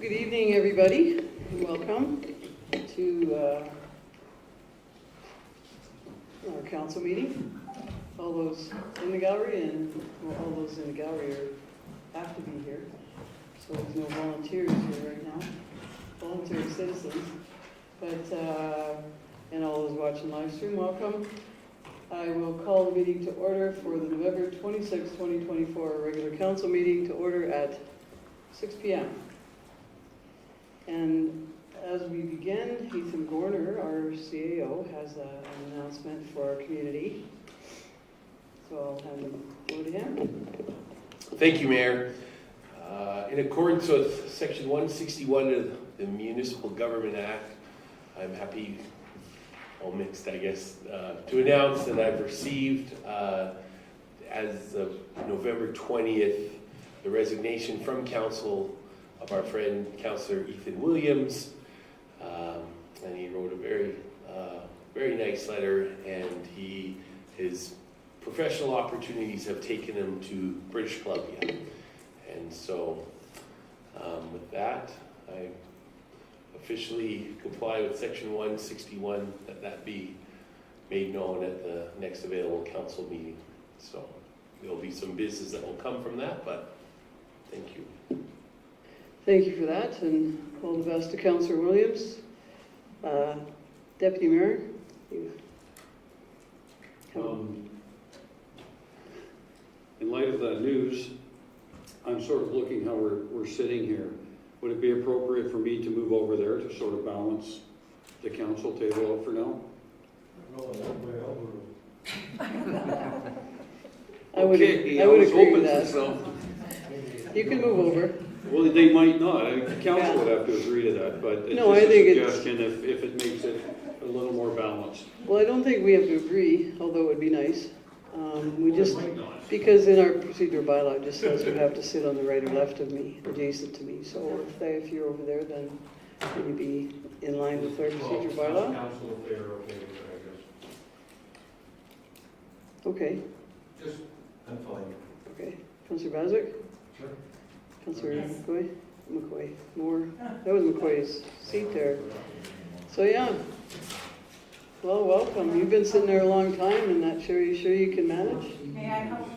Good evening, everybody, and welcome to our council meeting. All those in the gallery and all those in the gallery have to be here. So there's no volunteers here right now, voluntary citizens. But, and all those watching live stream, welcome. I will call the meeting to order for the November 26, 2024 regular council meeting to order at 6 p.m. And as we begin, Ethan Gorner, our CAO, has an announcement for our community. So I'll hand it over to him. Thank you, Mayor. In accordance with Section 161 of the Municipal Government Act, I'm happy, all mixed I guess, to announce that I've received, as of November 20th, the resignation from Council of our friend Councillor Ethan Williams, and he wrote a very nice letter, and his professional opportunities have taken him to British Columbia, and so with that, I officially comply with Section 161 that be made known at the next available council meeting. So there'll be some business that will come from that, but thank you. Thank you for that, and all the best to Councillor Williams. Deputy Mayor, you in light of that news, I'm sort of looking how we're sitting here. Would it be appropriate for me to move over there to sort of balance the council table out for now? I would agree with that. You can move over. Well, they might not. Council would have to agree to that, but it's No, just I think a suggestion if it makes it a little more balanced. Well, I don't think we have to agree, although it would be nice. We just, because in our procedure bylaw, it just says you have to sit on the right or left of me, adjacent to me. So if you're over there, then can you be in line with our procedure bylaw? Council, if they're okay with it, I guess. Okay, Just, I'm fine. okay. Councillor Bazic? Sure. Councillor McCoy, Moore. That was McCoy's seat there. So yeah. Well, welcome. You've been sitting there a long time in that chair. You sure you can manage? May I help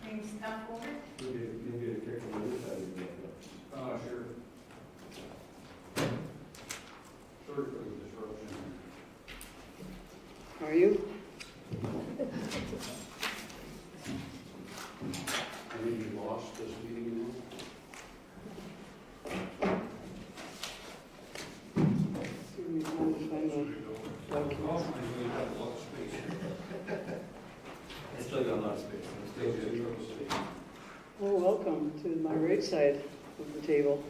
bring stuff over? Maybe a kick on this side of the sure. Sorry for the disruption. Are you? I think you lost this meeting now. See if we can find the documents. I still got a lot of space. I still got trouble space. Oh, welcome to my right side of the table.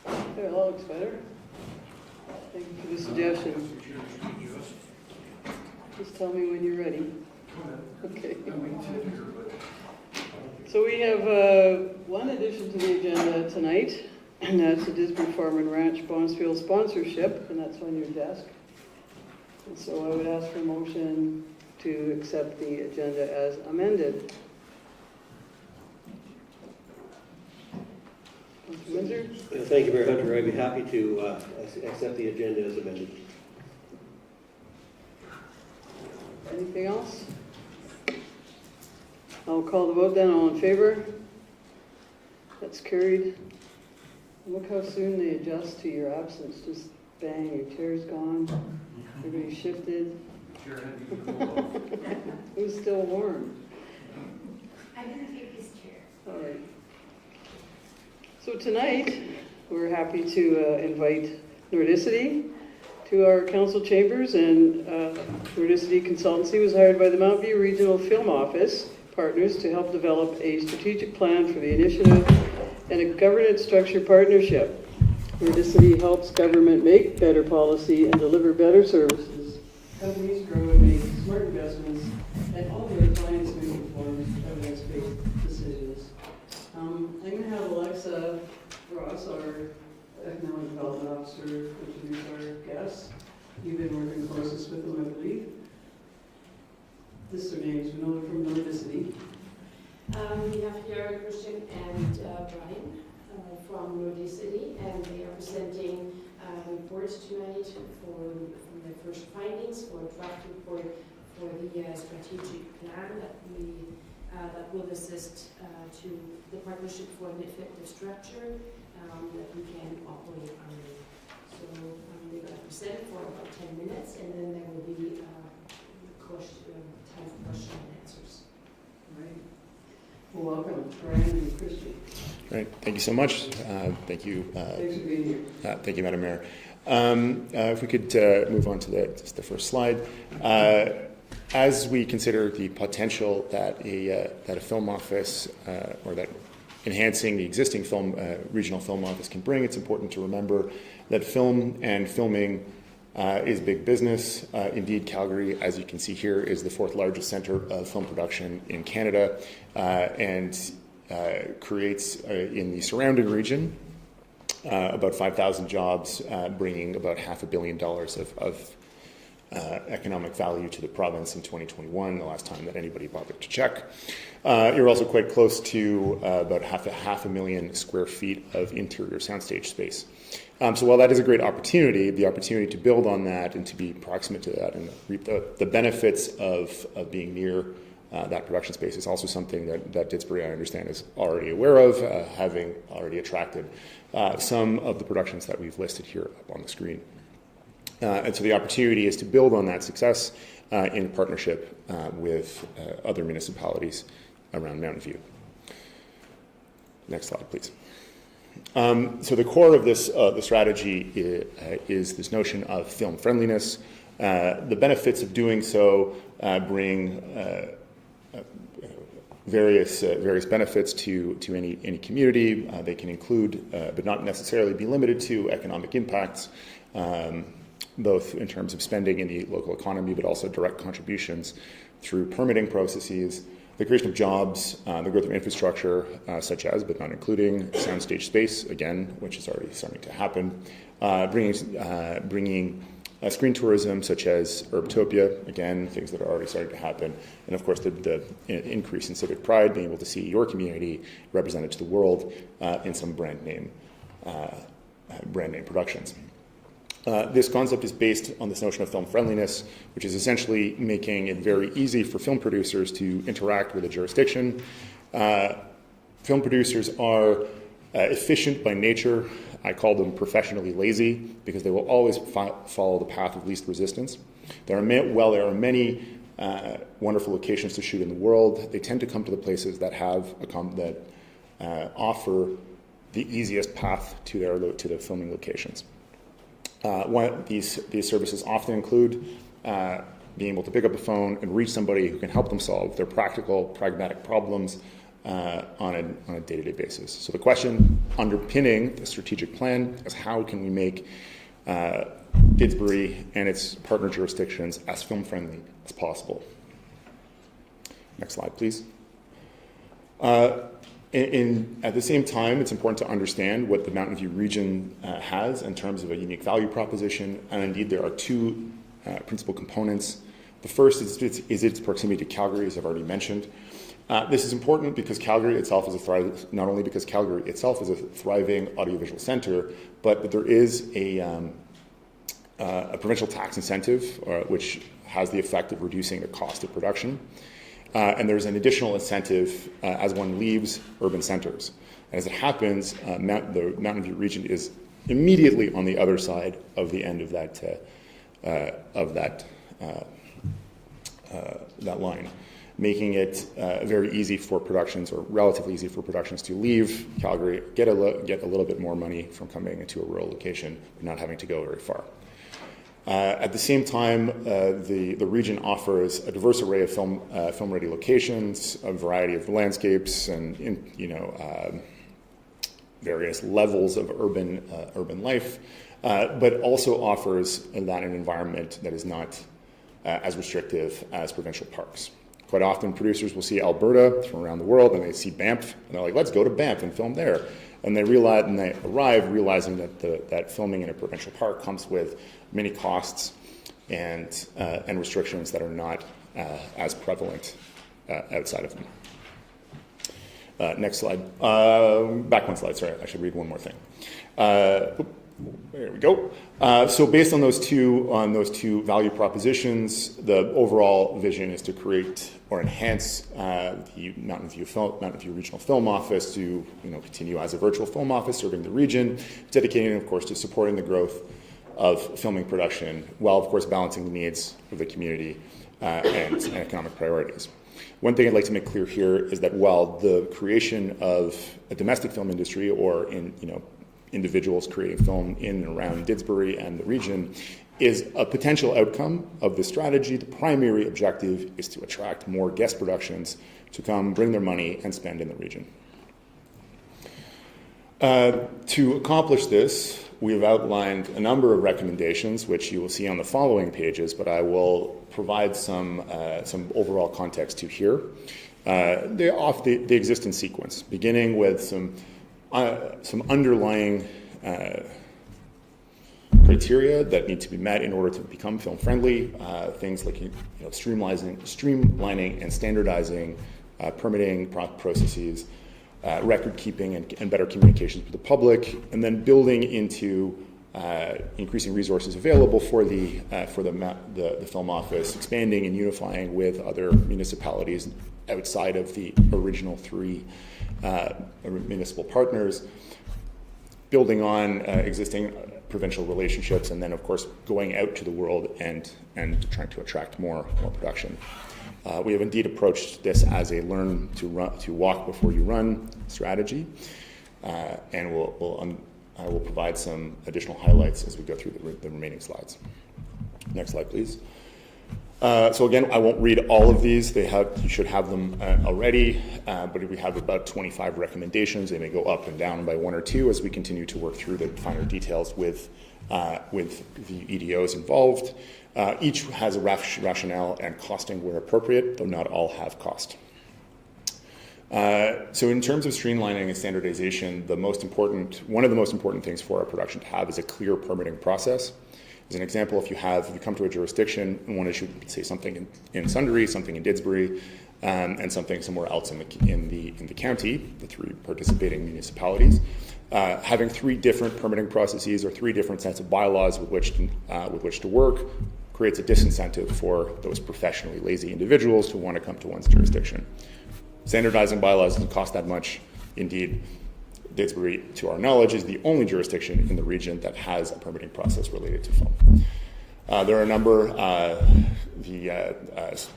There, that looks better. Thank you for the suggestion. Just tell me when you're ready. Okay. So we have one addition to the agenda tonight, and that's the Disbury Farm and Ranch Bonspiel sponsorship, and that's on your desk. And so I would ask for a motion to accept the agenda as amended. Councilor Windsor? Thank you, Mayor Hunter. I'd be happy to accept the agenda as amended. Anything else? I'll call the vote then. All in favor? That's carried. Look how soon they adjust to your absence. Just bang, your chair's gone. Everybody shifted. Sure, had to be cool. It was still warm. I didn't take his chair. All right. So tonight, we're happy to invite Nordicity to our council chambers, and Nordicity Consultancy was hired by the Mount View Regional Film Office partners to help develop a strategic plan for the initiative and a governance structure partnership. Nordicity helps government make better policy and deliver better services. Companies grow and make smart investments, and all their clients make informed, evidence-based decisions. I'm going to have Alexa Ross, our Economic Development Officer, introduce our guests. You've been working closest with them, I believe. This is their names. We know them from Nordicity. We have here Christian and Brian. from Nordicity, and they are presenting reports tonight from the first findings for a draft report for the strategic plan that will assist to the partnership for an effective structure that we can operate under. So they're going to present for about 10 minutes, and then there will be time for question and answers. All right. Well, welcome, Brian and Christian. Great, thank you so much. Thank you. Thanks for being here. Thank you, Madam Mayor. If we could move on to the first slide. As we consider the potential that a film office or that enhancing the existing regional film office can bring, it's important to remember that film and filming is big business. Indeed, Calgary, as you can see here, is the 4th largest center of film production in Canada, and creates in the surrounding region about 5,000 jobs, bringing about $500 million of economic value to the province in 2021, the last time that anybody bothered to check. You're also quite close to about half a million square feet of interior soundstage space. So while that is a great opportunity, the opportunity to build on that and to be proximate to that and reap the benefits of being near that production space is also something that Didsbury, I understand, is already aware of, having already attracted some of the productions that we've listed here up on the screen. And so the opportunity is to build on that success in partnership with other municipalities around Mountain View. Next slide, please. So the core of this the strategy is this notion of film friendliness. The benefits of doing so bring various benefits to any community. They can include, but not necessarily be limited to, economic impacts, both in terms of spending in the local economy, but also direct contributions through permitting processes, the creation of jobs, the growth of infrastructure, such as, but not including, soundstage space, again, which is already starting to happen, bringing screen tourism, such as Urbtopia, again, things that are already starting to happen, and of course the increase in civic pride, being able to see your community represented to the world in some brand name productions. This concept is based on this notion of film friendliness, which is essentially making it very easy for film producers to interact with a jurisdiction. Film producers are efficient by nature. I call them professionally lazy because they will always follow the path of least resistance. There are many wonderful locations to shoot in the world. They tend to come to the places that offer the easiest path to the filming locations. These services often include being able to pick up a phone and reach somebody who can help them solve their practical, pragmatic problems on a day-to-day basis. So the question underpinning the strategic plan is how can we make Didsbury and its partner jurisdictions as film-friendly as possible. Next slide, please. At the same time, it's important to understand what the Mountain View region has in terms of a unique value proposition, and indeed there are two principal components. The first is its proximity to Calgary, as I've already mentioned. This is important because Calgary itself is not only because Calgary itself is a thriving audiovisual center, but that there is a provincial tax incentive which has the effect of reducing the cost of production. And there's an additional incentive as one leaves urban centers. And as it happens, the Mountain View region is immediately on the other side of the end of that line, making it very easy for productions, or relatively easy for productions, to leave Calgary, get a little bit more money from coming into a rural location, but not having to go very far. At the same time, the region offers a diverse array of film-ready locations, a variety of landscapes, and various levels of urban life, but also offers an environment that is not as restrictive as provincial parks. Quite often, producers will see Alberta from around the world, and they see Banff, and they're like, "Let's go to Banff and film there." And they arrive realizing that filming in a provincial park comes with many costs and restrictions that are not as prevalent outside of them. Next slide. Back one slide, sorry, I should read one more thing. There we go. So based on those two value propositions, the overall vision is to create or enhance the Mountain View Regional Film Office to continue as a virtual film office serving the region, dedicating, of course, to supporting the growth of filming production, while, of course, balancing the needs of the community and economic priorities. One thing I'd like to make clear here is that while the creation of a domestic film industry, or individuals creating film in and around Didsbury and the region, is a potential outcome of the strategy, the primary objective is to attract more guest productions to come, bring their money, and spend in the region. To accomplish this, we have outlined a number of recommendations, which you will see on the following pages, but I will provide some overall context to here. They exist in sequence, beginning with some underlying criteria that need to be met in order to become film friendly. Things like streamlining and standardizing permitting processes, record keeping and better communications with the public, and then building into increasing resources available for the film office, expanding and unifying with other municipalities outside of the original three municipal partners, building on existing provincial relationships, and then, of course, going out to the world and trying to attract more production. We have indeed approached this as a learn to walk before you run strategy, and I will provide some additional highlights as we go through the remaining slides. Next slide, please. So again, I won't read all of these. You should have them already, but we have about 25 recommendations. They may go up and down by one or two as we continue to work through the finer details with the EDOs involved. Each has a rationale and costing where appropriate, though not all have cost. So in terms of streamlining and standardization, one of the most important things for our production to have is a clear permitting process. As an example, if you come to a jurisdiction and want to shoot, say, something in Sundre, something in Didsbury, and something somewhere else in the county, the three participating municipalities, having three different permitting processes or three different sets of bylaws with which to work creates a disincentive for those professionally lazy individuals to want to come to one's jurisdiction. Standardizing bylaws doesn't cost that much. Indeed, Didsbury, to our knowledge, is the only jurisdiction in the region that has a permitting process related to film. There are a number, the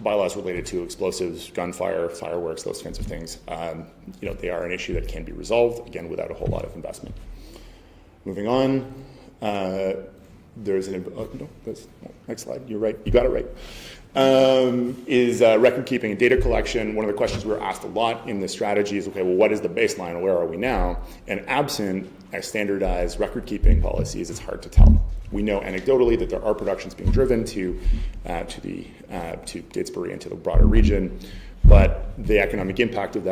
bylaws related to explosives, gunfire, fireworks, those kinds of things. They are an issue that can be resolved, again, without a whole lot of investment. Moving on, next slide, you're right, you got it right. Is record keeping and data collection. One of the questions we were asked a lot in this strategy is, okay, well, what is the baseline? Where are we now? And absent a standardized record keeping policies, it's hard to tell. We know anecdotally that there are productions being driven to Didsbury and to the broader region, but the economic impact of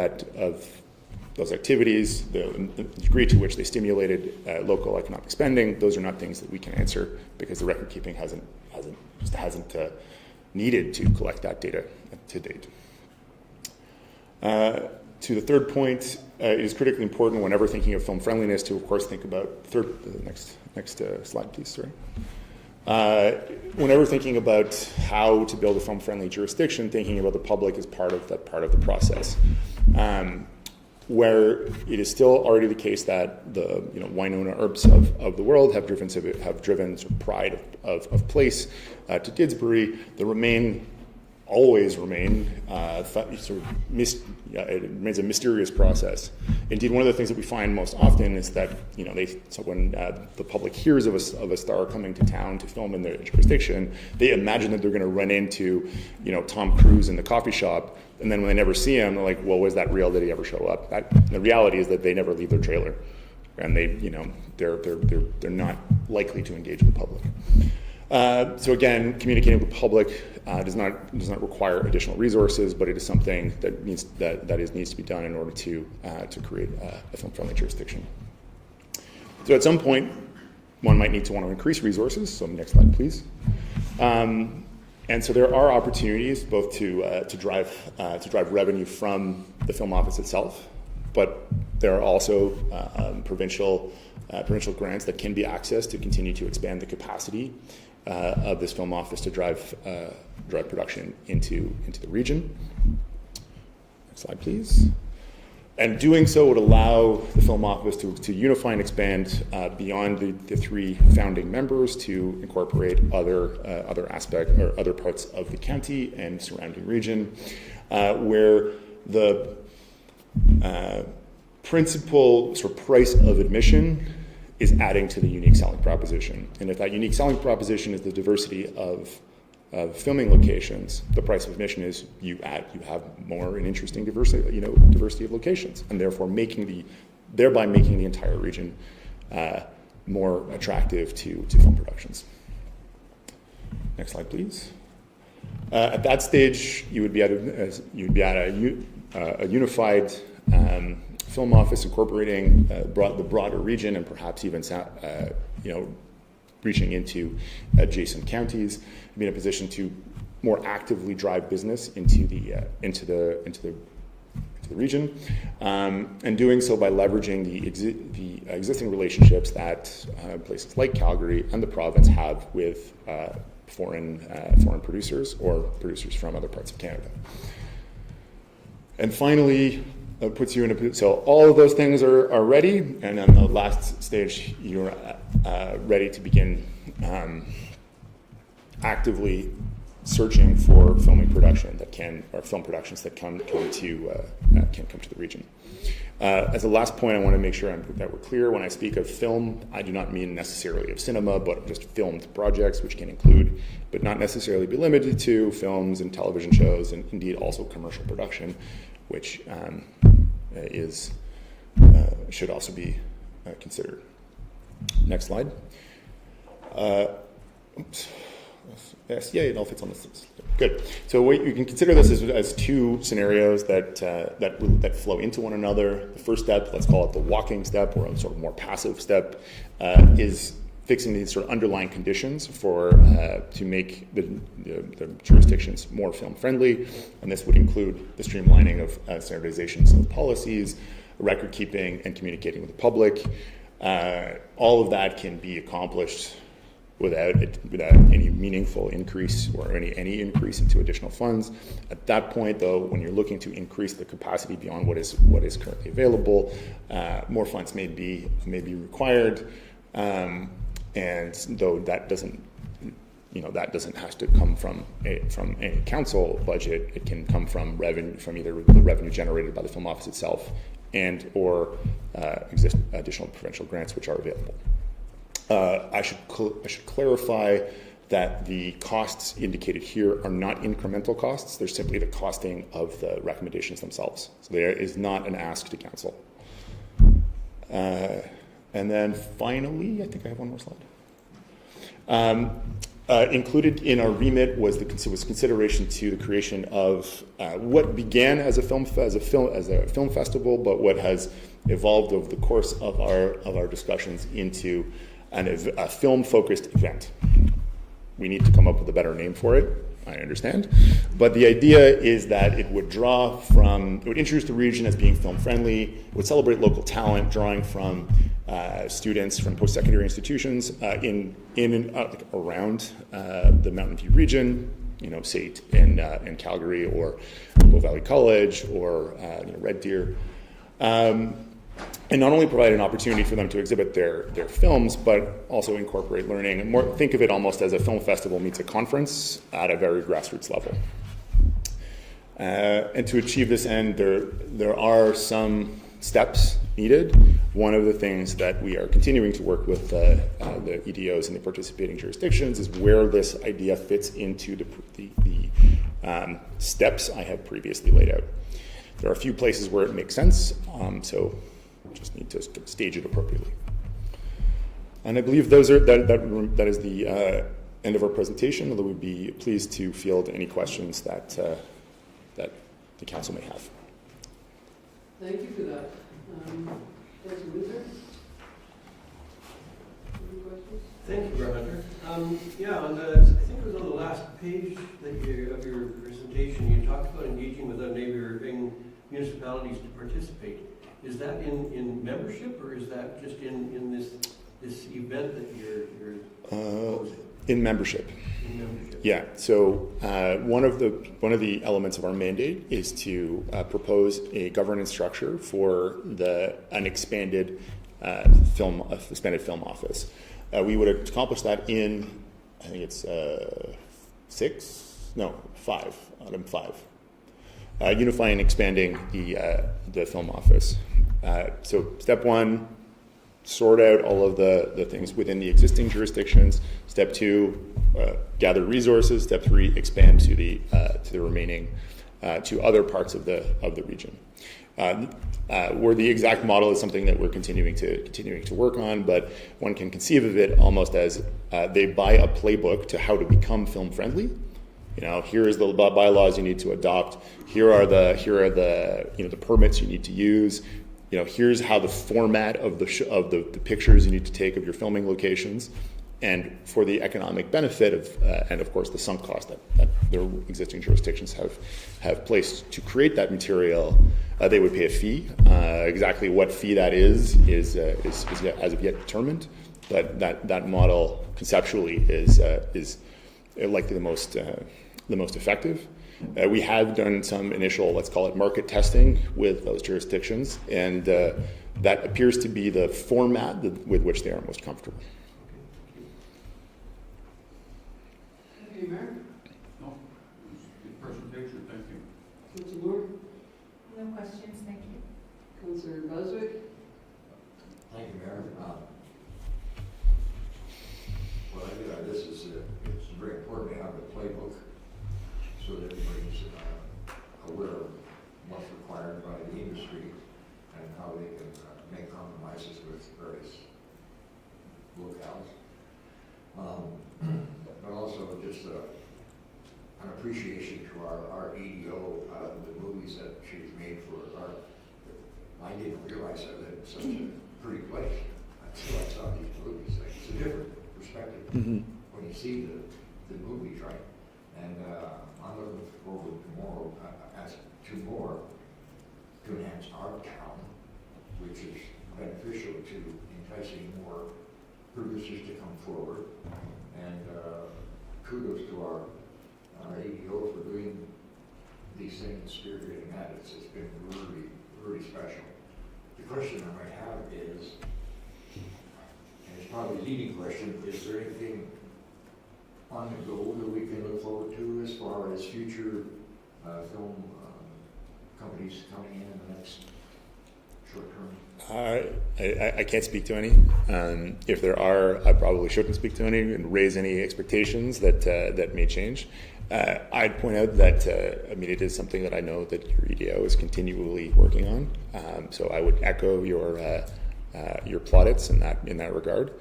those activities, the degree to which they stimulated local economic spending, those are not things that we can answer because the record keeping hasn't needed to collect that data to date. To the third point, it is critically important whenever thinking of film friendliness to, of course, think about next slide, please. Sorry. Whenever thinking about how to build a film friendly jurisdiction, thinking about the public as part of the process. Where it is still already the case that the Winona Earps of the world have driven sort of pride of place to Didsbury, always remain it remains a mysterious process. Indeed, one of the things that we find most often is that when the public hears of a star coming to town to film in their jurisdiction, they imagine that they're going to run into Tom Cruise in the coffee shop, and then when they never see him, they're like, well, was that real? Did he ever show up? The reality is that they never leave their trailer, and they're not likely to engage with the public. So again, communicating with the public does not require additional resources, but it is something that needs to be done in order to create a film-friendly jurisdiction. So at some point, one might need to want to increase resources. So next slide, please. And so there are opportunities both to drive revenue from the film office itself, but there are also provincial grants that can be accessed to continue to expand the capacity of this film office to drive production into the region. Next slide, please. And doing so would allow the film office to unify and expand beyond the three founding members to incorporate other aspects or other parts of the county and surrounding region, where the principal sort of price of admission is adding to the unique selling proposition. And if that unique selling proposition is the diversity of filming locations, the price of admission is you have more and interesting diversity of locations, and therefore thereby making the entire region more attractive to film productions. Next slide, please. At that stage, you would be at a unified film office incorporating the broader region and perhaps even reaching into adjacent counties, be in a position to more actively drive business into the region, and doing so by leveraging the existing relationships that places like Calgary and the province have with foreign producers or producers from other parts of Canada. And finally, puts you in a position, so all of those things are ready, and on the last stage, you're ready to begin actively searching for filming production film productions that can come to the region. As a last point, I want to make sure that we're clear. When I speak of film, I do not mean necessarily of cinema, but just filmed projects, which can include, but not necessarily be limited to, films and television shows, and indeed also commercial production, which should also be considered. Next slide. Oops. Yes, yeah, it all fits on this. Good. So you can consider this as two scenarios that flow into one another. The first step, let's call it the walking step, or a sort of more passive step, is fixing these sort of underlying conditions to make the jurisdictions more film friendly, and this would include the streamlining of standardizations of policies, record keeping, and communicating with the public. All of that can be accomplished without any meaningful increase or any increase into additional funds. At that point, though, when you're looking to increase the capacity beyond what is currently available, more funds may be required. And though that doesn't have to come from a council budget, it can come from revenue, from either the revenue generated by the film office itself and or additional provincial grants which are available. I should clarify that the costs indicated here are not incremental costs. They're simply the costing of the recommendations themselves. So there is not an ask to council. And then finally, I think I have one more slide. Included in our remit was consideration to the creation of what began as a film festival, but what has evolved over the course of our discussions into a film-focused event. We need to come up with a better name for it, I understand. But the idea is that it would introduce the region as being film-friendly, it would celebrate local talent, drawing from students from post-secondary institutions in and around the Mountain View region, say in Calgary or Bow Valley College or Red Deer. And not only provide an opportunity for them to exhibit their films, but also incorporate learning. And think of it almost as a film festival meets a conference at a very grassroots level. And to achieve this end, there are some steps needed. One of the things that we are continuing to work with the EDOs and the participating jurisdictions is where this idea fits into the steps I have previously laid out. There are a few places where it makes sense, so just need to stage it appropriately. And I believe that is the end of our presentation, although we'd be pleased to field any questions that the council may have. Thank you for that. Councilor Windsor? Any questions? Thank you, Mayor Hunter. I think it was on the last page of your presentation, you talked about engaging with our neighboring municipalities to participate. is that in membership, or is that just in this event that you're proposing? In membership. In membership? Yeah. So one of the elements of our mandate is to propose a governance structure for an expanded expanded film office. We would accomplish that in, I think it's 5, item 5. Unifying and expanding the film office. So step 1, sort out all of the things within the existing jurisdictions. Step 2, gather resources. Step 3, expand to the remaining to other parts of the region. Where the exact model is something that we're continuing to work on, but one can conceive of it almost as they buy a playbook to how to become film friendly. Here is the bylaws you need to adopt. Here are the permits you need to use. Here's how the format of the pictures you need to take of your filming locations, and for the economic benefit of and of course the sunk cost that their existing jurisdictions have placed to create that material, they would pay a fee. Exactly what fee that is as of yet determined, but that model conceptually is likely the most effective. We have done some initial, let's call it market testing with those jurisdictions, and that appears to be the format with which they are most comfortable. Okay, Mayor? No, good presentation, thank you. Councilor Moore? No questions, thank you. Councilor Boswick? Thank you, Mayor. Well, this is it's very important to have a playbook so that everybody's aware of what's required by the industry and how they can make compromises with various locales. But also just an appreciation to our ADO, the movies that she's made for our. I didn't realize I lived in such a pretty place until I saw these movies. It's a different perspective when you see the movies, right? And I'm looking forward to more to enhance our town, which is beneficial to enticing more producers to come forward. And kudos to our ADO for doing these things and spearheading that. It's been really, really special. The question I might have is, and it's probably a leading question, is there anything on the go that we can look forward to as far as future film companies coming in the next short term? I can't speak to any. If there are, I probably shouldn't speak to any and raise any expectations that may change. I'd point out that it is something that I know that your EDO is continually working on. So I would echo your plaudits in that regard.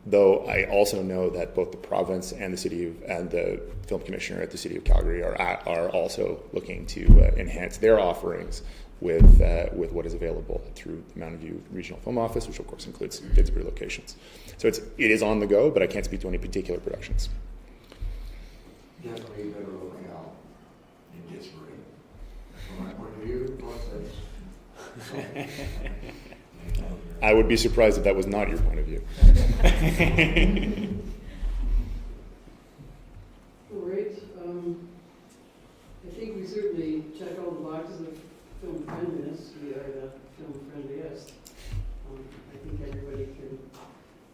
Though I also know that both the province and the film commissioner at the City of Calgary are also looking to enhance their offerings with what is available through the Mountain View Regional Film Office, which of course includes Didsbury locations. So it is on the go, but I can't speak to any particular productions. Definitely better locale in Didsbury. From my point of view, I would be surprised if that was not your point of view. All right. I think we certainly check all the boxes of film friendliness. We are the film friendliest. I think everybody can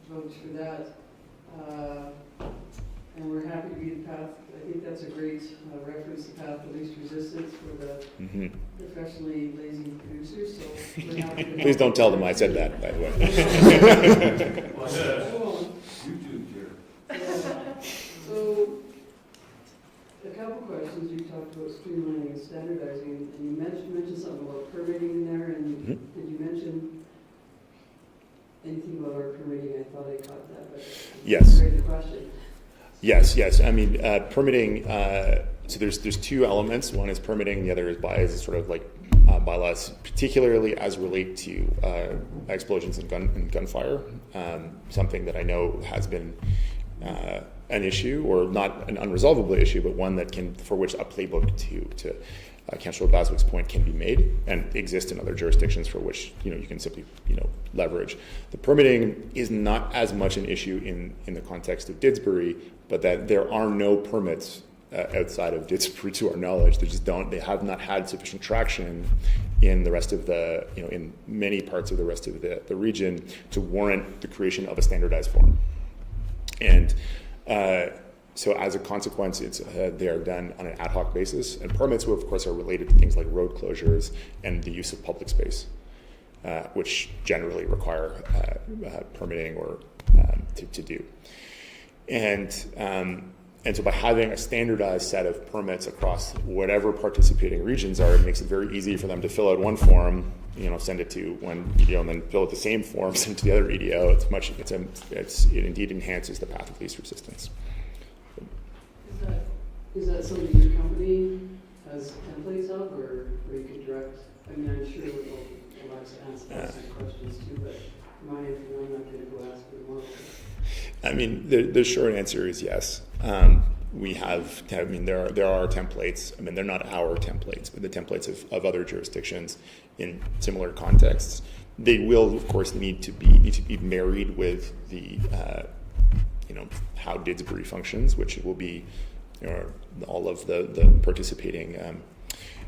vote for that. And we're happy to be the path. I think that's a great reference, the path of least resistance for the professionally lazy producers. So we're happy to Please don't tell them I said that, by the way. YouTube here. So, a couple questions. You talked about streamlining and standardizing, and you mentioned something about permitting in there, and did you mention anything about our permitting? I thought I caught that, but Yes. Great question. Yes. Permitting. So there's two elements. One is permitting. The other is bylaws, particularly as relate to explosions and gunfire. Something that I know has been an issue, or not an unresolvable issue, but one that for which a playbook Councillor Baswick's point can be made and exist in other jurisdictions for which you can simply leverage. The permitting is not as much an issue in the context of Didsbury, but that there are no permits outside of Didsbury to our knowledge. They have not had sufficient traction in the rest of the in many parts of the rest of the region to warrant the creation of a standardized form. And so as a consequence, they are done on an ad hoc basis, and permits, of course, are related to things like road closures and the use of public space, which generally require permitting or to do. And so by having a standardized set of permits across whatever participating regions are, it makes it very easy for them to fill out one form, send it to one EDO, and then fill out the same form, send it to the other EDO. It indeed enhances the path of least resistance. Is that something your company has templates of, or you can direct? I mean, I'm sure we'll ask some questions too, but for my info, I'm not going to go ask for more. I mean, the short answer is yes. We have. I mean, there are templates. I mean, they're not our templates, but the templates of other jurisdictions in similar contexts. They will, of course, need to be married with the how Didsbury functions, which will be all of the participating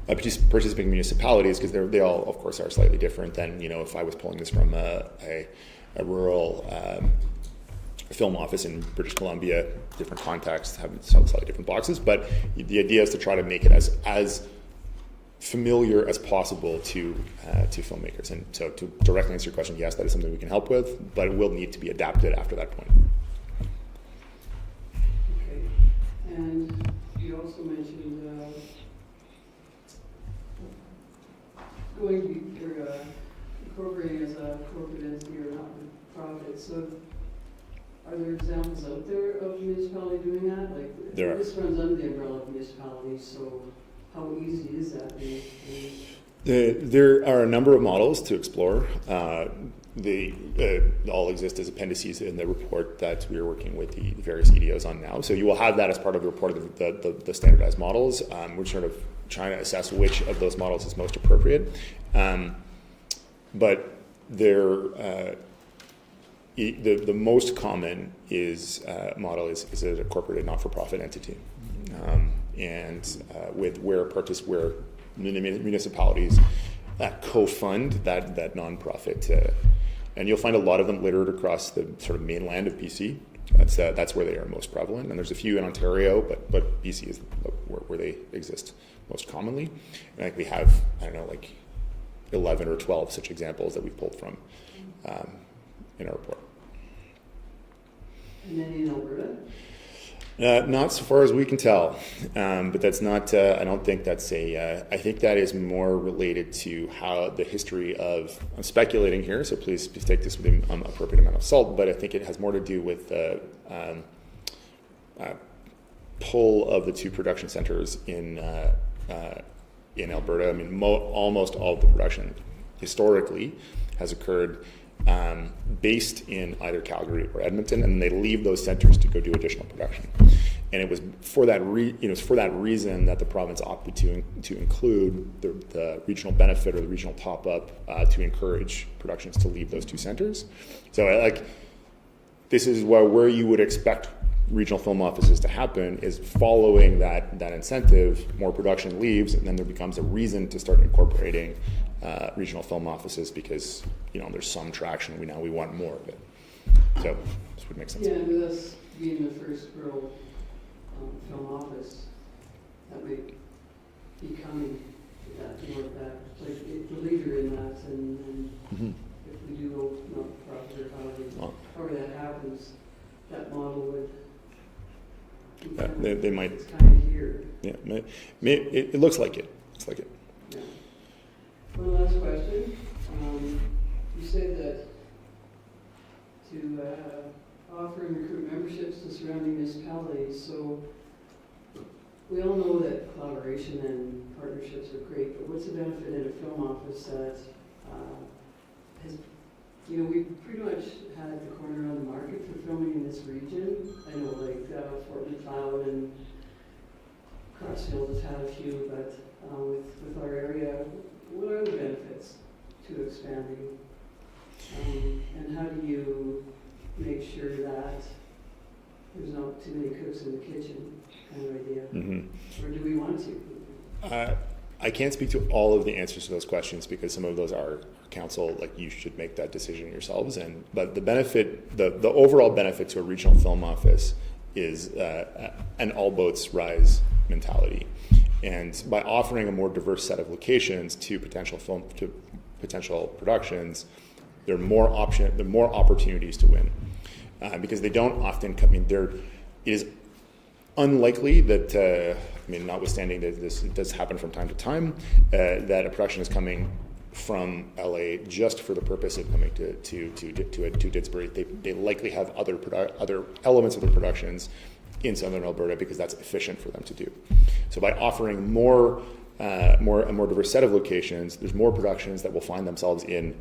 municipalities, because they all, of course, are slightly different than if I was pulling this from a rural film office in British Columbia. Different contexts have slightly different boxes, but the idea is to try to make it as familiar as possible to filmmakers. And so, to directly answer your question, yes, that is something we can help with, but it will need to be adapted after that point. Okay, and you also mentioned incorporating as a corporate entity or not-for-profit. So, are there examples out there of municipality doing that? Like, there this runs under the umbrella of municipalities, so how easy is that? There are a number of models to explore. They all exist as appendices in the report that we are working with the various EDOs on now. So you will have that as part of the report of the standardized models. We're sort of trying to assess which of those models is most appropriate. But the most common model is a corporate not-for-profit entity, and where municipalities co-fund that nonprofit, and you'll find a lot of them littered across the sort of mainland of BC. That's where they are most prevalent, and there's a few in Ontario, but BC is where they exist most commonly. And we have 11 or 12 such examples that we've pulled from in our report. And then in Alberta? Not so far as we can tell, but that's not. I don't think that's a. I think that is more related to how the history of. I'm speculating here, so please take this with an appropriate amount of salt. But I think it has more to do with the pull of the two production centers in Alberta. I mean, almost all of the production historically has occurred based in either Calgary or Edmonton, and they leave those centers to go do additional production. And it was for that reason that the province opted to include the regional benefit or the regional top up to encourage productions to leave those two centers. So this is where you would expect regional film offices to happen, is following that incentive. More production leaves, and then there becomes a reason to start incorporating regional film offices, because there's some traction. We want more of it. So this would make sense. Yeah, and with us being the first rural film office, that might be coming to that, more of that, like the leader in that, and if we do go not-for-profit or however that happens, that model would. They might. It's kind of here. Yeah, it looks like it. Looks like it. Yeah. One last question. You said that to offer and recruit memberships to surrounding municipalities. So we all know that collaboration and partnerships are great, but what's the benefit in a film office that has, we've pretty much had the corner on the market for filming in this region. I know Fort McLeod and Crossfield has had a few, but with our area. What are the benefits to expanding? And how do you make sure that there's not too many cooks in the kitchen kind of idea? Mm-hmm. Or do we want to? I can't speak to all of the answers to those questions because some of those are council, like you should make that decision yourselves. But the benefit, the overall benefit to a regional film office is an all boats rise mentality. And by offering a more diverse set of locations to potential productions, there are more opportunities to win because they don't often come. I mean, it is unlikely that. Notwithstanding that this does happen from time to time, that a production is coming from LA just for the purpose of coming to Didsbury. They likely have other elements of their productions in southern Alberta because that's efficient for them to do. So by offering a more diverse set of locations, there's more productions that will find themselves in,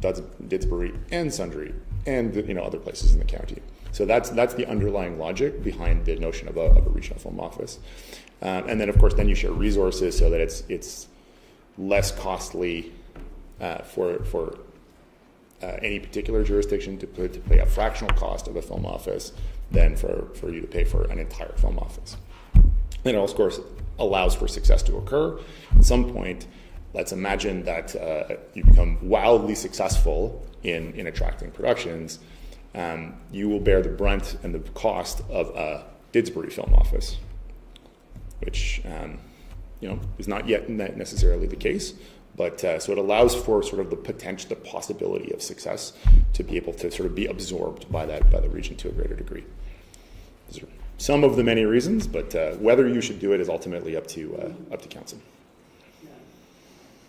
Didsbury and Sundre and other places in the county. So that's the underlying logic behind the notion of a regional film office. And then of course, then you share resources so that it's less costly for any particular jurisdiction to pay a fractional cost of a film office than for you to pay for an entire film office. And it, of course, allows for success to occur. At some point, let's imagine that you become wildly successful in attracting productions. You will bear the brunt and the cost of a Didsbury film office, which is not yet necessarily the case. But so it allows for sort of the possibility of success to be able to sort of be absorbed by the region to a greater degree. Those are some of the many reasons, but whether you should do it is ultimately up to council. Yeah.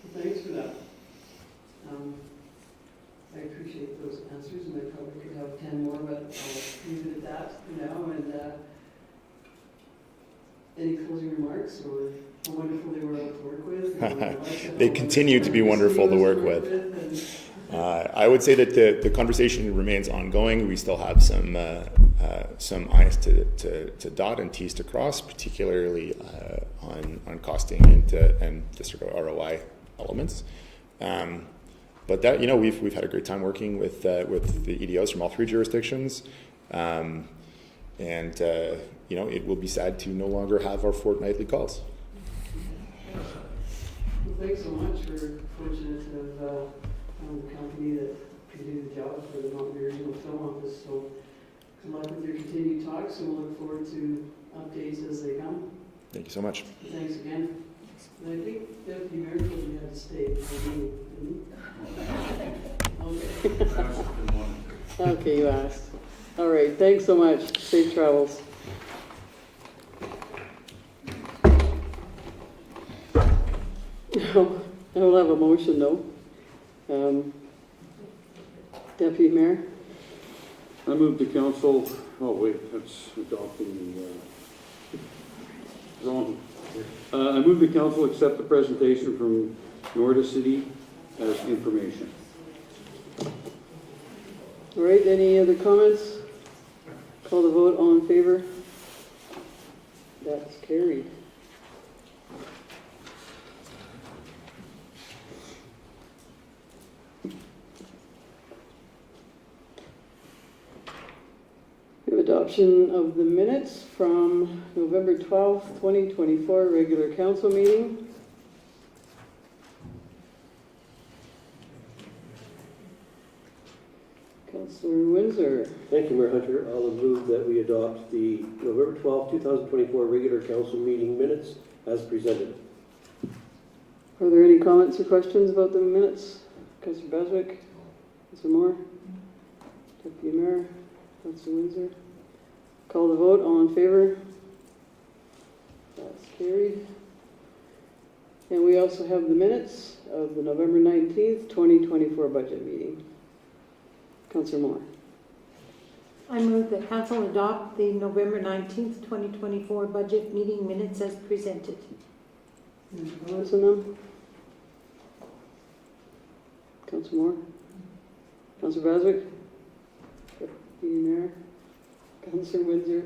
Well, thanks for that. I appreciate those answers, and I probably could have 10 more, but I'll leave it at that for now. And any closing remarks, or how wonderful they were to work with? They continue to be wonderful to work with. I would say that the conversation remains ongoing. We still have some I's to dot and T's to cross, particularly on costing and the sort of ROI elements. But that we've had a great time working with the EDOs from all three jurisdictions, and it will be sad to no longer have our fortnightly calls. Well, thanks so much. We're fortunate to have found a company that can do the job for the Mountain View Regional Film Office. So good luck with your continued talks, and we'll look forward to updates as they come. Thank you so much. Thanks again. And I think Deputy Mayor told you had to stay for me, didn't he? Okay. Okay, you asked. All right, thanks so much. Safe travels. I don't have a motion, though. Deputy Mayor? I move the council, that's adopting the, wrong. I move the council accept the presentation from Norda City as information. All right, any other comments? Call the vote, all in favor? That's carried. Adoption of the minutes from November 12th, 2024, regular council meeting. Councillor Windsor. Thank you, Mayor Hunter. I'll move that we adopt the November 12, 2024 regular council meeting minutes as presented. Are there any comments or questions about the minutes? Councillor Beswick? Councillor Moore? Deputy Mayor? Councillor Windsor? Call the vote, all in favor? That's carried. And we also have the minutes of the November 19th, 2024 budget meeting. Councillor Moore. I move that council adopt the November 19th, 2024 budget meeting minutes as presented. Any comments on them? Councillor Moore? Councillor Beswick? Deputy Mayor? Councillor Windsor?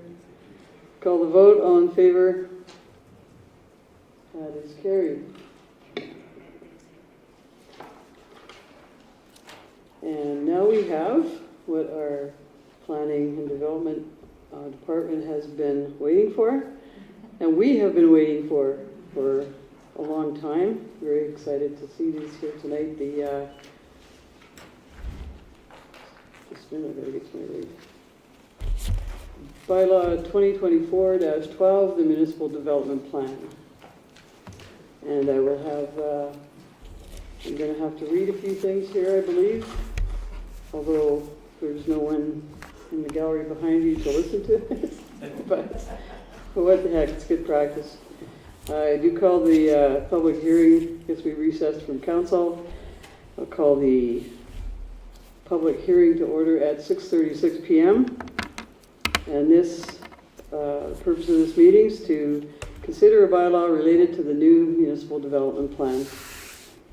Call the vote, all in favor? That is carried. And now we have what our planning and development department has been waiting for, and we have been waiting for a long time. Very excited to see these here tonight. Just a minute, I get to my read. Bylaw 2024-12, the Municipal Development Plan. And I will have, I'm going to have to read a few things here, I believe, although there's no one in the gallery behind you to listen to it. But what the heck, it's good practice. I do call the public hearing, I guess we recessed from council. I'll call the public hearing to order at 6:36 p.m. And the purpose of this meeting is to consider a bylaw related to the new municipal development plan.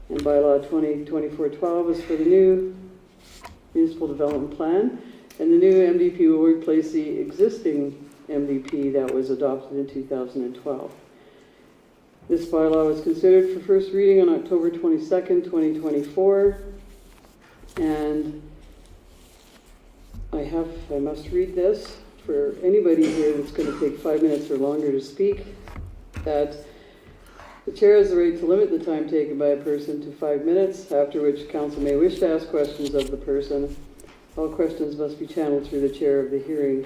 And bylaw 2024-12 is for the new municipal development plan. And the new MDP will replace the existing MDP that was adopted in 2012. This bylaw was considered for first reading on October 22nd, 2024. And I must read this for anybody here that's going to take 5 minutes or longer to speak, that the chair has the right to limit the time taken by a person to 5 minutes, after which council may wish to ask questions of the person. All questions must be channeled through the chair of the hearing.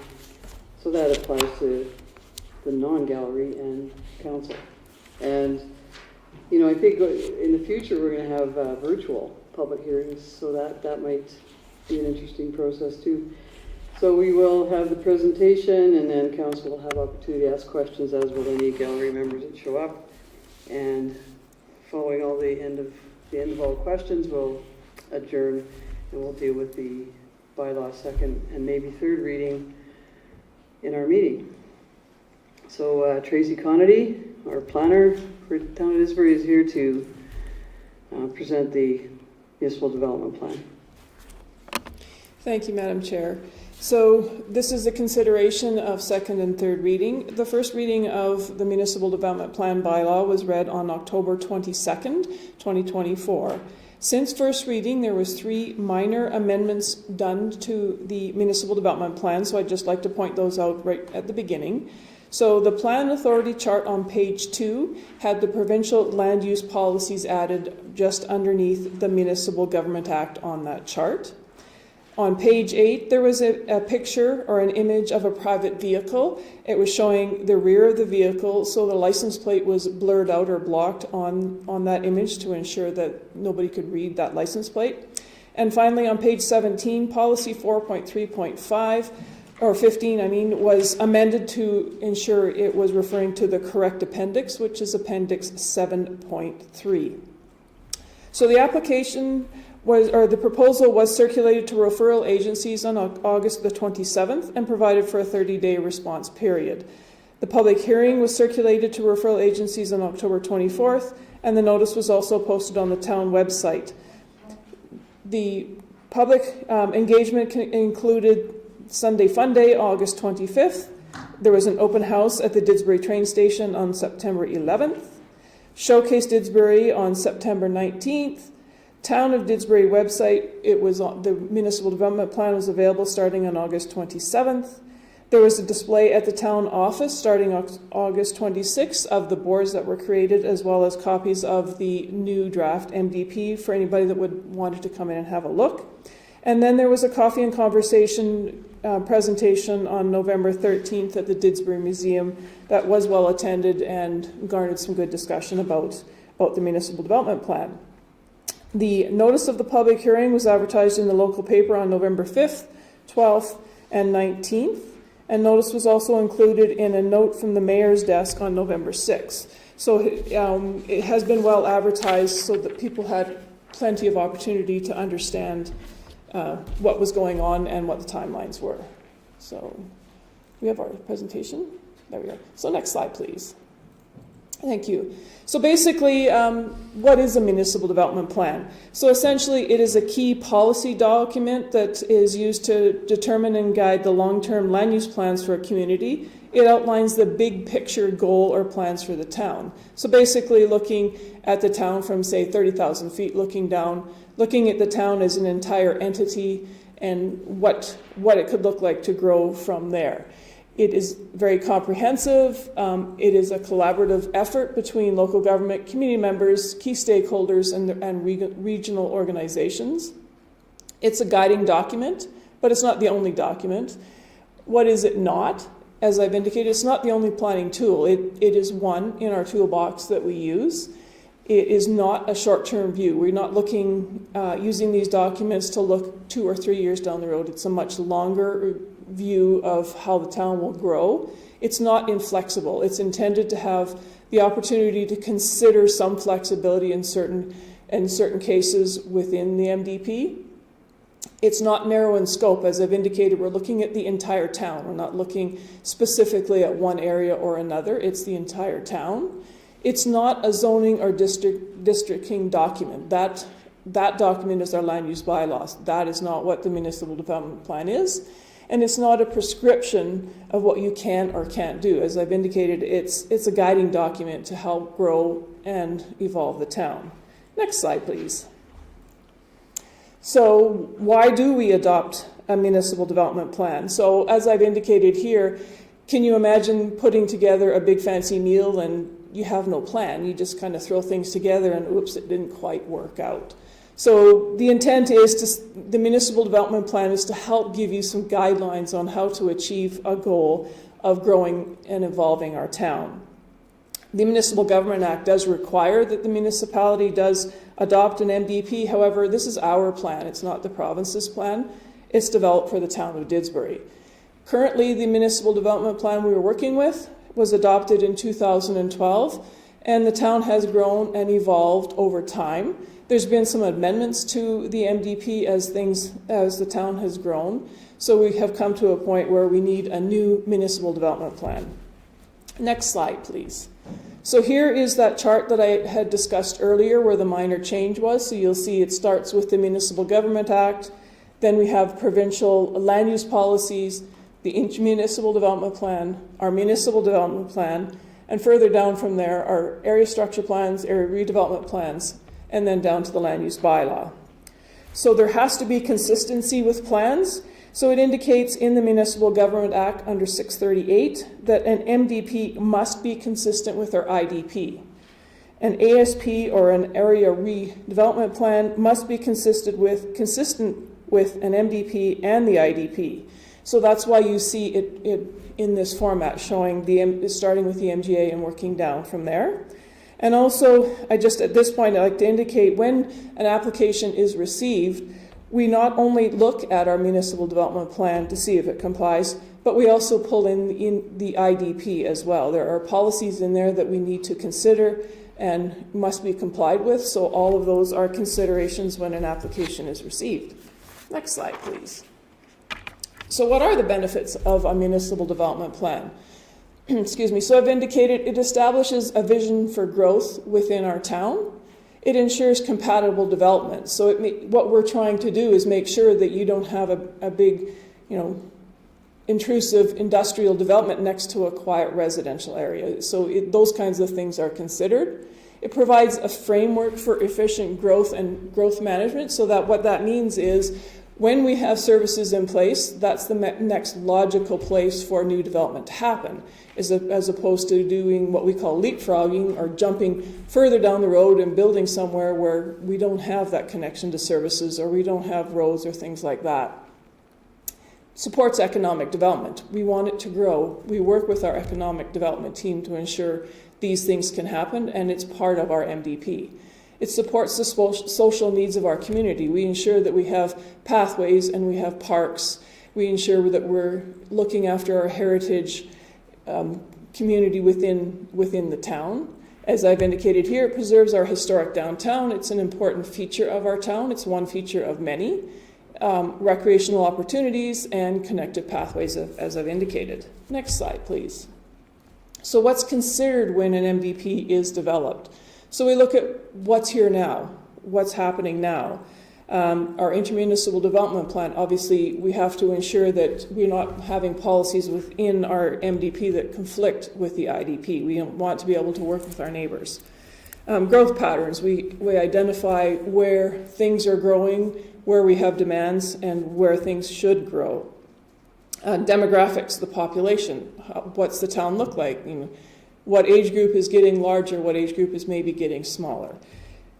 So that applies to the non-gallery and council. And, you know, I think in the future we're going to have virtual public hearings, so that might be an interesting process too. So we will have the presentation, and then council will have opportunity to ask questions, as will any gallery members that show up. And following the end of all questions, we'll adjourn and we'll deal with the bylaw second and maybe third reading in our meeting. So Tracy Connolly, our planner for the town of Didsbury, is here to present the municipal development plan. Thank you, Madam Chair. So this is a consideration of second and third reading. The first reading of the Municipal Development Plan bylaw was read on October 22nd, 2024. Since first reading, there was 3 minor amendments done to the Municipal Development Plan, so I'd just like to point those out right at the beginning. So the Plan Authority chart on page 2 had the provincial land use policies added just underneath the Municipal Government Act on that chart. On page 8, there was a picture or an image of a private vehicle. It was showing the rear of the vehicle, so the license plate was blurred out or blocked on that image to ensure that nobody could read that license plate. And finally, on page 17, policy 4.3.5, or 15, was amended to ensure it was referring to the correct appendix, which is appendix 7.3. So the application the proposal was circulated to referral agencies on August the 27th and provided for a 30-day response period. The public hearing was circulated to referral agencies on October 24th, and the notice was also posted on the town website. The public engagement included Sunday Fun Day, August 25th. There was an open house at the Didsbury train station on September 11th. Showcase Didsbury on September 19th. Town of Didsbury website, the Municipal Development Plan was available starting on August 27th. There was a display at the town office starting August 26th of the boards that were created, as well as copies of the new draft MDP for anybody that wanted to come in and have a look. And then there was a coffee and conversation presentation on November 13th at the Didsbury Museum that was well attended and garnered some good discussion about the Municipal Development Plan. The notice of the public hearing was advertised in the local paper on November 5th, 12th, and 19th, and notice was also included in a note from the mayor's desk on November 6th. So it has been well advertised so that people had plenty of opportunity to understand what was going on and what the timelines were. So we have our presentation. There we go. So next slide, please. Thank you. So basically, what is a municipal development plan? So essentially, it is a key policy document that is used to determine and guide the long-term land use plans for a community. it outlines the big picture goal or plans for the town. So basically looking at the town from, say, 30,000 feet, looking down, looking at the town as an entire entity and what it could look like to grow from there. It is very comprehensive. It is a collaborative effort between local government, community members, key stakeholders, and regional organizations. It's a guiding document, but it's not the only document. What is it not? As I've indicated, it's not the only planning tool. It is one in our toolbox that we use. It is not a short-term view. We're not looking, using these documents to look 2 or 3 years down the road. It's a much longer view of how the town will grow. It's not inflexible. It's intended to have the opportunity to consider some flexibility in certain cases within the MDP. It's not narrow in scope. As I've indicated, we're looking at the entire town. We're not looking specifically at one area or another. It's the entire town. It's not a zoning or districting document. That document is our land use bylaws. That is not what the municipal development plan is. And it's not a prescription of what you can or can't do. As I've indicated, it's a guiding document to help grow and evolve the town. Next slide, please. So why do we adopt a municipal development plan? So as I've indicated here, can you imagine putting together a big fancy meal and you have no plan? You just kind of throw things together and oops, it didn't quite work out. So the intent is the municipal development plan is to help give you some guidelines on how to achieve a goal of growing and evolving our town. The Municipal Government Act does require that the municipality does adopt an MDP. However, this is our plan. It's not the province's plan. It's developed for the town of Didsbury. Currently, the municipal development plan we were working with was adopted in 2012, and the town has grown and evolved over time. There's been some amendments to the MDP as the town has grown. So we have come to a point where we need a new municipal development plan. Next slide, please. So here is that chart that I had discussed earlier where the minor change was. So you'll see it starts with the Municipal Government Act. Then we have provincial land use policies, the municipal development plan, our municipal development plan, and further down from there are area structure plans, area redevelopment plans, and then down to the land use bylaw. So there has to be consistency with plans. So it indicates in the Municipal Government Act under 638 that an MDP must be consistent with our IDP. An ASP or an area redevelopment plan must be consistent with an MDP and the IDP. So that's why you see it in this format, showing starting with the MGA and working down from there. And also, at this point, I'd like to indicate when an application is received, we not only look at our municipal development plan to see if it complies, but we also pull in the IDP as well. There are policies in there that we need to consider and must be complied with, so all of those are considerations when an application is received. Next slide, please. So what are the benefits of a municipal development plan? Excuse me. So I've indicated it establishes a vision for growth within our town. It ensures compatible development. So what we're trying to do is make sure that you don't have a big, intrusive industrial development next to a quiet residential area. So those kinds of things are considered. It provides a framework for efficient growth and growth management, so that what that means is when we have services in place, that's the next logical place for new development to happen, as opposed to doing what we call leapfrogging or jumping further down the road and building somewhere where we don't have that connection to services or we don't have roads or things like that. Supports economic development. We want it to grow. We work with our economic development team to ensure these things can happen, and it's part of our MDP. It supports the social needs of our community. We ensure that we have pathways and we have parks. We ensure that we're looking after our heritage community within the town. As I've indicated here, it preserves our historic downtown. It's an important feature of our town. It's one feature of many. Recreational opportunities and connected pathways, as I've indicated. Next slide, please. So what's considered when an MDP is developed? So we look at what's here now, what's happening now. Our intermunicipal development plan, obviously, we have to ensure that we're not having policies within our MDP that conflict with the IDP. We want to be able to work with our neighbors. Growth patterns, we identify where things are growing, where we have demands, and where things should grow. Demographics, the population, what's the town look like? What age group is getting larger, what age group is maybe getting smaller.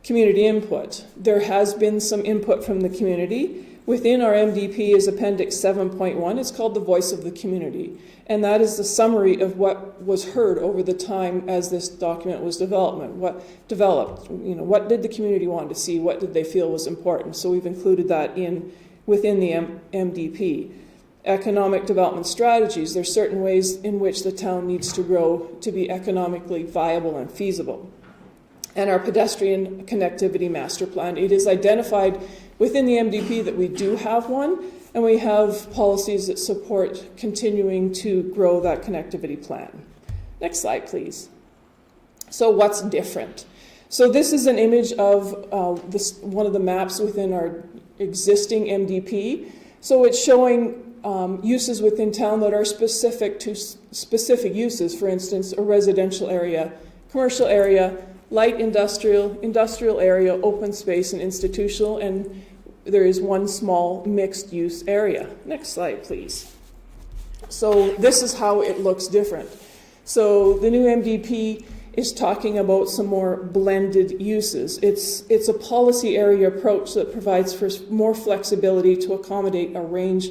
Community input. There has been some input from the community. Within our MDP is Appendix 7.1. It's called the Voice of the Community. And that is the summary of what was heard over the time as this document was developed. What did the community want to see? What did they feel was important? So we've included that within the MDP. Economic development strategies. There's certain ways in which the town needs to grow to be economically viable and feasible. And our pedestrian connectivity master plan. It is identified within the MDP that we do have one, and we have policies that support continuing to grow that connectivity plan. Next slide, please. So what's different? So this is an image of one of the maps within our existing MDP. So it's showing uses within town that are specific to specific uses. For instance, a residential area, commercial area, light industrial area, open space, and institutional, and there is one small mixed use area. Next slide, please. So this is how it looks different. So the new MDP is talking about some more blended uses. It's a policy area approach that provides for more flexibility to accommodate a range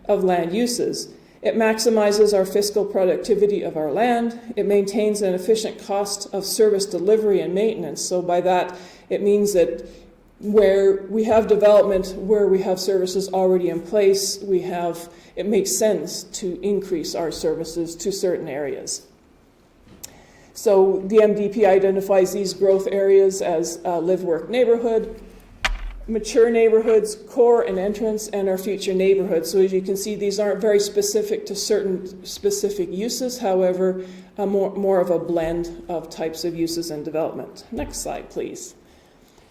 of land uses. It maximizes our fiscal productivity of our land. It maintains an efficient cost of service delivery and maintenance. So by that, it means that where we have development, where we have services already in place, it makes sense to increase our services to certain areas. So the MDP identifies these growth areas as live-work neighborhood, mature neighborhoods, core and entrance, and our future neighborhoods. So as you can see, these aren't very specific to certain specific uses, however, more of a blend of types of uses and development. Next slide, please.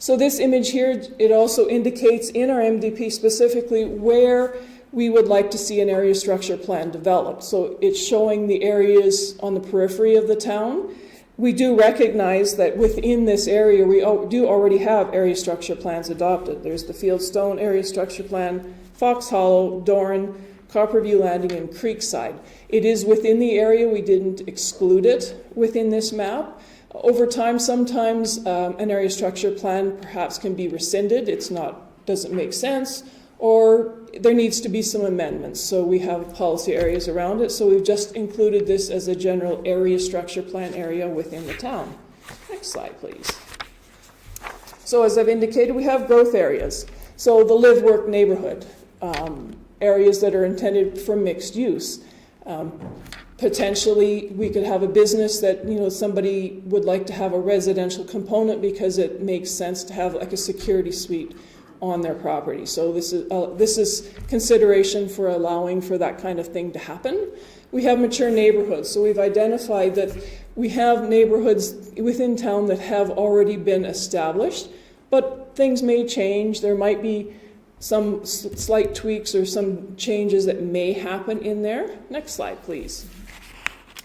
So this image here, it also indicates in our MDP specifically where we would like to see an area structure plan developed. So it's showing the areas on the periphery of the town. We do recognize that within this area, we do already have area structure plans adopted. There's the Fieldstone Area Structure Plan, Fox Hollow, Doran, Copperview Landing, and Creekside. It is within the area. We didn't exclude it within this map. Over time, sometimes an area structure plan perhaps can be rescinded. Doesn't make sense, or there needs to be some amendments. So we have policy areas around it. So we've just included this as a general area structure plan area within the town. Next slide, please. So as I've indicated, we have growth areas. So the live-work neighborhood, areas that are intended for mixed use. Potentially, we could have a business that, somebody would like to have a residential component because it makes sense to have like a security suite on their property. So this is consideration for allowing for that kind of thing to happen. We have mature neighborhoods. So we've identified that we have neighborhoods within town that have already been established, but things may change. There might be some slight tweaks or some changes that may happen in there. Next slide, please.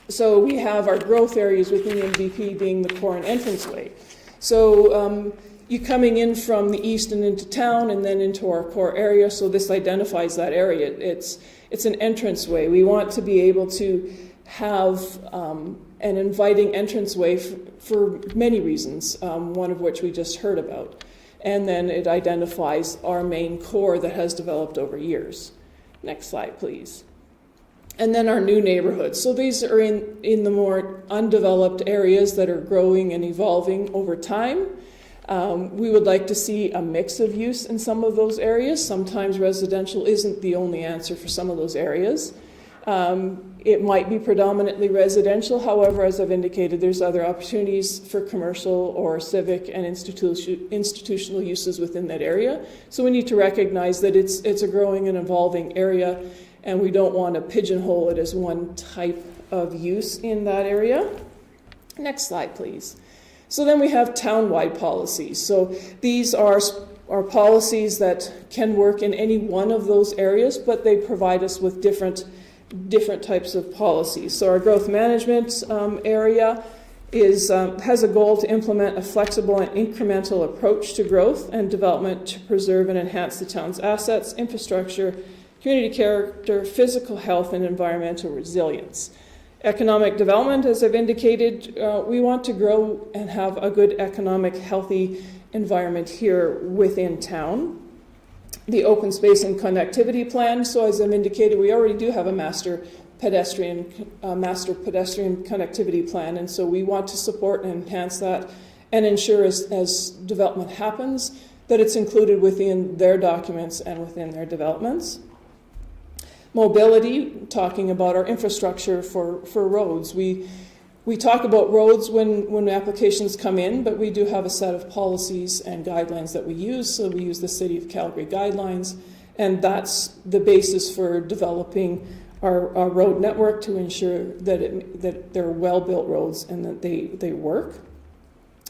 So we have our growth areas within the MDP being the core and entranceway. So you coming in from the east and into town and then into our core area, so this identifies that area. It's an entranceway. We want to be able to have an inviting entranceway for many reasons, one of which we just heard about. And then it identifies our main core that has developed over years. Next slide, please. And then our new neighborhoods. So these are in the more undeveloped areas that are growing and evolving over time. We would like to see a mix of use in some of those areas. Sometimes residential isn't the only answer for some of those areas. It might be predominantly residential. However, as I've indicated, there's other opportunities for commercial or civic and institutional uses within that area. So we need to recognize that it's a growing and evolving area, and we don't want to pigeonhole it as one type of use in that area. Next slide, please. So then we have town-wide policies. So these are are policies that can work in any one of those areas, but they provide us with different types of policies. So our growth management area has a goal to implement a flexible and incremental approach to growth and development to preserve and enhance the town's assets, infrastructure, community character, physical health, and environmental resilience. Economic development, as I've indicated, we want to grow and have a good economic, healthy environment here within town. The open space and connectivity plan, so as I've indicated, we already do have a master pedestrian connectivity plan, and so we want to support and enhance that and ensure as development happens that it's included within their documents and within their developments. Mobility, talking about our infrastructure for roads. We talk about roads when applications come in, but we do have a set of policies and guidelines that we use. So we use the City of Calgary guidelines, and that's the basis for developing our road network to ensure that they're well-built roads and that they work.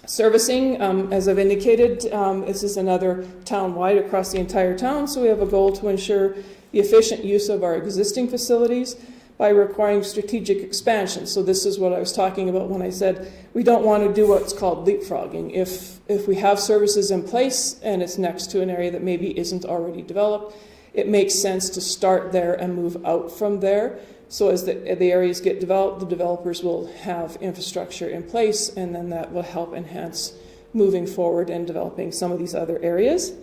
Servicing, as I've indicated, this is another town-wide across the entire town, so we have a goal to ensure the efficient use of our existing facilities by requiring strategic expansion. So this is what I was talking about when I said we don't want to do what's called leapfrogging. If we have services in place and it's next to an area that maybe isn't already developed, it makes sense to start there and move out from there. So as the areas get developed, the developers will have infrastructure in place, and then that will help enhance moving forward and developing some of these other areas.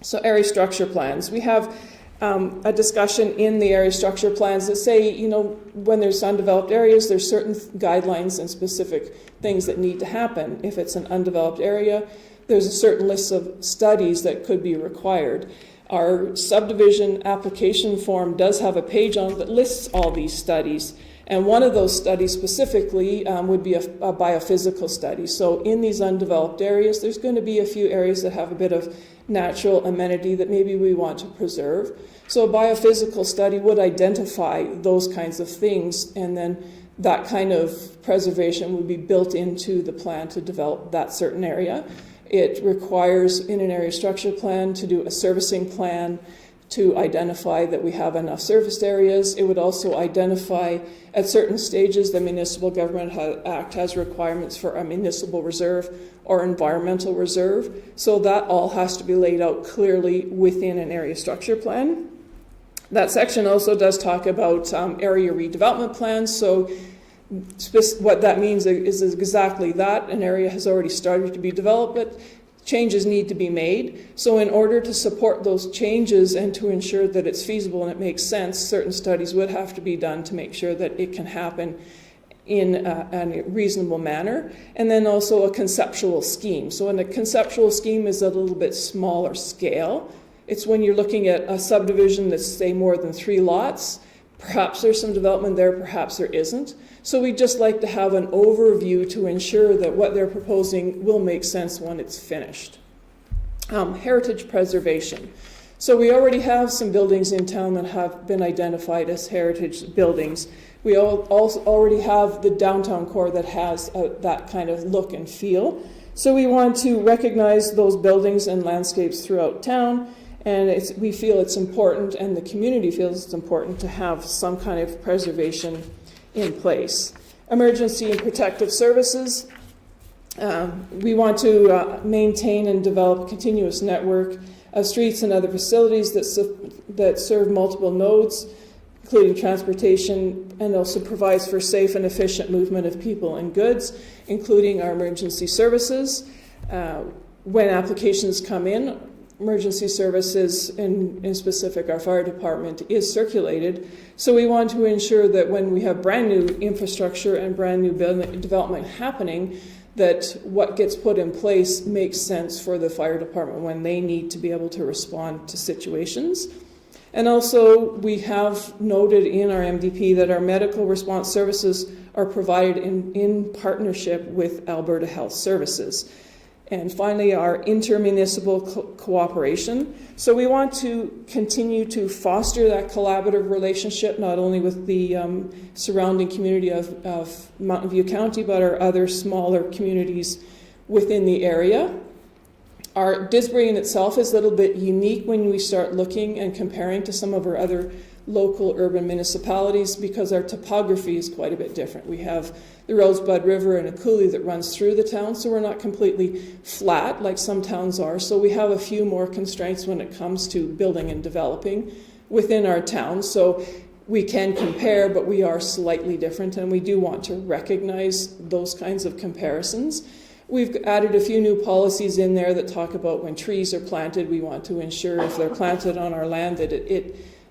So area structure plans. We have a discussion in the area structure plans that say, when there's undeveloped areas, there's certain guidelines and specific things that need to happen. If it's an undeveloped area, there's a certain list of studies that could be required. Our subdivision application form does have a page on it that lists all these studies. And one of those studies specifically would be a biophysical study. So in these undeveloped areas, there's going to be a few areas that have a bit of natural amenity that maybe we want to preserve. So a biophysical study would identify those kinds of things, and then that kind of preservation would be built into the plan to develop that certain area. It requires, in an area structure plan, to do a servicing plan to identify that we have enough serviced areas. It would also identify at certain stages the Municipal Government Act has requirements for a municipal reserve or environmental reserve. So that all has to be laid out clearly within an area structure plan. That section also does talk about area redevelopment plans. So what that means is exactly that. An area has already started to be developed, but changes need to be made. So in order to support those changes and to ensure that it's feasible and it makes sense, certain studies would have to be done to make sure that it can happen in a reasonable manner. And then also a conceptual scheme. So a conceptual scheme is a little bit smaller scale. It's when you're looking at a subdivision that's, say, more than 3 lots. Perhaps there's some development there, perhaps there isn't. So we'd just like to have an overview to ensure that what they're proposing will make sense when it's finished. Heritage preservation. So we already have some buildings in town that have been identified as heritage buildings. We also already have the downtown core that has that kind of look and feel. So we want to recognize those buildings and landscapes throughout town, and we feel it's important, and the community feels it's important to have some kind of preservation in place. Emergency and protective services. We want to maintain and develop a continuous network of streets and other facilities that serve multiple nodes, including transportation, and also provides for safe and efficient movement of people and goods, including our emergency services. When applications come in, emergency services, in specific our fire department, is circulated. So we want to ensure that when we have brand new infrastructure and brand new development happening, that what gets put in place makes sense for the fire department when they need to be able to respond to situations. And also we have noted in our MDP that our medical response services are provided in partnership with Alberta Health Services. And finally, our intermunicipal cooperation. So we want to continue to foster that collaborative relationship, not only with the surrounding community of Mountain View County, but our other smaller communities within the area. Our Disbury in itself is a little bit unique when we start looking and comparing to some of our other local urban municipalities because our topography is quite a bit different. We have the Rosebud River and a coulee that runs through the town, so we're not completely flat like some towns are. So we have a few more constraints when it comes to building and developing within our town. So we can compare, but we are slightly different, and we do want to recognize those kinds of comparisons. We've added a few new policies in there that talk about when trees are planted, we want to ensure if they're planted on our land that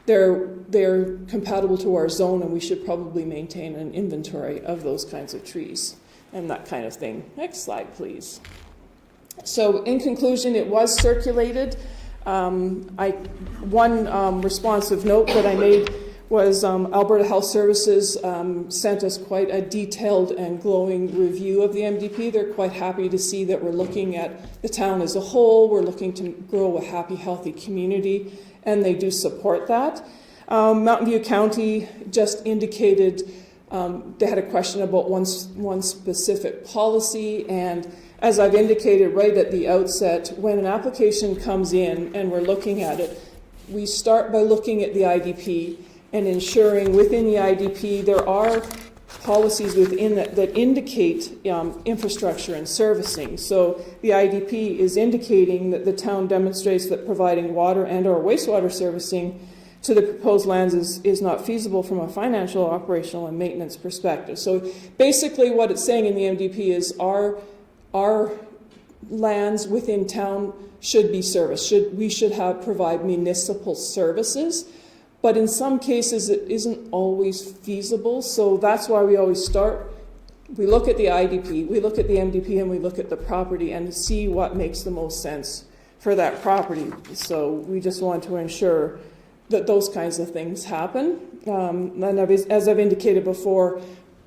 they're compatible to our zone, and we should probably maintain an inventory of those kinds of trees and that kind of thing. Next slide, please. So in conclusion, it was circulated. One responsive note that I made was Alberta Health Services sent us quite a detailed and glowing review of the MDP. They're quite happy to see that we're looking at the town as a whole. We're looking to grow a happy, healthy community, and they do support that. Mountain View County just indicated they had a question about one specific policy, and as I've indicated right at the outset, when an application comes in and we're looking at it, we start by looking at the IDP and ensuring within the IDP there are policies within that indicate infrastructure and servicing. So the IDP is indicating that the town demonstrates that providing water and or wastewater servicing to the proposed lands is not feasible from a financial, operational, and maintenance perspective. So basically what it's saying in the MDP is our lands within town should be serviced. We should provide municipal services. But in some cases, it isn't always feasible. So that's why we always start. We look at the IDP, we look at the MDP, and we look at the property and see what makes the most sense for that property. So we just want to ensure that those kinds of things happen. And as I've indicated before,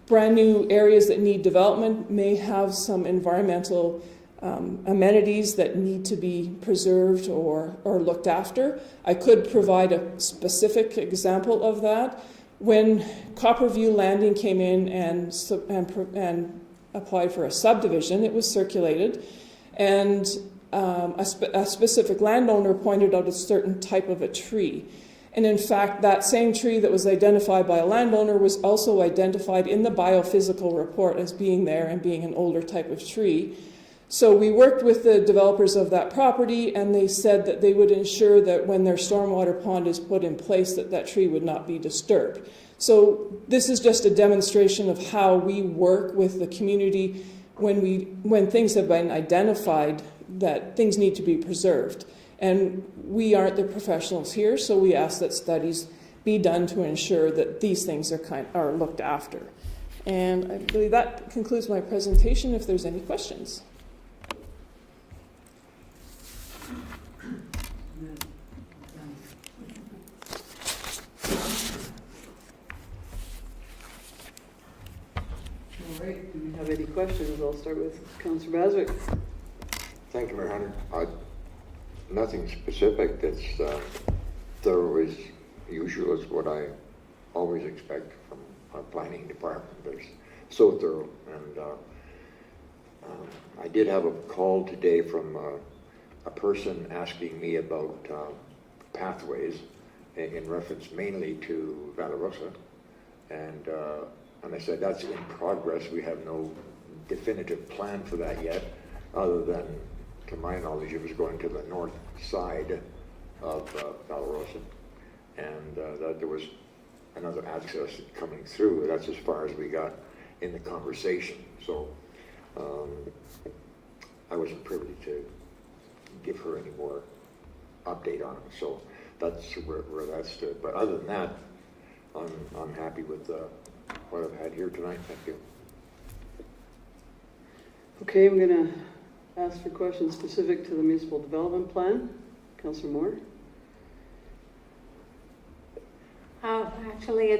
brand new areas that need development may have some environmental amenities that need to be preserved or looked after. I could provide a specific example of that. When Copperview Landing came in and applied for a subdivision, it was circulated, and a specific landowner pointed out a certain type of a tree. And in fact, that same tree that was identified by a landowner was also identified in the biophysical report as being there and being an older type of tree. So we worked with the developers of that property, and they said that they would ensure that when their stormwater pond is put in place, that tree would not be disturbed. So this is just a demonstration of how we work with the community when things have been identified that things need to be preserved. And we aren't the professionals here, so we ask that studies be done to ensure that these things are looked after. And I believe that concludes my presentation, if there's any questions. All right, do we have any questions? I'll start with Councillor Baswick. Thank you, Mayor Hunter. Nothing specific that's thorough as usual is what I always expect from our planning department. It's so thorough. And I did have a call today from a person asking me about pathways in reference mainly to Valarosa. And I said, that's in progress. We have no definitive plan for that yet, other than, to my knowledge, it was going to the north side of Valarosa, and that there was another access coming through. That's as far as we got in the conversation. So I wasn't privy to give her any more update on it. So that's where that stood. But other than that, I'm happy with what I've had here tonight. Thank you. Okay, I'm going to ask for questions specific to the municipal development plan. Councillor Moore. Actually, I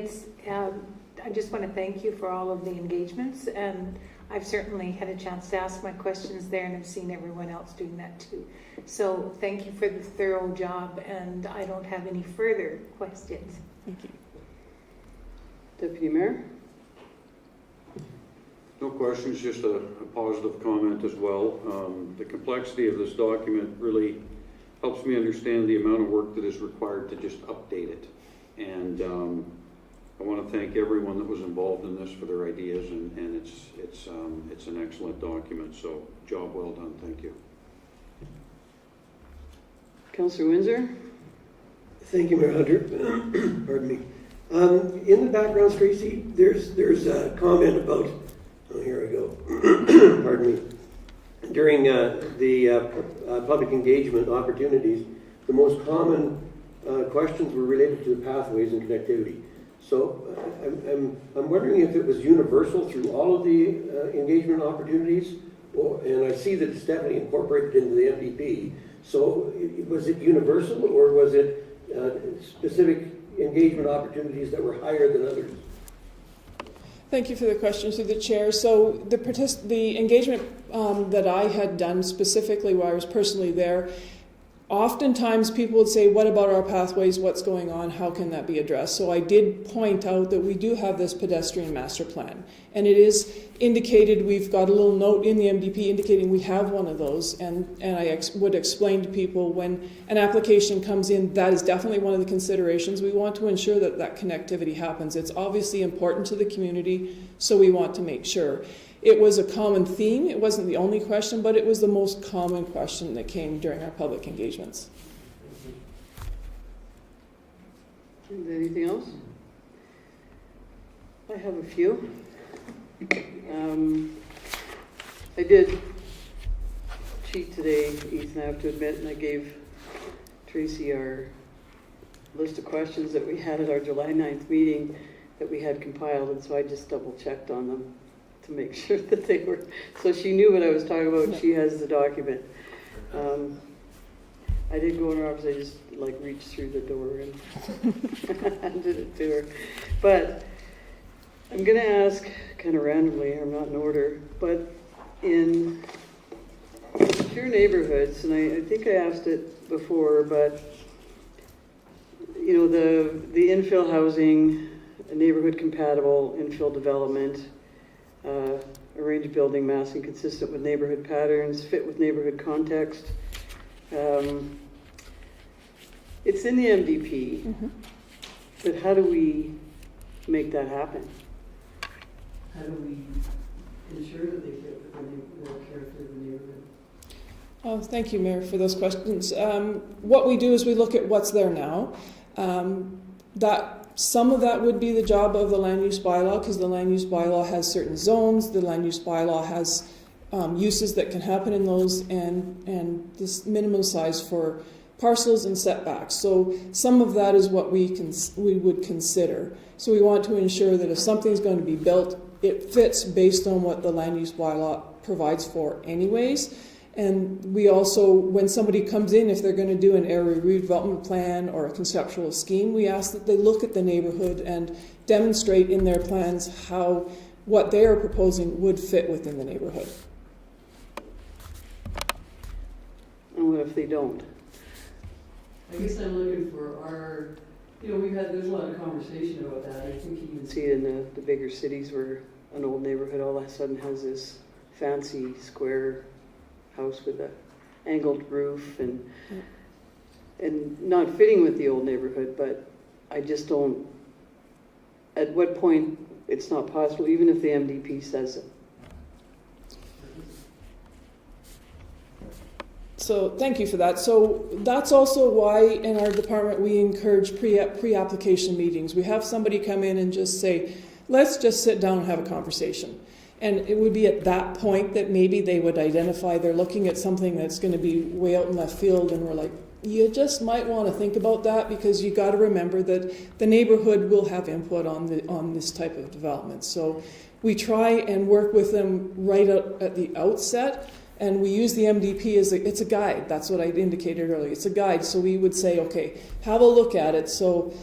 just want to thank you for all of the engagements, and I've certainly had a chance to ask my questions there, and I've seen everyone else doing that too. So thank you for the thorough job, and I don't have any further questions. Thank you. Deputy Mayor. No questions, just a positive comment as well. The complexity of this document really helps me understand the amount of work that is required to just update it. And I want to thank everyone that was involved in this for their ideas, and it's an excellent document. So job well done. Thank you. Councillor Windsor? Thank you, Mayor Hunter. Pardon me. In the background, Tracy, there's a comment about, oh, here I go. Pardon me. During the public engagement opportunities, the most common questions were related to the pathways and connectivity. So I'm wondering if it was universal through all of the engagement opportunities, and I see that it's definitely incorporated into the MDP. So was it universal, or was it specific engagement opportunities that were higher than others? Thank you for the question through the chair. So the engagement that I had done specifically while I was personally there, oftentimes people would say, what about our pathways? What's going on? How can that be addressed? So I did point out that we do have this pedestrian master plan. And it is indicated, we've got a little note in the MDP indicating we have one of those. And I would explain to people when an application comes in, that is definitely one of the considerations. We want to ensure that that connectivity happens. It's obviously important to the community, so we want to make sure. It was a common theme. It wasn't the only question, but it was the most common question that came during our public engagements. Is there anything else? I have a few. I did cheat today, Ethan, I have to admit, and I gave Tracy our list of questions that we had at our July 9th meeting that we had compiled, and so I just double checked on them to make sure that they were, so she knew what I was talking about. She has the document. I did go in her office, I just reached through the door and handed it to her. But I'm going to ask kind of randomly, I'm not in order, but in your neighborhoods, and I think I asked it before, but you know, the infill housing, neighborhood compatible infill development, arranged building massing consistent with neighborhood patterns, fit with neighborhood context. It's in the MDP, but how do we make that happen? How do we ensure that they fit with the character of the neighborhood? Oh, thank you, Mayor, for those questions. What we do is we look at what's there now. Some of that would be the job of the land use bylaw, because the land use bylaw has certain zones. The land use bylaw has uses that can happen in those, and this minimum size for parcels and setbacks. So some of that is what we would consider. So we want to ensure that if something's going to be built, it fits based on what the land use bylaw provides for anyways. And we also, when somebody comes in, if they're going to do an area redevelopment plan or a conceptual scheme, we ask that they look at the neighborhood and demonstrate in their plans how what they are proposing would fit within the neighborhood. And what if they don't? I guess I'm looking for our, you know, there's a lot of conversation about that. I think you can see it in the bigger cities where an old neighborhood all of a sudden has this fancy square house with a angled roof and not fitting with the old neighborhood, but I just don't, at what point it's not possible, even if the MDP says it. So thank you for that. So that's also why in our department we encourage pre-application meetings. We have somebody come in and just say, let's just sit down and have a conversation. And it would be at that point that maybe they would identify they're looking at something that's going to be way out in left field, and we're like, you just might want to think about that, because you got to remember that the neighborhood will have input on this type of development. So we try and work with them right at the outset, and we use the MDP as it's a guide. That's what I indicated earlier. It's a guide. So we would say, okay, have a look at it. So,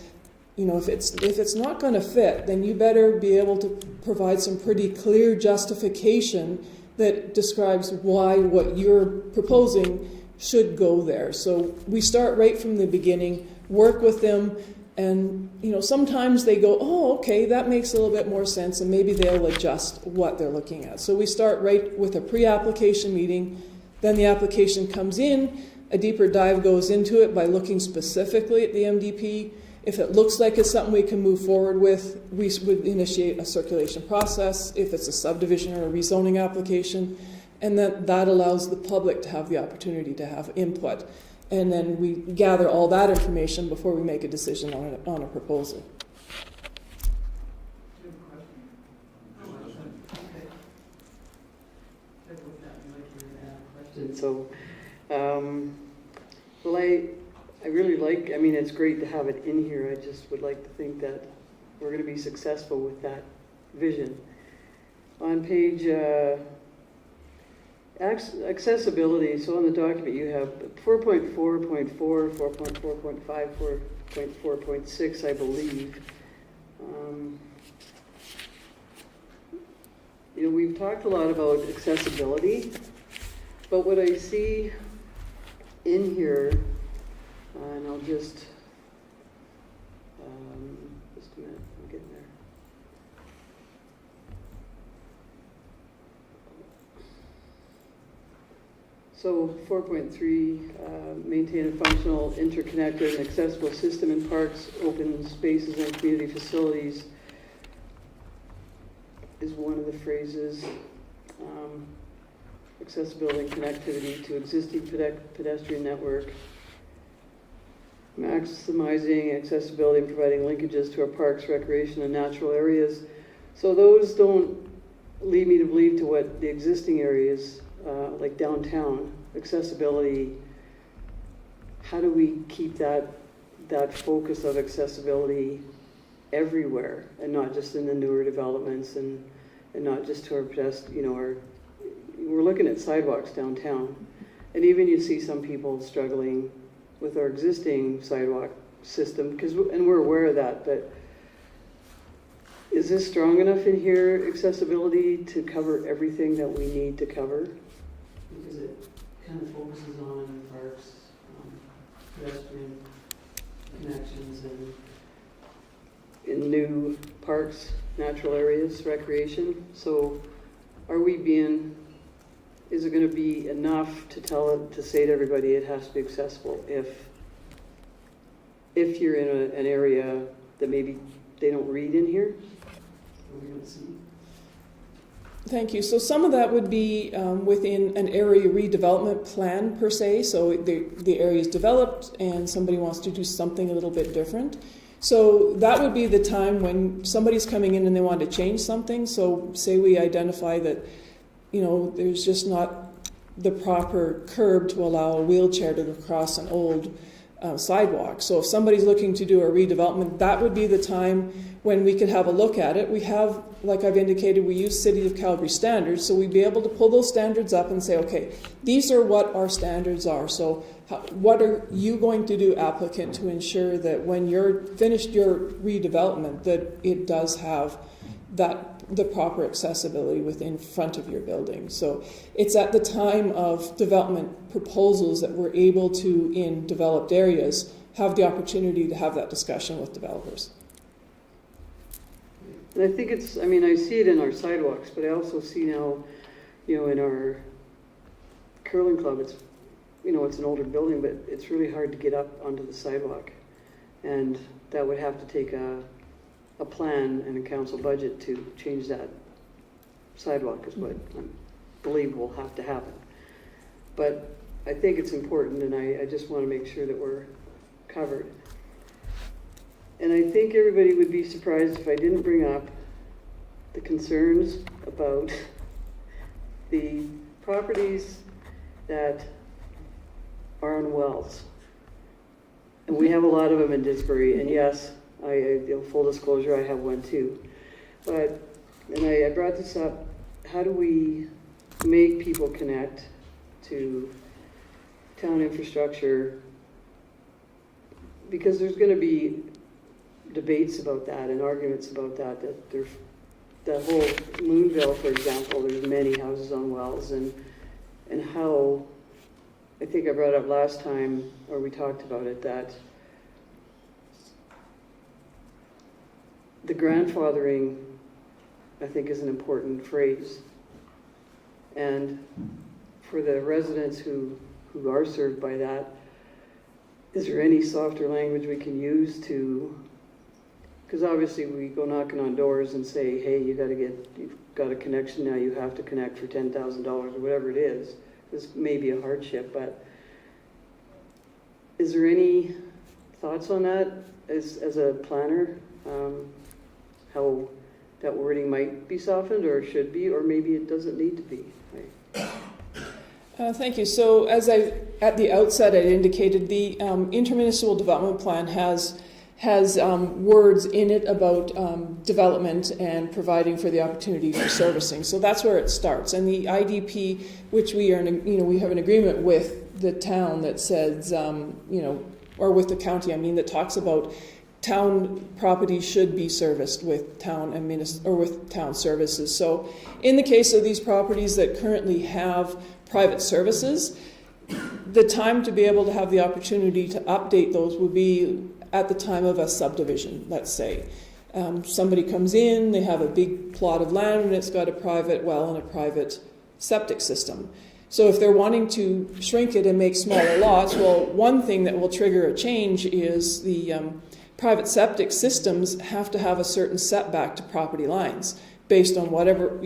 you know, if it's not going to fit, then you better be able to provide some pretty clear justification that describes why what you're proposing should go there. So we start right from the beginning, work with them, And, sometimes they go, oh, okay, that makes a little bit more sense, and maybe they'll adjust what they're looking at. So we start right with a pre-application meeting, then the application comes in, a deeper dive goes into it by looking specifically at the MDP. If it looks like it's something we can move forward with, we would initiate a circulation process, if it's a subdivision or a rezoning application, and that allows the public to have the opportunity to have input. And then we gather all that information before we make a decision on a proposal. So, well, I really like, it's great to have it in here. I just would like to think that we're going to be successful with that vision. On page accessibility, so on the document you have 4.4.4, 4.4.5, 4.4.6, I believe. We've talked a lot about accessibility, but what I see in here, and I'll just a minute, I'm getting there. So 4.3, maintain a functional, interconnected, and accessible system in parks, open spaces, and community facilities is one of the phrases. Accessibility and connectivity to existing pedestrian network. Maximizing accessibility and providing linkages to our parks, recreation, and natural areas. So those don't lead me to believe to what the existing areas, like downtown, accessibility, how do we keep that focus of accessibility everywhere and not just in the newer developments and not just to our we're looking at sidewalks downtown, and even you see some people struggling with our existing sidewalk system, and we're aware of that, but is this strong enough in here, accessibility, to cover everything that we need to cover? Because it kind of focuses on parks, pedestrian connections, and in new parks, natural areas, recreation. So is it going to be enough to say to everybody it has to be accessible if you're in an area that maybe they don't read in here? We don't see. Thank you. So some of that would be within an area redevelopment plan per se. So the area is developed and somebody wants to do something a little bit different. So that would be the time when somebody's coming in and they want to change something. So say we identify that, there's just not the proper curb to allow a wheelchair to cross an old sidewalk. So if somebody's looking to do a redevelopment, that would be the time when we could have a look at it. We have, like I've indicated, we use City of Calgary standards, so we'd be able to pull those standards up and say, okay, these are what our standards are. So what are you going to do, applicant, to ensure that when you're finished your redevelopment, that it does have the proper accessibility within front of your building. So it's at the time of development proposals that we're able to, in developed areas, have the opportunity to have that discussion with developers. And I think I see it in our sidewalks, but I also see now, in our curling club, it's an older building, but it's really hard to get up onto the sidewalk. And that would have to take a plan and a council budget to change that sidewalk is what I believe will have to happen. But I think it's important, and I just want to make sure that we're covered. And I think everybody would be surprised if I didn't bring up the concerns about the properties that are on wells. And we have a lot of them in Disbury, and yes, full disclosure, I have one too. But, and I brought this up, how do we make people connect to town infrastructure? Because there's going to be debates about that and arguments about that whole Moonville, for example, there's many houses on wells, and how, I think I brought up last time, or we talked about it, that the grandfathering, I think, is an important phrase. And for the residents who are served by that, is there any softer language we can use to, because obviously we go knocking on doors and say, hey, you've got a connection now, you have to connect for $10,000 or whatever it is. This may be a hardship, but is there any thoughts on that as a planner? How that wording might be softened or should be, or maybe it doesn't need to be. Thank you. So as at the outset I indicated, the intermunicipal development plan has words in it about development and providing for the opportunity for servicing. So that's where it starts. And the IDP, which we are, we have an agreement with the town that says, or with the county, that talks about town property should be serviced with town with town services. So in the case of these properties that currently have private services, the time to be able to have the opportunity to update those would be at the time of a subdivision, let's say. Somebody comes in, they have a big plot of land and it's got a private well and a private septic system. So if they're wanting to shrink it and make smaller lots, well, one thing that will trigger a change is the private septic systems have to have a certain setback to property lines based on whatever,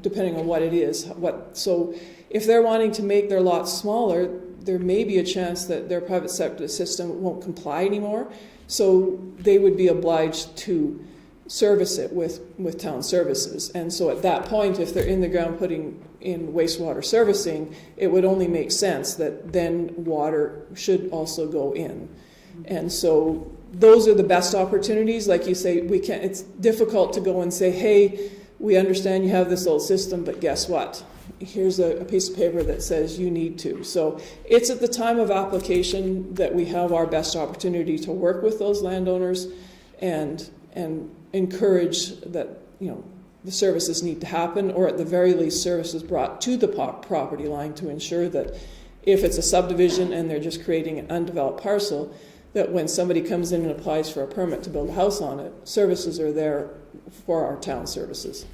depending on what it is. So if they're wanting to make their lots smaller, there may be a chance that their private septic system won't comply anymore. So they would be obliged to service it with town services. And so at that point, if they're in the ground putting in wastewater servicing, it would only make sense that then water should also go in. And so those are the best opportunities. Like you say, it's difficult to go and say, hey, we understand you have this old system, but guess what? Here's a piece of paper that says you need to. So it's at the time of application that we have our best opportunity to work with those landowners and encourage that, the services need to happen, or at the very least services brought to the property line to ensure that if it's a subdivision and they're just creating an undeveloped parcel, that when somebody comes in and applies for a permit to build a house on it, services are there for our town services.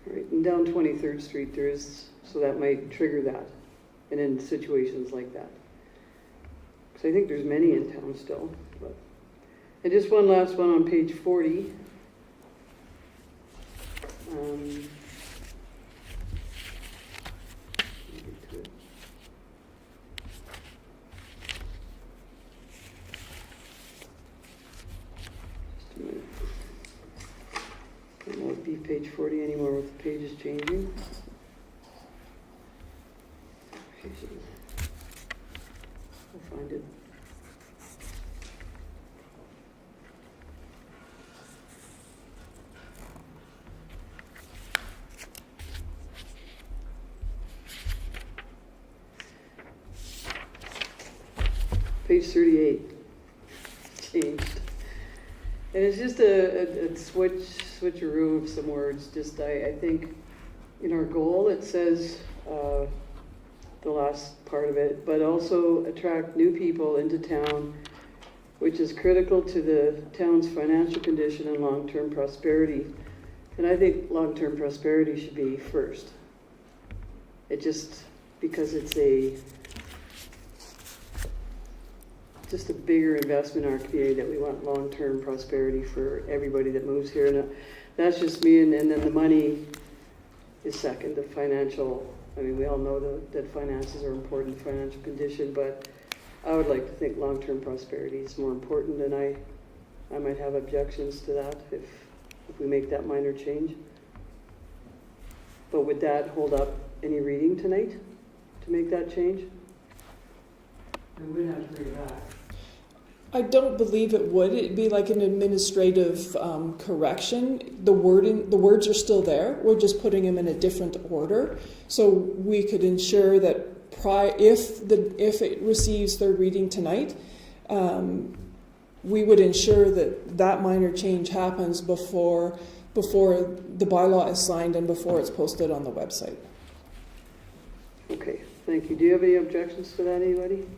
Right, and down 23rd Street there is, so that might trigger that, and in situations like that. Because I think there's many in town still. But. And just one last one on page 40. It won't be page 40 anymore with the pages changing. I'll find it. Page 38 changed. And it's just a switcheroo of some words. Just I think in our goal it says the last part of it, but also attract new people into town, which is critical to the town's financial condition and long-term prosperity. And I think long-term prosperity should be first. It just, because it's just a bigger investment in our community that we want long-term prosperity for everybody that moves here. And that's just me, and then the money is second, the financial. We all know that finances are important, financial condition, but I would like to think long-term prosperity is more important, and I might have objections to that if we make that minor change. But would that hold up any reading tonight to make that change? We wouldn't have to bring it back. I don't believe it would. It'd be like an administrative correction. The words are still there. We're just putting them in a different order. So we could ensure that if it receives third reading tonight, we would ensure that minor change happens before the bylaw is signed and before it's posted on the website. Okay, thank you. Do you have any objections to that, anybody?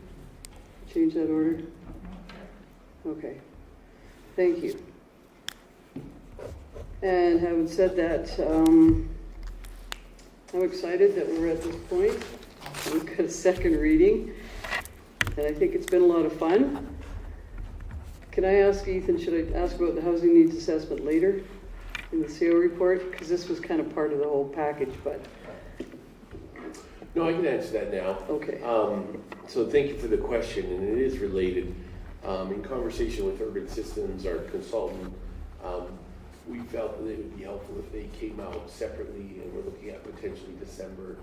Change that order? Okay, thank you. And having said that, I'm excited that we're at this point. We've got a second reading, and I think it's been a lot of fun. Can I ask Ethan, should I ask about the housing needs assessment later in the CO report? Because this was kind of part of the whole package, but, No, I can answer that now. okay. So thank you for the question, and it is related. In conversation with Urban Systems, our consultant, we felt that it would be helpful if they came out separately, and we're looking at potentially December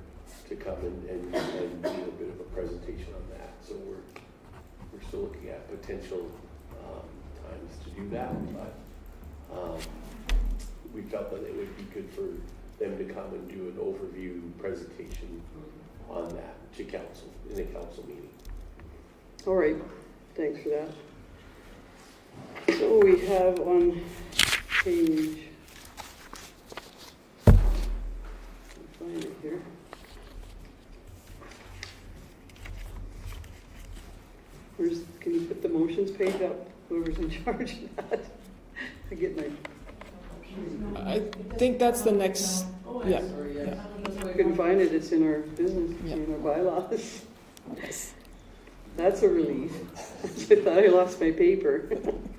to come and do a bit of a presentation on that. So we're still looking at potential times to do that, but we felt that it would be good for them to come and do an overview presentation on that to council, in a council meeting. All right, thanks for that. So we have on page, I'll find it here. Can you put the motions page up, whoever's in charge of that? I get my, I think that's the next, yeah. I couldn't find it, it's in our business, Yeah. in our bylaws. That's a relief. I thought I lost my paper.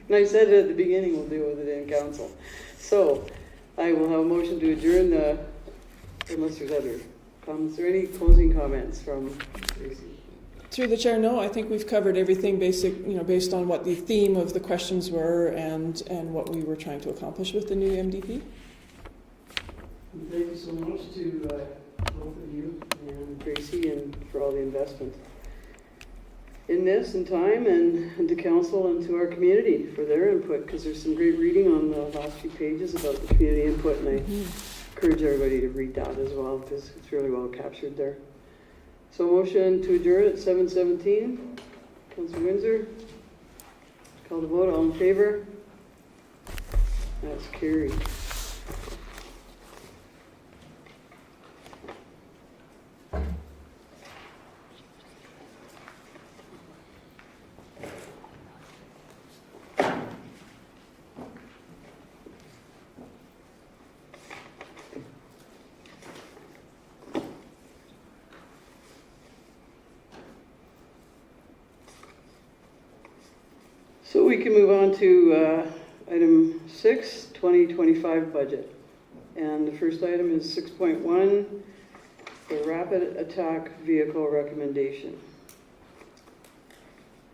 And I said it at the beginning, we'll deal with it in council. So, I will have a motion to adjourn the, unless there's other comments. Is there any closing comments from Tracy? Through the chair, no, I think we've covered everything based on what the theme of the questions were and what we were trying to accomplish with the new MDP. Thank you so much to both of you and Tracy and for all the investment in this and time, and to council and to our community for their input, because there's some great reading on the last few pages about the community input, and I encourage everybody to read that as well, because it's really well captured there. So motion to adjourn at 7:17. Councilor Windsor, call the vote, all in favor? That's carried. So we can move on to item 6, 2025 budget. And the first item is 6.1, the rapid attack vehicle recommendation.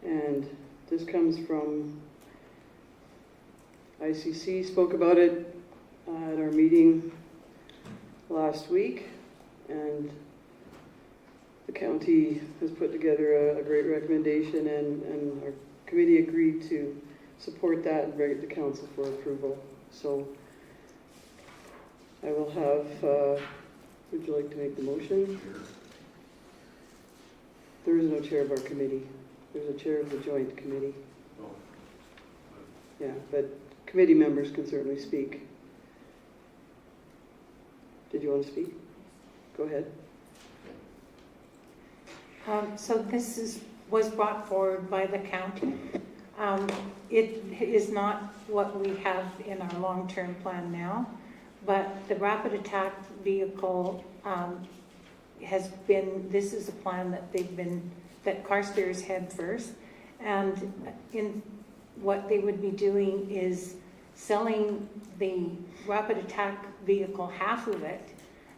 And this comes from ICC, spoke about it at our meeting last week, and the county has put together a great recommendation, and our committee agreed to support that and bring it to council for approval. So I will have, would you like to make the motion? There is no chair of our committee. There's a chair of the joint committee. Yeah, but committee members can certainly speak. Did you want to speak? Go ahead. So this was brought forward by the county. It is not what we have in our long-term plan now, but the rapid attack vehicle has been, this is a plan that Carstairs had first, and in what they would be doing is selling the rapid attack vehicle, half of it,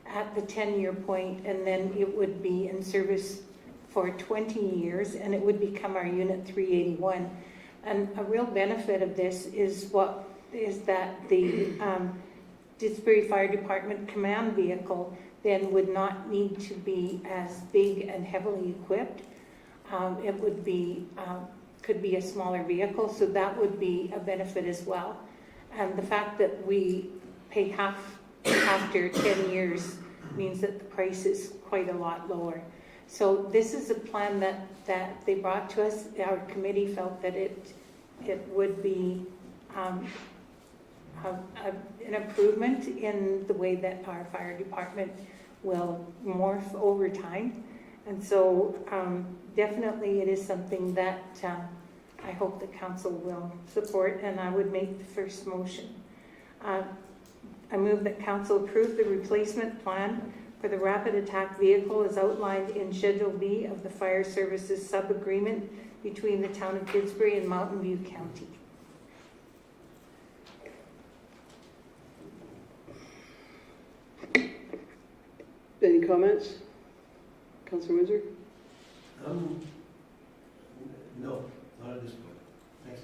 at the 10-year point, and then it would be in service for 20 years, and it would become our Unit 381. And a real benefit of this is that the Didsbury Fire Department command vehicle then would not need to be as big and heavily equipped. It would be could be a smaller vehicle, so that would be a benefit as well. And the fact that we pay half after 10 years means that the price is quite a lot lower. So this is a plan that they brought to us. Our committee felt that it would be an improvement in the way that our fire department will morph over time. And so definitely it is something that I hope the council will support, and I would make the first motion. I move that council approve the replacement plan for the rapid attack vehicle as outlined in Schedule B of the Fire Services sub-agreement between the town of Pittsburgh and Mountain View County. Any comments? Councillor Windsor? No, not at this point. Thanks.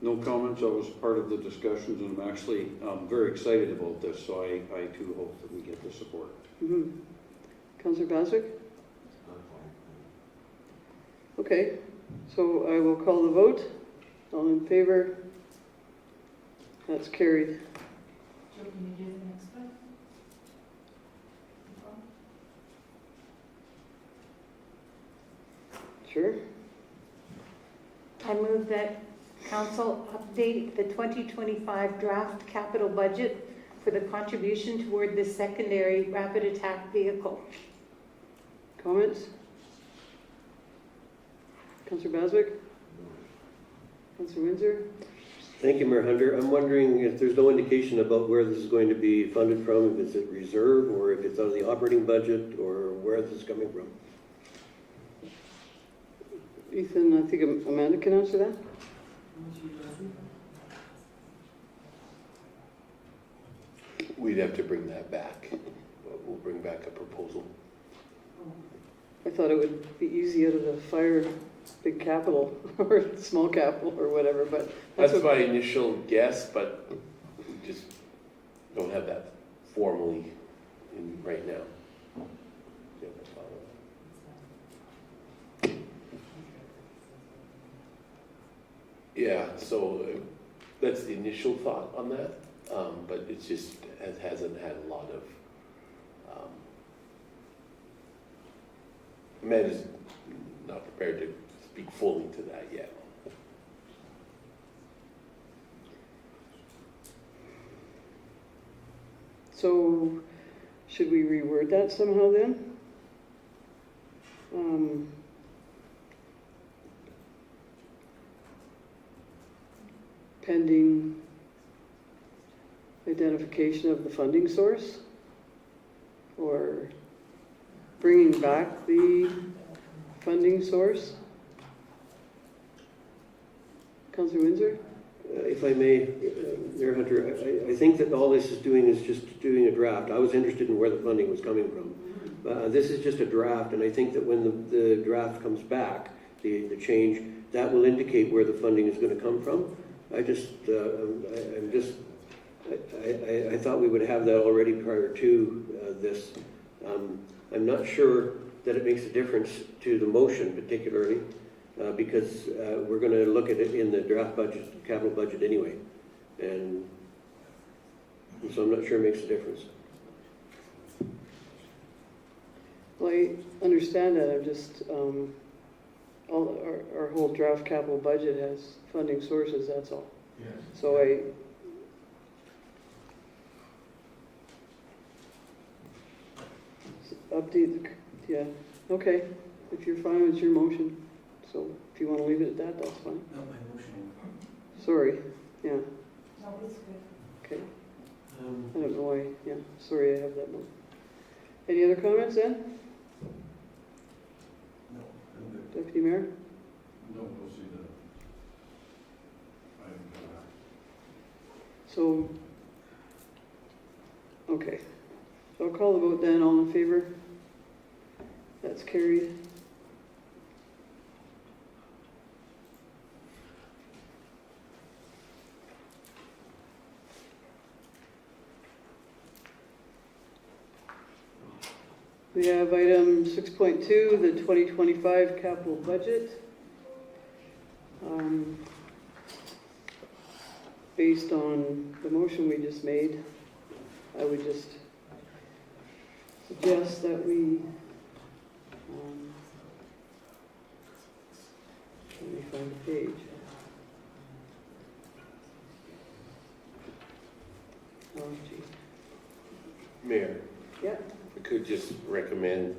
No comments. I was part of the discussions, and I'm actually very excited about this, so I too hope that we get the support. Mm-hmm. Councillor Baswick? Okay, so I will call the vote. All in favor? That's carried. So can you do the next one? Sure. I move that council update the 2025 draft capital budget for the contribution toward the secondary rapid attack vehicle. Comments? Councillor Baswick? Councillor Windsor? Thank you, Mayor Hunter. I'm wondering if there's no indication about where this is going to be funded from, if it's at reserve, or if it's out of the operating budget, or where this is coming from. Ethan, I think Amanda can answer that. We'd have to bring that back. We'll bring back a proposal. I thought it would be easy out of the fire big capital or small capital or whatever, but That's what- my initial guess, but we just don't have that formally in right now. Yeah, that's fine. Yeah, so that's the initial thought on that, but it's just, it hasn't had a lot of, Amanda's not prepared to speak fully to that yet. So, should we reword that somehow then? Pending identification of the funding source? Or bringing back the funding source? Councillor Windsor? If I may, Mayor Hunter, I think that all this is doing is just doing a draft. I was interested in where the funding was coming from. This is just a draft, and I think that when the draft comes back, the change, that will indicate where the funding is going to come from. I thought we would have that already prior to this. I'm not sure that it makes a difference to the motion particularly, because we're going to look at it in the draft budget, capital budget anyway. And so I'm not sure it makes a difference. Well, I understand that. I'm just, all our whole draft capital budget has funding sources, that's all. Yes. So update the, yeah, okay. If you're fine with your motion, so if you want to leave it at that, that's fine. Not my motion. Sorry, yeah, No, it's good. okay. I don't know why, yeah, sorry I have that one. Any other comments then? No, I'm good. Deputy Mayor? No, we'll see the item come out. So, okay. So I'll call the vote then, all in favor? That's carried. We have item 6.2, the 2025 capital budget. Based on the motion we just made, I would just suggest that we, let me find the page. Oh, gee. Mayor, Yeah, if we could just recommend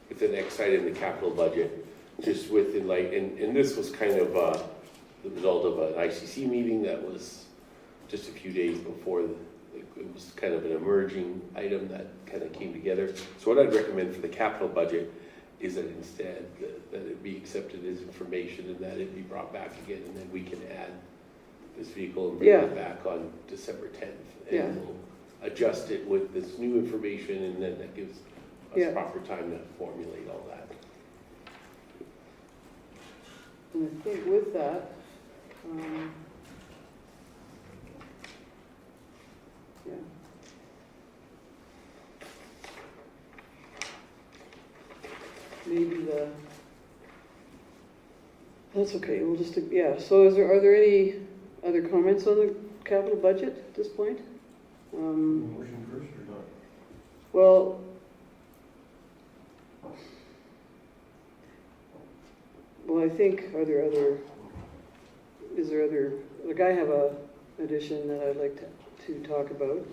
with the next item, the capital budget, just within like, and this was kind of the result of an ICC meeting that was just a few days before. It was kind of an emerging item that kind of came together. So what I'd recommend for the capital budget is that instead that it be accepted as information and that it be brought back again, and then we can add this vehicle and bring Yeah. it back on December 10th. And Yeah. we'll adjust it with this new information, and then that gives us Yeah. proper time to formulate all that. And I think with that, yeah. Maybe that's okay, we'll just, yeah, so are there any other comments on the capital budget at this point? Motion first or not? Well, I think, like I have a addition that I'd like to talk about.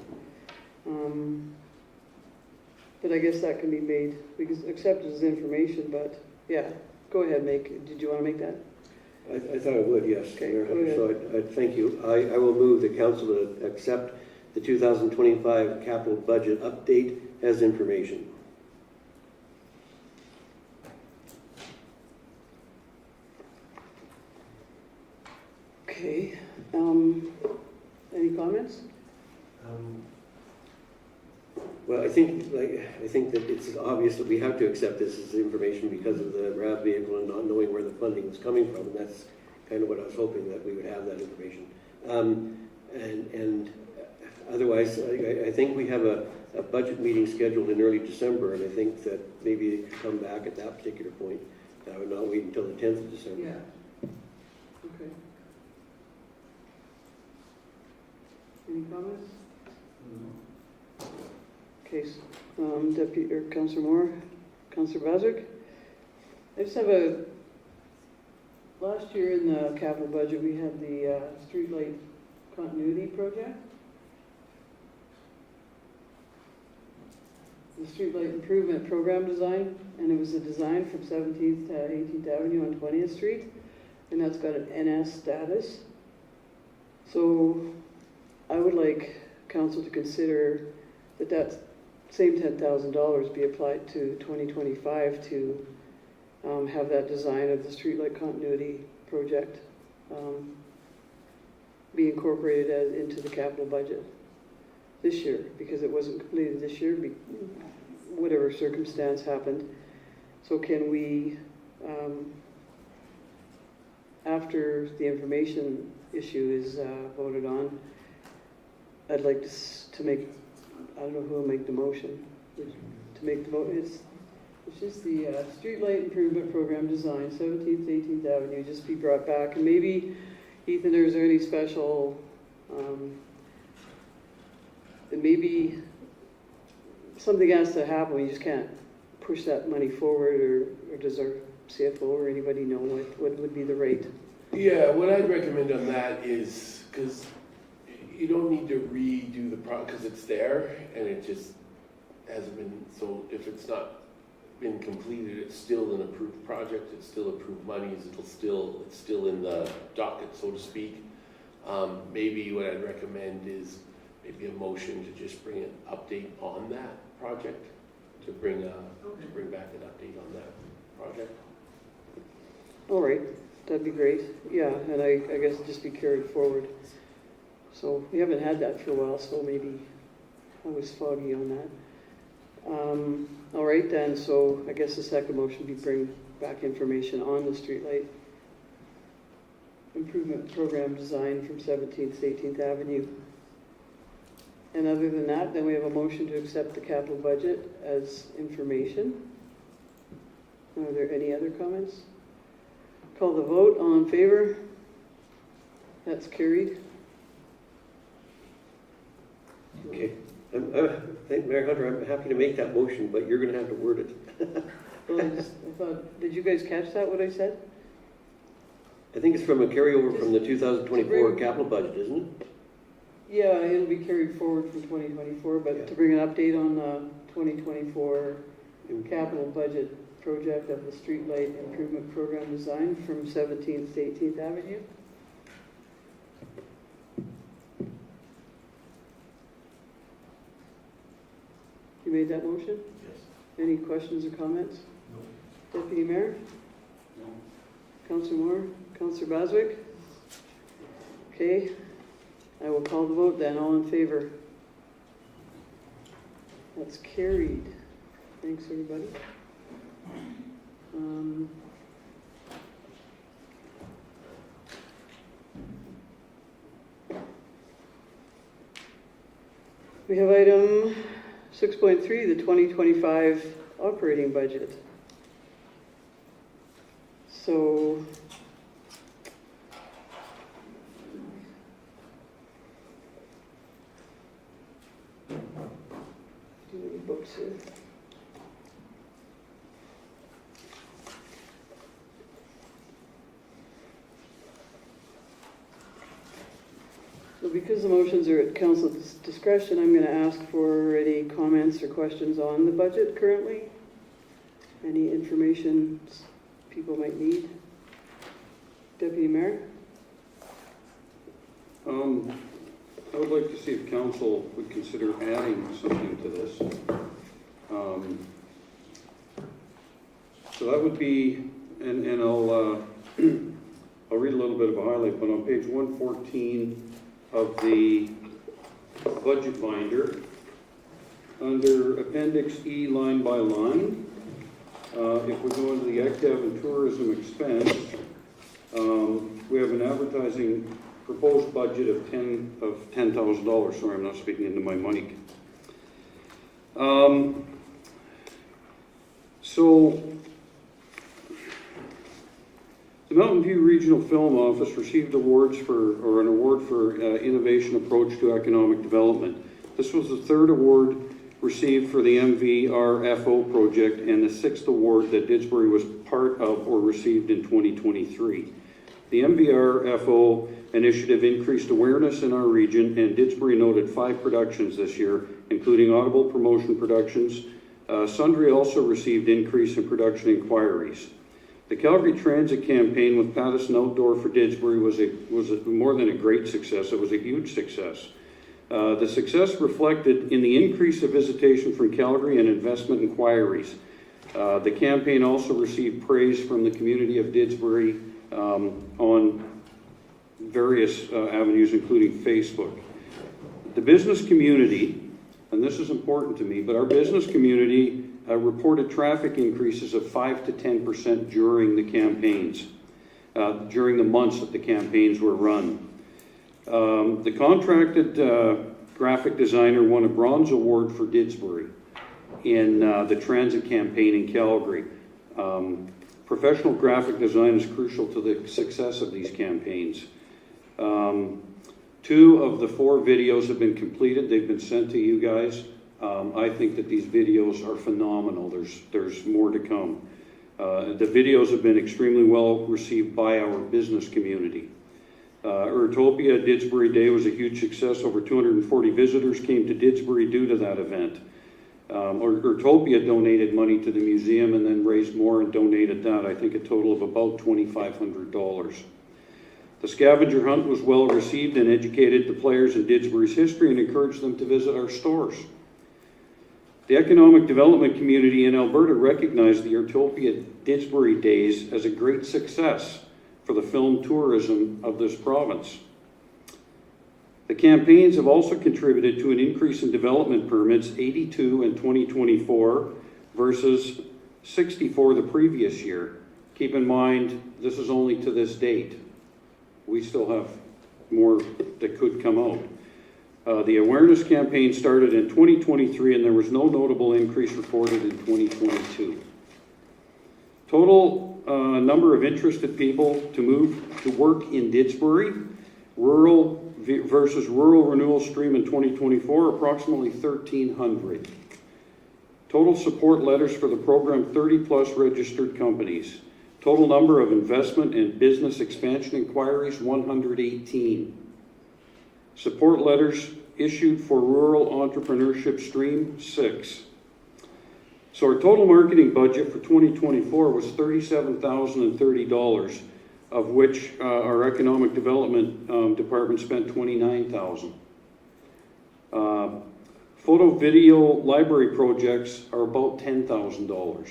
But I guess that can be made, because accepted as information, but yeah, go ahead, did you want to make that? I thought I would, yes. Okay, Mayor go Hunter, ahead. so I thank you. I will move the council to accept the 2025 capital budget update as information. Okay, any comments? Well, I think that it's obvious that we have to accept this as information because of the RAV vehicle and not knowing where the funding was coming from, and that's kind of what I was hoping, that we would have that information. And otherwise, I think we have a budget meeting scheduled in early December, and I think that maybe it could come back at that particular point. I would not wait until the 10th of December. Yeah. Okay. Any comments? Okay, Deputy, or Councillor Moore, Councillor Bazak. I just have last year in the capital budget, we had the streetlight continuity project. The streetlight improvement program design, and it was a design from 17th to 18th Avenue on 20th Street, and that's got an NS status. So I would like council to consider that same $10,000 be applied to 2025 to have that design of the streetlight continuity project be incorporated into the capital budget this year, because it wasn't completed this year, whatever circumstance happened. So can we, after the information issue is voted on, I'd like to make, I don't know who will make the motion, to make the vote. It's just the streetlight improvement program design, 17th, 18th Avenue, just be brought back. And maybe, Ethan, is there any special, maybe something has to happen, we just can't push that money forward, or does our CFO or anybody know what would be the rate? Yeah, what I'd recommend on that is, because you don't need to redo the because it's there and it just hasn't been, so if it's not been completed, it's still an approved project, it's still approved monies, it's still in the docket, so to speak. Maybe what I'd recommend is maybe a motion to just bring an update on that project, to bring back an update on that project. All right, that'd be great. Yeah, and I guess just be carried forward. So we haven't had that for a while, so maybe I was foggy on that. All right then, so I guess the second motion would be bring back information on the streetlight improvement program design from 17th to 18th Avenue. And other than that, then we have a motion to accept the capital budget as information. Are there any other comments? Call the vote, all in favor? That's carried. Okay. Mayor Hunter, I'm happy to make that motion, but you're going to have to word it. Well, I thought, did you guys catch that, what I said? I think it's from a carryover from the 2024 bring- capital budget, isn't it? Yeah, it'll be carried forward from 2024, but to bring an update on the 2024 capital budget project of the streetlight improvement program design from 17th to 18th Avenue. made that motion? Yes. Any questions or comments? No. Deputy Mayor? No. Councillor Moore? Councillor Baswick? Okay, I will call the vote then. All in favor? That's carried. Thanks, everybody. We have item 6.3, the 2025 operating budget. So, do any books here? So because the motions are at council's discretion, I'm going to ask for any comments or questions on the budget currently. Any information people might need. Deputy Mayor? I would like to see if council would consider adding something to this. So that would be, and I'll read a little bit of a highlight, but on page 114 of the budget binder, under Appendix E, line by line, if we go into the ACTAV and tourism expense, we have an advertising proposed budget of $10,000. Sorry, I'm not speaking into my mic. So the Mountain View Regional Film Office received an award for innovation approach to economic development. This was the third award received for the MVRFO project and the sixth award that Didsbury was part of or received in 2023. The MVRFO initiative increased awareness in our region, and Didsbury noted 5 productions this year, including audible promotion productions. Sundre also received increase in production inquiries. The Calgary Transit campaign with Pattison Outdoor for Didsbury was more than a great success. It was a huge success. The success reflected in the increase of visitation from Calgary and investment inquiries. The campaign also received praise from the community of Didsbury on various avenues, including Facebook. The business community, and this is important to me, but our business community reported traffic increases of 5 to 10% during the campaigns, during the months that the campaigns were run. The contracted graphic designer won a bronze award for Didsbury in the transit campaign in Calgary. Professional graphic design is crucial to the success of these campaigns. 2 of the 4 videos have been completed. They've been sent to you guys. I think that these videos are phenomenal. There's more to come. The videos have been extremely well received by our business community. Urtopia Didsbury Day was a huge success. Over 240 visitors came to Didsbury due to that event. Urtopia donated money to the museum and then raised more and donated that, I think a total of about $2,500. The scavenger hunt was well received and educated the players in Didsbury's history and encouraged them to visit our stores. The economic development community in Alberta recognized the Urtopia Didsbury Days as a great success for the film tourism of this province. The campaigns have also contributed to an increase in development permits, 82 in 2024 versus 64 the previous year. Keep in mind, this is only to this date. We still have more that could come out. The awareness campaign started in 2023 and there was no notable increase reported in 2022. Total number of interested people to move to work in Didsbury, rural versus rural renewal stream in 2024, approximately 1,300. Total support letters for the program, 30+ registered companies. Total number of investment and business expansion inquiries, 118. Support letters issued for rural entrepreneurship stream, 6. So our total marketing budget for 2024 was $37,030, of which our economic development department spent $29,000. Photo video library projects are about $10,000.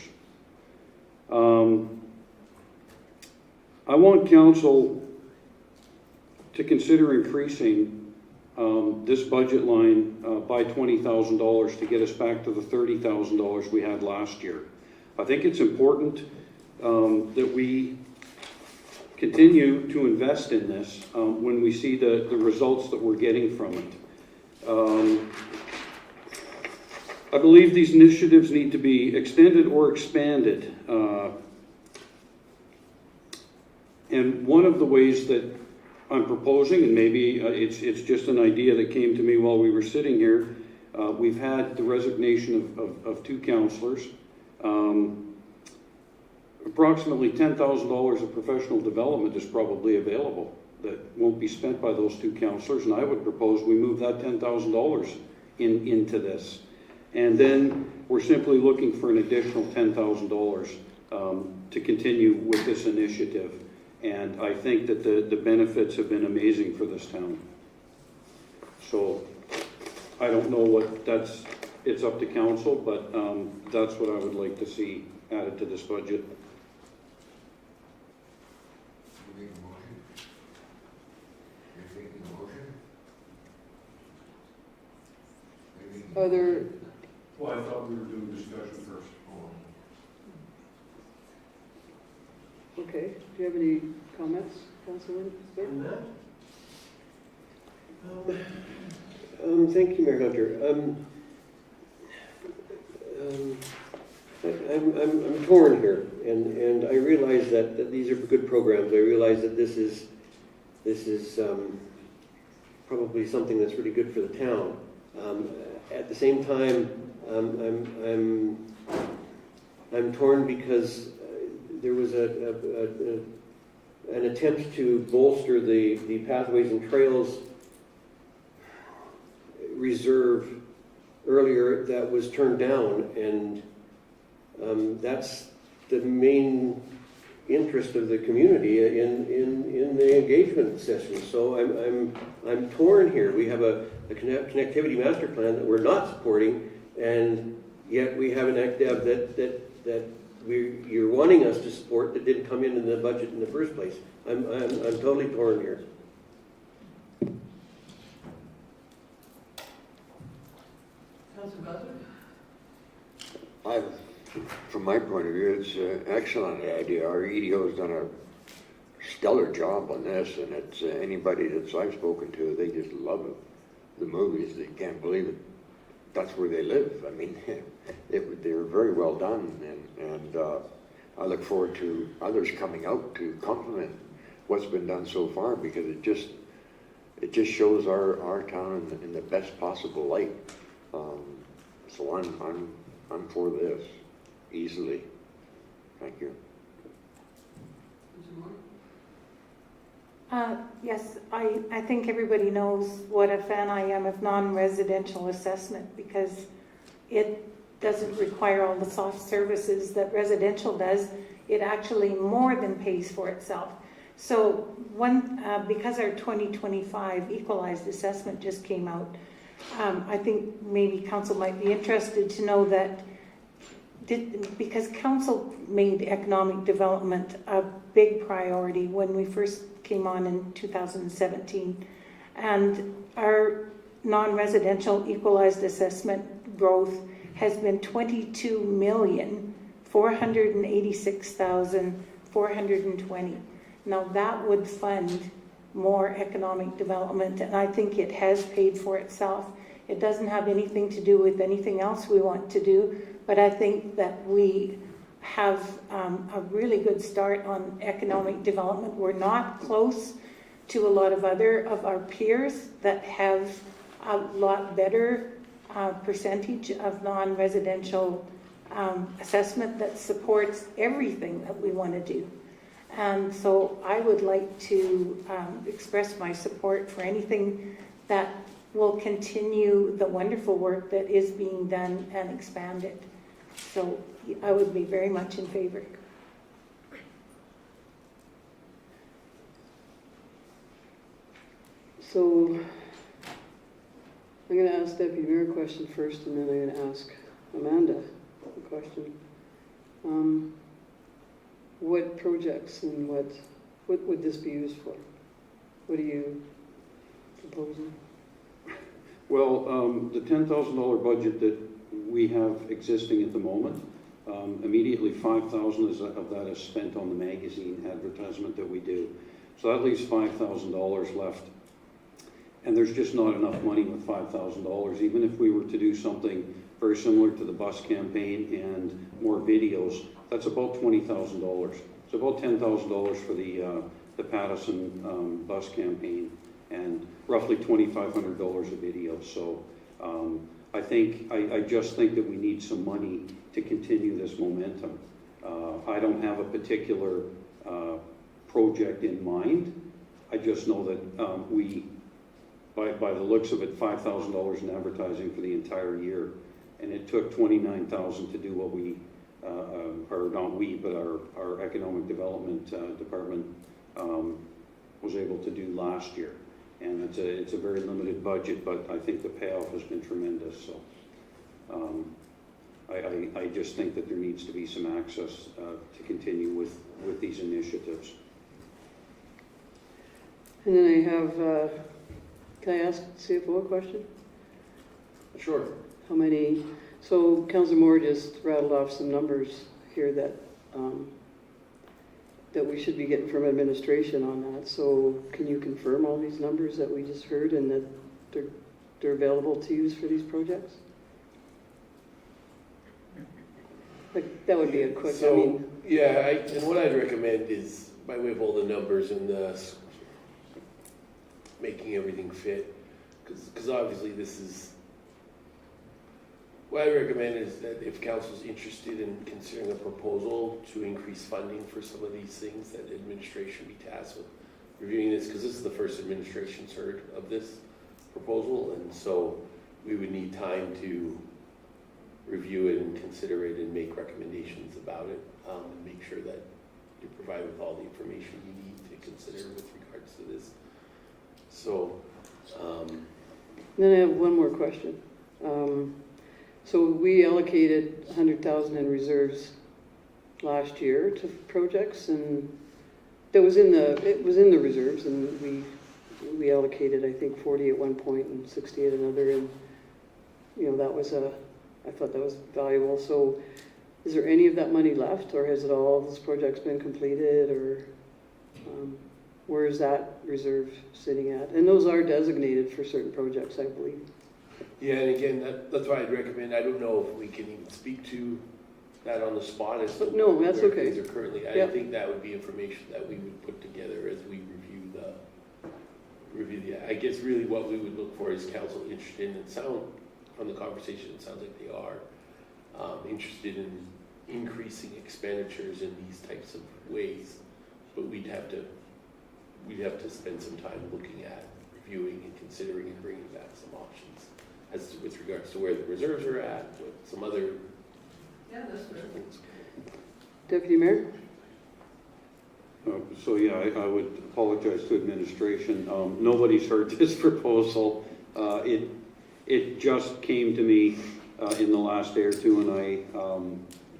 I want council to consider increasing this budget line by $20,000 to get us back to the $30,000 we had last year. I think it's important that we continue to invest in this when we see the results that we're getting from it. I believe these initiatives need to be extended or expanded. And one of the ways that I'm proposing, and maybe it's just an idea that came to me while we were sitting here, we've had the resignation of 2 councillors. Approximately $10,000 of professional development is probably available that won't be spent by those 2 councillors, and I would propose we move that $10,000 into this. And then we're simply looking for an additional $10,000 to continue with this initiative. And I think that the benefits have been amazing for this town. So I don't know what it's up to council, but that's what I would like to see added to this budget. You make a motion? You're making a motion? Are there, Well, I thought we were doing discussion first. okay, do you have any comments, Councilman Smith? And that? Thank you, Mayor Hunter. I'm torn here, and I realize that these are good programs. I realize that this is probably something that's really good for the town. At the same time, I'm torn because there was an attempt to bolster the Pathways and Trails reserve earlier that was turned down, and that's the main interest of the community in the engagement session. So I'm torn here. We have a connectivity master plan that we're not supporting, and yet we have an ACDEV that you're wanting us to support that didn't come in the budget in the first place. I'm totally torn here. From my point of view, it's an excellent idea. Our EDO has done a stellar job on this, and it's anybody that I've spoken to, they just love it. The movies, they can't believe it. That's where they live. I mean, they were very well done, and I look forward to others coming out to compliment what's been done so far, because it just shows our town in the best possible light. So I'm for this easily. Thank you. Yes, I think everybody knows what a fan I am of non-residential assessment, because it doesn't require all the soft services that residential does. It actually more than pays for itself. So because our 2025 equalized assessment just came out, I think maybe council might be interested to know that because council made economic development a big priority when we first came on in 2017, and our non-residential equalized assessment growth has been 22,486,420. Now that would fund more economic development, and I think it has paid for itself. It doesn't have anything to do with anything else we want to do, but I think that we have a really good start on economic development. We're not close to a lot of our peers that have a lot better percentage of non-residential assessment that supports everything that we want to do. And so I would like to express my support for anything that will continue the wonderful work that is being done and expand it. So I would be very much in favor. So I'm going to ask Deputy Mayor a question first, and then I'm going to ask Amanda a question. What projects and what would this be used for? What are you proposing? Well, the $10,000 budget that we have existing at the moment, immediately $5,000 of that is spent on the magazine advertisement that we do. So that leaves $5,000 left. And there's just not enough money with $5,000. Even if we were to do something very similar to the bus campaign and more videos, that's about $20,000. It's about $10,000 for the Pattison bus campaign, and roughly $2,500 a video. So I just think that we need some money to continue this momentum. I don't have a particular project in mind. I just know that we, by the looks of it, $5,000 in advertising for the entire year, and it took $29,000 to do what we, or not we, but our economic development department was able to do last year. And it's a very limited budget, but I think the payoff has been tremendous. So I just think that there needs to be some access to continue with these initiatives. And then I have, can I ask CFO a question? Sure. How many, so Councillor Moore just rattled off some numbers here that that we should be getting from administration on that. So can you confirm all these numbers that we just heard and that they're available to use for these projects? Like, that would be a quick, So, I mean, yeah, and what I'd recommend is, by way of all the numbers and making everything fit, because obviously this is, what I recommend is that if council's interested in considering a proposal to increase funding for some of these things, that administration be tasked with reviewing this, because this is the first administration's heard of this proposal, and so we would need time to review it and consider it and make recommendations about it, and make sure that you're provided with all the information you need to consider with regards to this. So, then I have one more question. So we allocated $100,000 in reserves last year to projects, and it was in the reserves, and we allocated, I think, 40 at one point and 60 at another, and that was I thought that was valuable. So is there any of that money left, or has it all those projects been completed, or where is that reserve sitting at? And those are designated for certain projects, I believe. yeah, and again, that's why I'd recommend, I don't know if we can even speak to that on the spot as to No, that's where okay. things are currently. I Yep. think that would be information that we would put together as we review the, I guess really what we would look for is council interested in, from the conversation, it sounds like they are interested in increasing expenditures in these types of ways, but we'd have to spend some time looking at, reviewing and considering and bringing back some options as to, with regards to where the reserves are at, what some other things. Deputy Mayor? So yeah, I would apologize to administration. Nobody's heard this proposal. It just came to me in the last day or two, and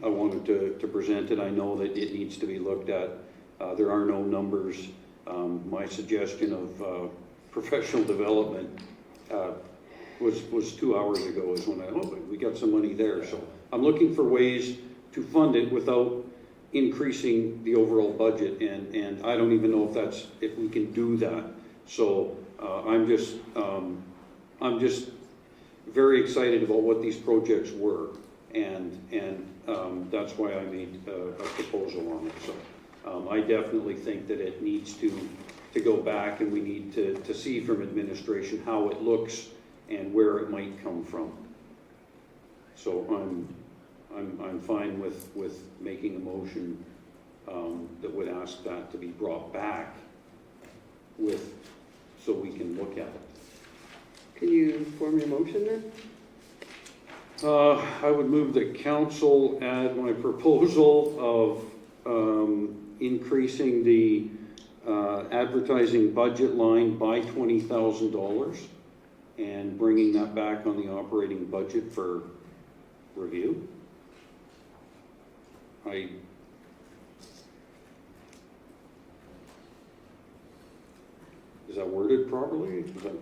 I wanted to present it. I know that it needs to be looked at. There are no numbers. My suggestion of professional development was 2 hours ago is when we got some money there. So I'm looking for ways to fund it without increasing the overall budget, and I don't even know if we can do that. So I'm just very excited about what these projects were, and that's why I made a proposal on it. So I definitely think that it needs to go back, and we need to see from administration how it looks and where it might come from. So I'm fine with making a motion that would ask that to be brought back so we can look at it. Can you form your motion then? I would move that council add my proposal of increasing the advertising budget line by $20,000 and bringing that back on the operating budget for review. Is that worded properly? Is that-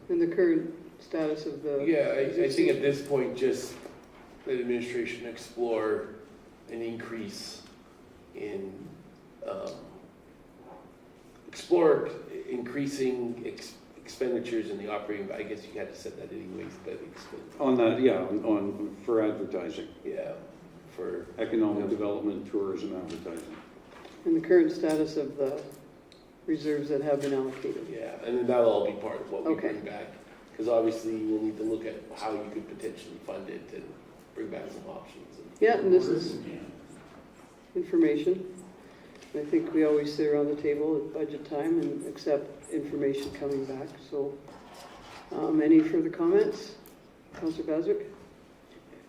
In the current status of the. Yeah, I think at this point, just let administration explore an increase in, explore increasing expenditures in the operating, I guess you had to set that anyways, but On that, yeah, for advertising, yeah, for, economic development, tourism, advertising. In the current status of the reserves that have been allocated. yeah, and then that'll all be part of what we Okay. bring back. Because obviously, we'll need to look at how you could potentially fund it and bring back some options. Yeah, and this is information. I think we always sit around the table at budget time and accept information coming back, so. Any further comments? Councillor Baswick?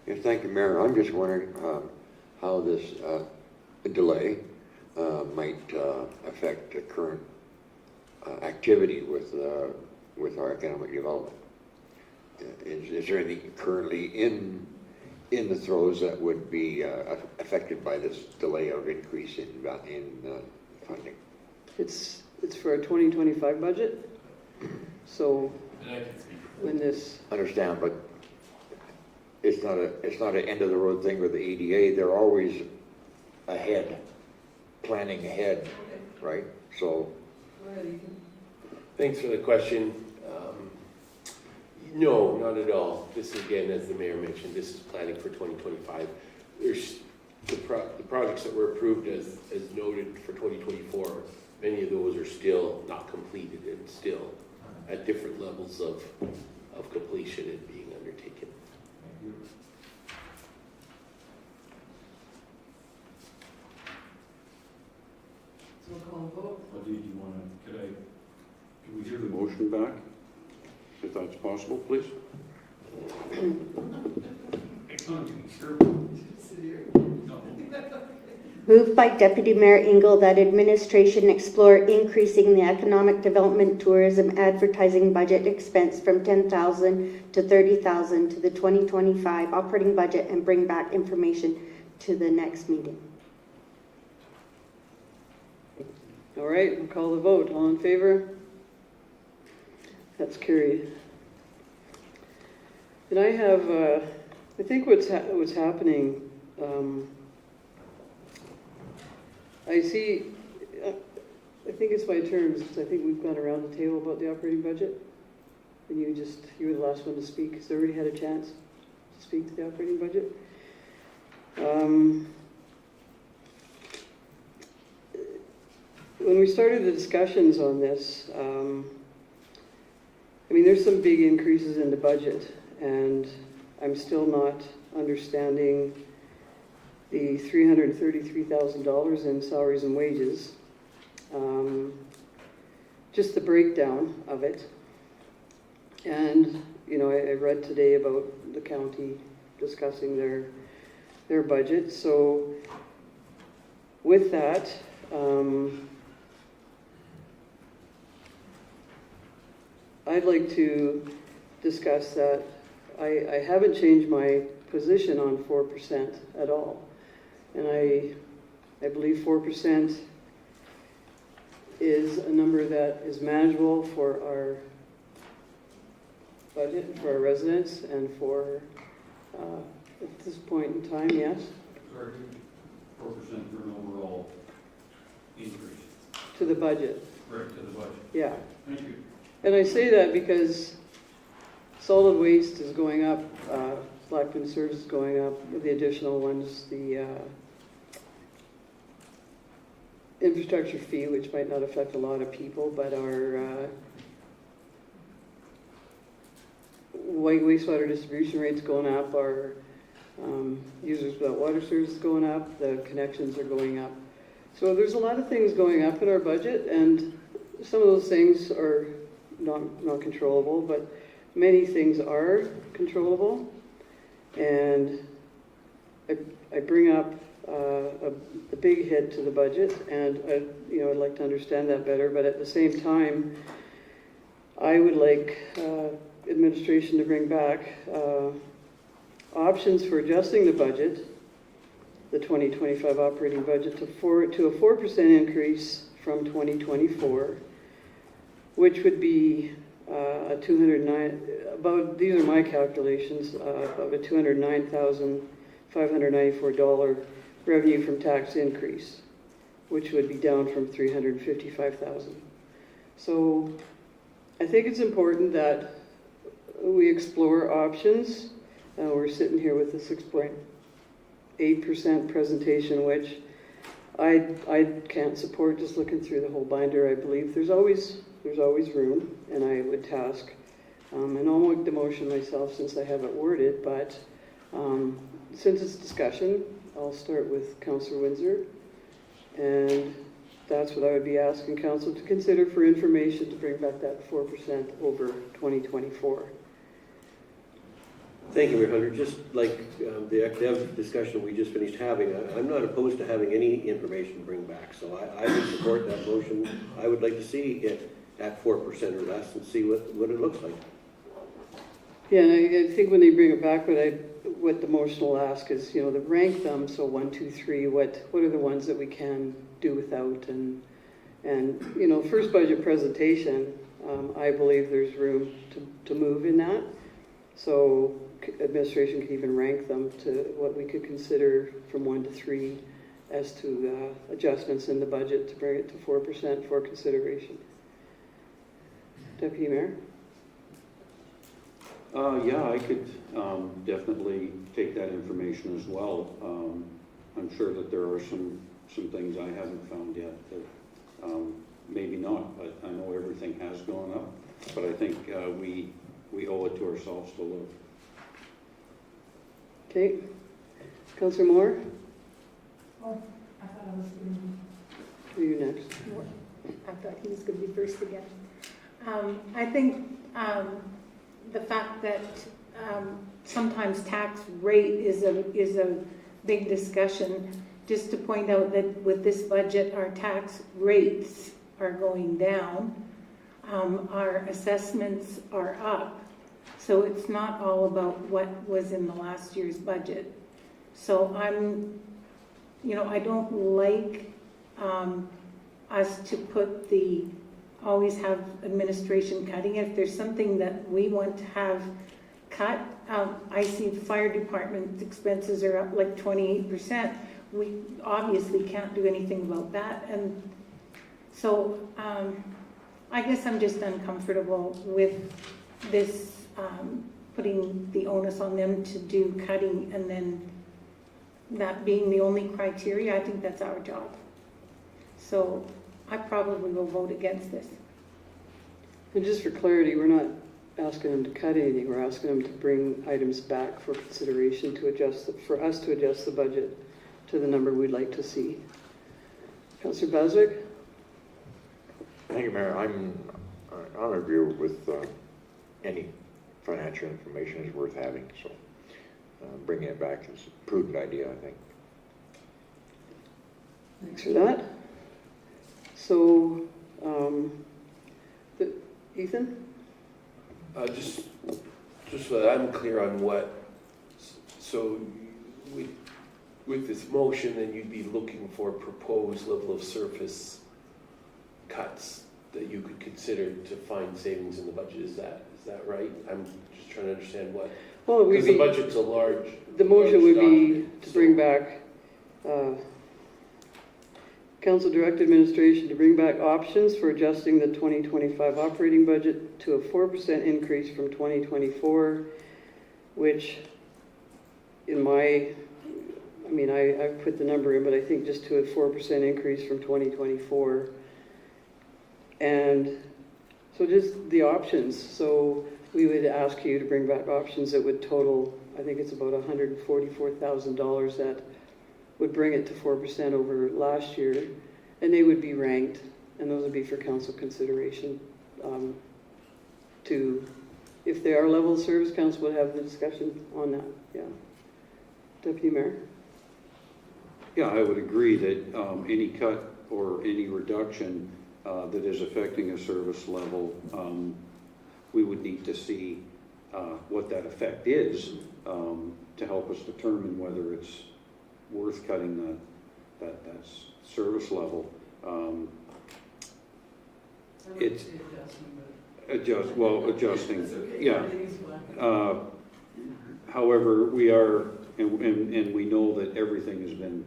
Yes, thank you, Mayor. I'm just wondering how this delay might affect the current activity with our economic development. Is there anything currently in the throes that would be affected by this delay of increase in funding? It's for a 2025 budget, so when this, Understand, but it's not an end of the road thing with the EDA. They're always ahead, planning ahead, right? So. Thanks for the question. No, not at all. This is, again, as the mayor mentioned, this is planning for 2025. There's the projects that were approved as noted for 2024. Many of those are still not completed and still at different levels of completion and being undertaken. so we'll call a vote. Well, do you want to, can we hear the Motion back, if that's possible, please. Moved by Deputy Mayor Engel that administration explore increasing the economic development tourism advertising budget expense from $10,000 to $30,000 to the 2025 operating budget and bring back information to the next meeting. All right, we'll call the vote. All in favor? That's carried. And I have, I think what's happening, I see, I think it's my turn, because I think we've gone around the table about the operating budget. And you were the last one to speak, because everybody had a chance to speak to the operating budget. When we started the discussions on this, I mean, there's some big increases in the budget, and I'm still not understanding the $333,000 in salaries and wages. Just the breakdown of it. And, you know, I read today about the county discussing their budget. So with that, I'd like to discuss that I haven't changed my position on 4% at all. And I believe 4% is a number that is manageable for our budget, for our residents, and for, at this point in time, yes, 4% for an overall increase, to the budget, right, to the budget? yeah. Thank you. And I say that because solid waste is going up, Blackman Service is going up, the additional ones, the infrastructure fee, which might not affect a lot of people, but our wastewater distribution rates going up, our users without water service is going up, the connections are going up. So there's a lot of things going up in our budget, and some of those things are not controllable, but many things are controllable. And I bring up a big hit to the budget, and I'd like to understand that better. But at the same time, I would like administration to bring back options for adjusting the budget, the 2025 operating budget, to a 4% increase from 2024, which would be a these are my calculations, of a $209,594 revenue from tax increase, which would be down from $355,000. So I think it's important that we explore options. We're sitting here with a 6.8% presentation, which I can't support just looking through the whole binder. I believe there's always room, and I would task, and I'll make the motion myself since I have it worded, but since it's discussion, I'll start with Councillor Windsor, and that's what I would be asking Council to consider for information to bring back that 4% over 2024. Thank you, Mayor Hunter. Just like the academic discussion we just finished having, I'm not opposed to having any information to bring back, so I would support that motion. I would like to see it at 4% or less and see what it looks like. Yeah, and I think when they bring it back, what the motion will ask is, to rank them. So 1, 2, 3. What are the ones that we can do without? And first budget presentation, I believe there's room to move in that. So administration can even rank them to what we could consider from 1 to 3 as to adjustments in the budget to bring it to 4% for consideration. Deputy Mayor? Yeah, I could definitely take that information as well. I'm sure that there are some things I haven't found yet that maybe not, but I know everything has gone up. But I think we owe it to ourselves to look. Okay. Councillor Moore? Oh, I thought I was going Are you next? to I thought he was going to be first again. I think the fact that sometimes tax rate is a big discussion. Just to point out that with this budget, our tax rates are going down. Our assessments are up. So it's not all about what was in the last year's budget. So I don't like us to put always have administration cutting. If there's something that we want to have cut, I see the fire department expenses are up like 28%. We obviously can't do anything about that. And so I guess I'm just uncomfortable with this putting the onus on them to do cutting and then that being the only criteria. I think that's our job. So I probably will vote against this. And just for clarity, we're not asking them to cut anything. We're asking them to bring items back for consideration for us to adjust the budget to the number we'd like to see. Councillor Baswick? Thank you, Mayor. I'm on agree with any financial information is worth having, so bringing it back is a prudent idea, I think. Thanks for that. So, Ethan? Just so that I'm clear on so with this motion, then you'd be looking for proposed level of surface cuts that you could consider to find savings in the budget. Is that right? I'm just trying to understand what. Well, because the budget's a large. The motion would be to so bring back. Council direct administration to bring back options for adjusting the 2025 operating budget to a 4% increase from 2024, which I've put the number in, but I think just to a 4% increase from 2024. And so just the options. So we would ask you to bring back options that would total, I think it's about $144,000 that would bring it to 4% over last year, and they would be ranked, and those would be for council consideration. If they are level of service, council would have the discussion on that. Yeah, Deputy Mayor. Yeah, I would agree that any cut or any reduction that is affecting a service level we would need to see what that effect is to help us determine whether it's worth cutting that service level. It's adjusting, yeah. However, we are, and we know that everything has been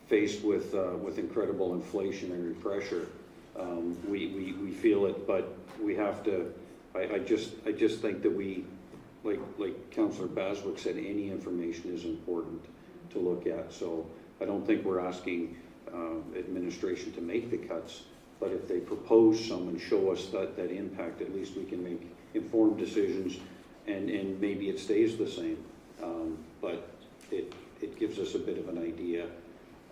faced with incredible inflationary pressure. We feel it, but we have to. I just think that we, like Councillor Baswick said, any information is important to look at. So I don't think we're asking administration to make the cuts, but if they propose some and show us that impact, at least we can make informed decisions, and maybe it stays the same. But it gives us a bit of an idea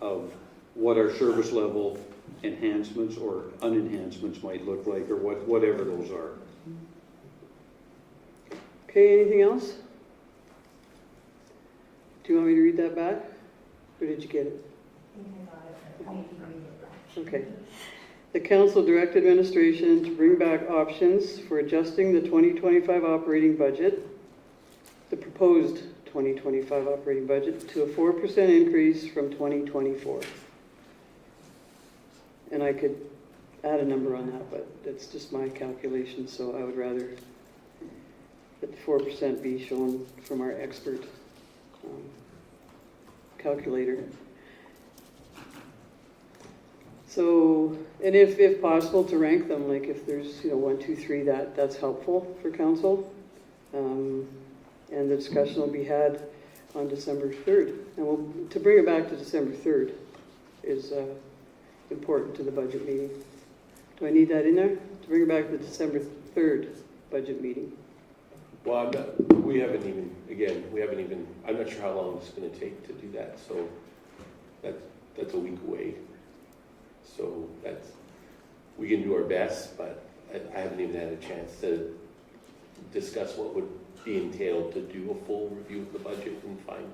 of what our service level enhancements or unenhancements might look like, or whatever those are. Okay, anything else? Do you want me to read that back? Or did you get it? Okay. The council direct administration to bring back options for adjusting the 2025 operating budget, the proposed 2025 operating budget, to a 4% increase from 2024. And I could add a number on that, but that's just my calculation, so I would rather that the 4% be shown from our expert calculator. So, and if possible, to rank them, like if there's 1, 2, 3, that's helpful for council. And the discussion will be had on December 3rd. And to bring it back to December 3rd is important to the budget meeting. Do I need that in there? To bring it back to the December 3rd budget meeting. Well, we haven't even, I'm not sure how long it's going to take to do that, so that's a week away. So we can do our best, but I haven't even had a chance to discuss what would be entailed to do a full review of the budget and find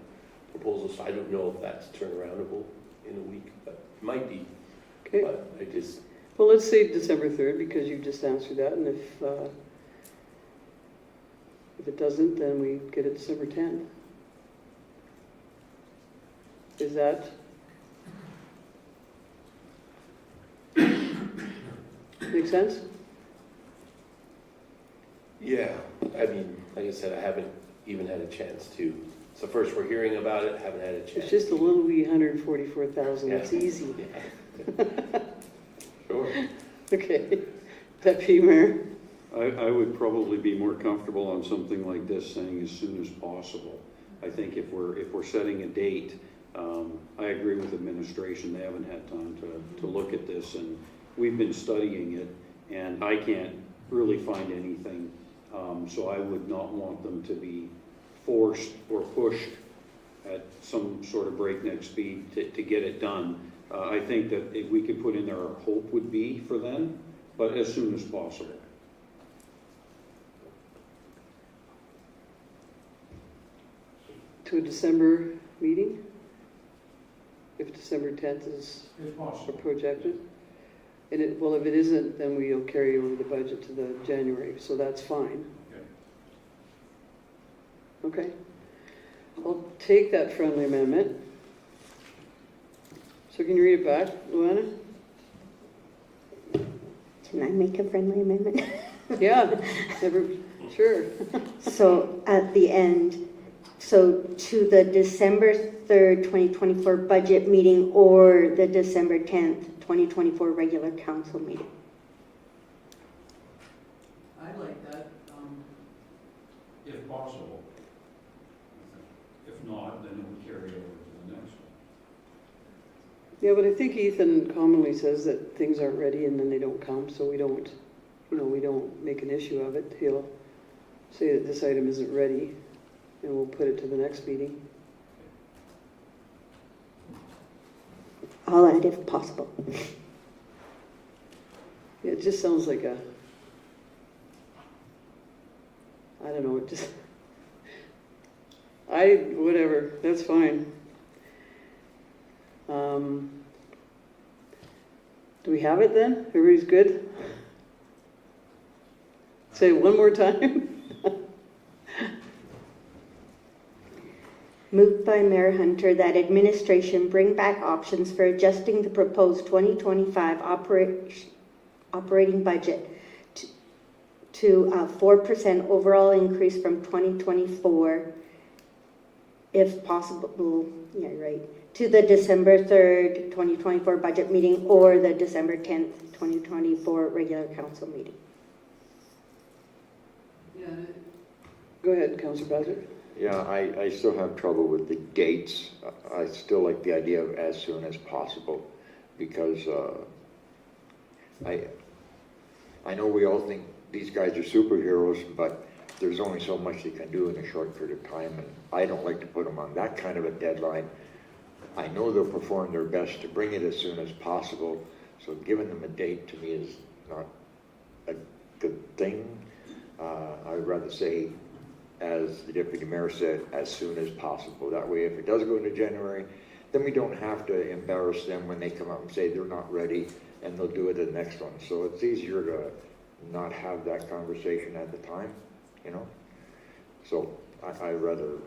proposals. So I don't know if that's turnaroundable in a week, but it might be. Okay. But Well, let's say December 3rd, because you just answered that, and if it doesn't, then we get it December 10th. Is that? Make sense? Yeah, I mean, like I said, I haven't even had a chance to. So first we're hearing about it, haven't had a chance. It's just a little wee 144,000. Yeah. It's easy. Yeah. Sure. Okay. Deputy Mayor? I would probably be more comfortable on something like this saying as soon as possible. I think if we're setting a date, I agree with administration. They haven't had time to look at this, and we've been studying it, and I can't really find anything. So I would not want them to be forced or pushed at some sort of breakneck speed to get it done. I think that if we could put in there, our hope would be for them, but as soon as possible. To a December meeting? If December 10th is If possible. projected? And if it isn't, then we'll carry over the budget to the January, so that's fine. Okay. I'll take that friendly amendment. So can you read it back, Luana? Can I make a friendly amendment? Yeah, sure. So at the end, so to the December 3rd, 2024 budget meeting or the December 10th, 2024 regular council meeting. I like that, if possible. If not, then it would carry over to the next one. Yeah, but I think Ethan commonly says that things aren't ready and then they don't come, so we don't make an issue of it. He'll say that this item isn't ready and we'll put it to the next meeting. I'll add if possible. Yeah, it just sounds like I don't know, whatever, that's fine. Do we have it then? Everybody's good? Say it one more time. Moved by Mayor Hunter that administration bring back options for adjusting the proposed 2025 operating budget to a 4% overall increase from 2024, if possible, to the December 3rd, 2024 budget meeting or the December 10th, 2024 regular council meeting. Go ahead, Councillor Bazir. Yeah, I still have trouble with the dates. I still like the idea of as soon as possible, because I know we all think these guys are superheroes, but there's only so much they can do in a short period of time, and I don't like to put them on that kind of a deadline. I know they'll perform their best to bring it as soon as possible, so giving them a date to me is not a good thing. I would rather say, as the deputy mayor said, as soon as possible. That way, if it does go into January, then we don't have to embarrass them when they come out and say they're not ready, and they'll do it at the next one. So it's easier to not have that conversation at the time, you know? So I'd rather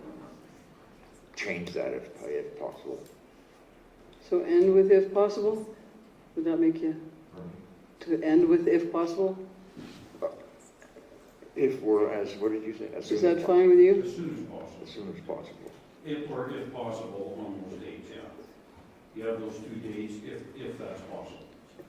change that if possible. So end with if possible? Would that make you, to end with if possible? If we're as, what did you say? As soon Is that as fine with you? As soon as possible. As soon as possible. If possible, on those dates, yeah. You have those 2 days, if that's possible. So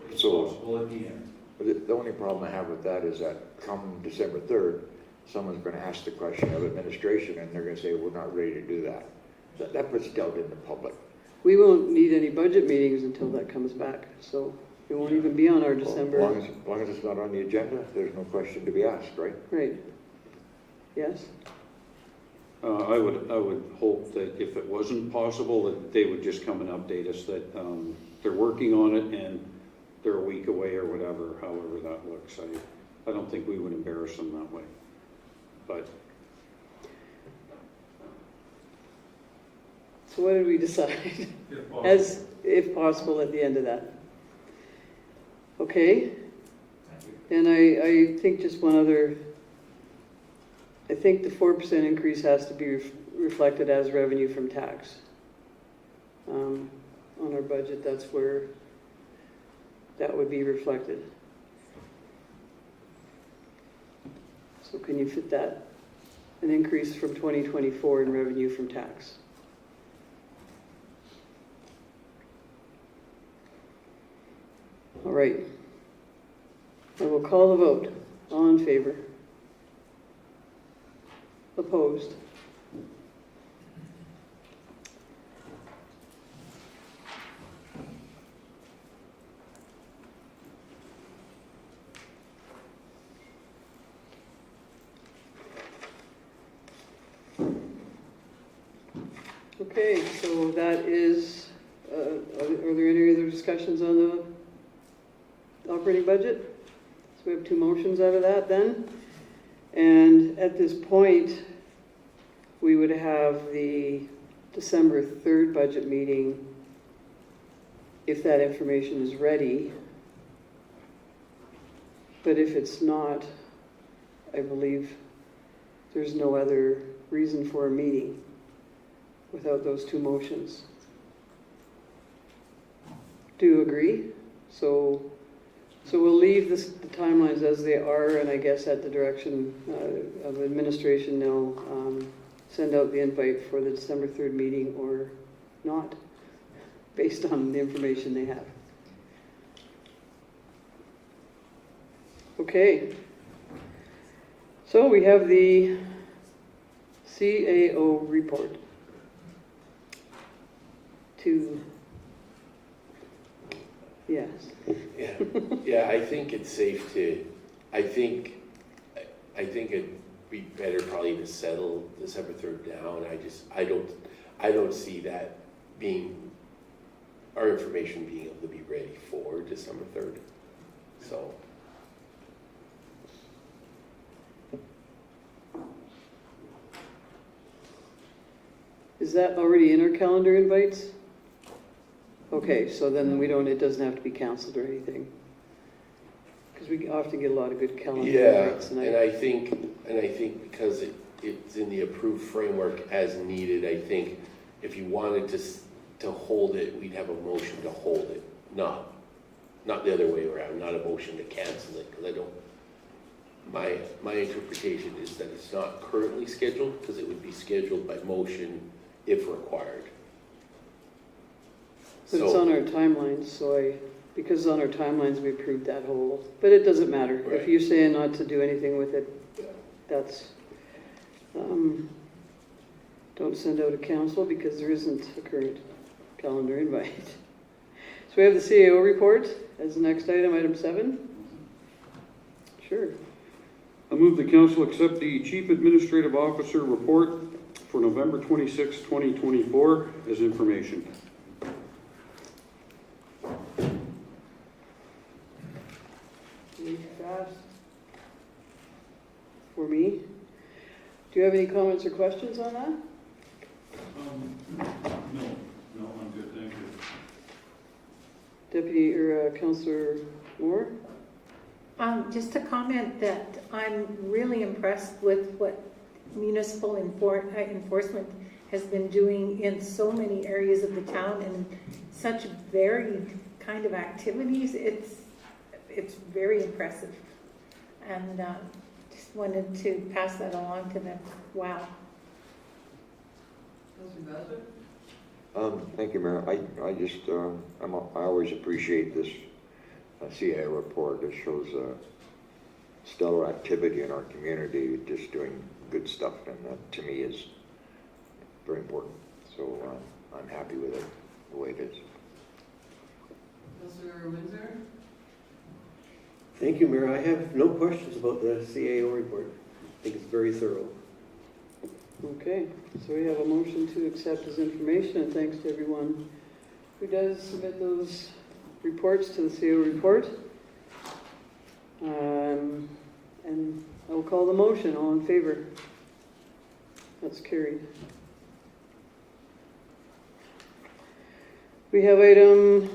it's So- possible at the end. But the only problem I have with that is that come December 3rd, someone's going to ask the question of administration, and they're going to say, we're not ready to do that. That puts doubt in the public. We won't need any budget meetings until that comes back, so it won't even be on our December. Well, as long as it's not on the agenda, there's no question to be asked, right? Right. Yes? I would hope that if it wasn't possible, that they would just come and update us that they're working on it and they're a week away or whatever, however that looks. I don't think we would embarrass them that way. But So what did we decide? If possible. As, if possible, at the end of that. Okay? And I think just one other, I think the 4% increase has to be reflected as revenue from tax. On our budget, that's where that would be reflected. So can you fit that? An increase from 2024 in revenue from tax. All right. I will call the vote. All in favor? Opposed? Okay, so that is, are there any other discussions on the operating budget? So we have 2 motions out of that then. And at this point, we would have the December 3rd budget meeting, if that information is ready. But if it's not, I believe there's no other reason for a meeting without those 2 motions. Do you agree? So we'll leave the timelines as they are, and I guess at the direction of administration, they'll send out the invite for the December 3rd meeting or not, based on the information they have. Okay. So we have the CAO report. Yes. Yeah, I think it's safe to, I think it'd be better probably to settle December 3rd down. I don't see that being, our information being able to be ready for December 3rd. So. Is that already in our calendar invites? Okay, so then we don't, it doesn't have to be canceled or anything. because we often get a lot of good calendar Yeah, invites, and and I think because it's in the approved framework as needed, I think if you wanted to hold it, we'd have a motion to hold it, not the other way around, not a motion to cancel it, because I don't, my interpretation is that it's not currently scheduled, because it would be scheduled by motion if required. but it's on our timelines, because it's on our timelines, we approved that whole, but it doesn't matter. If Right. you're saying not to do anything with it, that's, don't send out a council because there isn't a current calendar invite. So we have the CAO report as the next item, item 7. Sure. I move the council accept the Chief Administrative Officer report for November 26, 2024 as information. Really fast. For me. Do you have any comments or questions on that? No, I'm good, thank you. Deputy or Councillor Moore? Just a comment that I'm really impressed with what municipal enforcement has been doing in so many areas of the town and such varied kind of activities. It's very impressive. And just wanted to pass that along to them. Wow. Thank you, Mayor. I just, I always appreciate this CIA report. It shows stellar activity in our community, just doing good stuff, and that to me is very important. So I'm happy with it, the way it is. Councillor Windsor? Thank you, Mayor. I have no questions about the CAO report. I think it's very thorough. Okay, so we have a motion to accept as information, and thanks to everyone who does submit those reports to the CAO report. And I will call the motion. All in favor? That's carried. We have item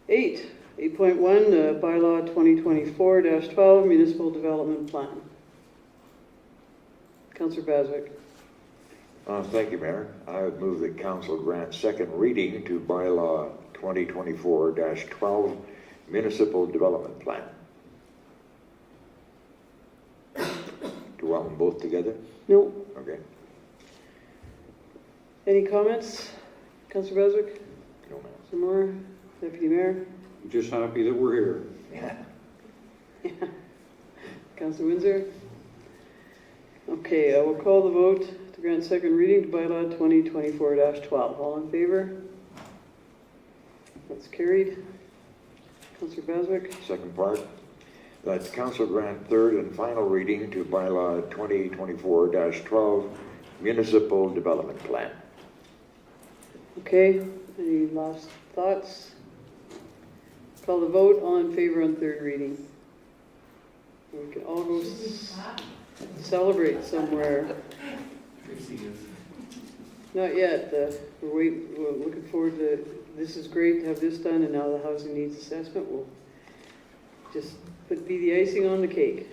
8.1, bylaw 2024-12, municipal development plan. Councillor Baswick. Thank you, Mayor. I would move that council grant second reading to bylaw 2024-12 municipal development plan. Do you want them both together? No. Okay. Any comments? Councillor Baswick? No, ma'am. Some more? Deputy Mayor? I'm just happy that we're here. Yeah. Councillor Windsor? Okay, I will call the vote to grant second reading to bylaw 2024-12. All in favor? That's carried. Councillor Baswick? Second part, that council grant third and final reading to bylaw 2024-12 municipal development plan. Okay, any last thoughts? Call the vote. All in favor on third reading. We can all go celebrate somewhere. Not yet. We're looking forward to, this is great to have this done, and now the housing needs assessment will just be the icing on the cake.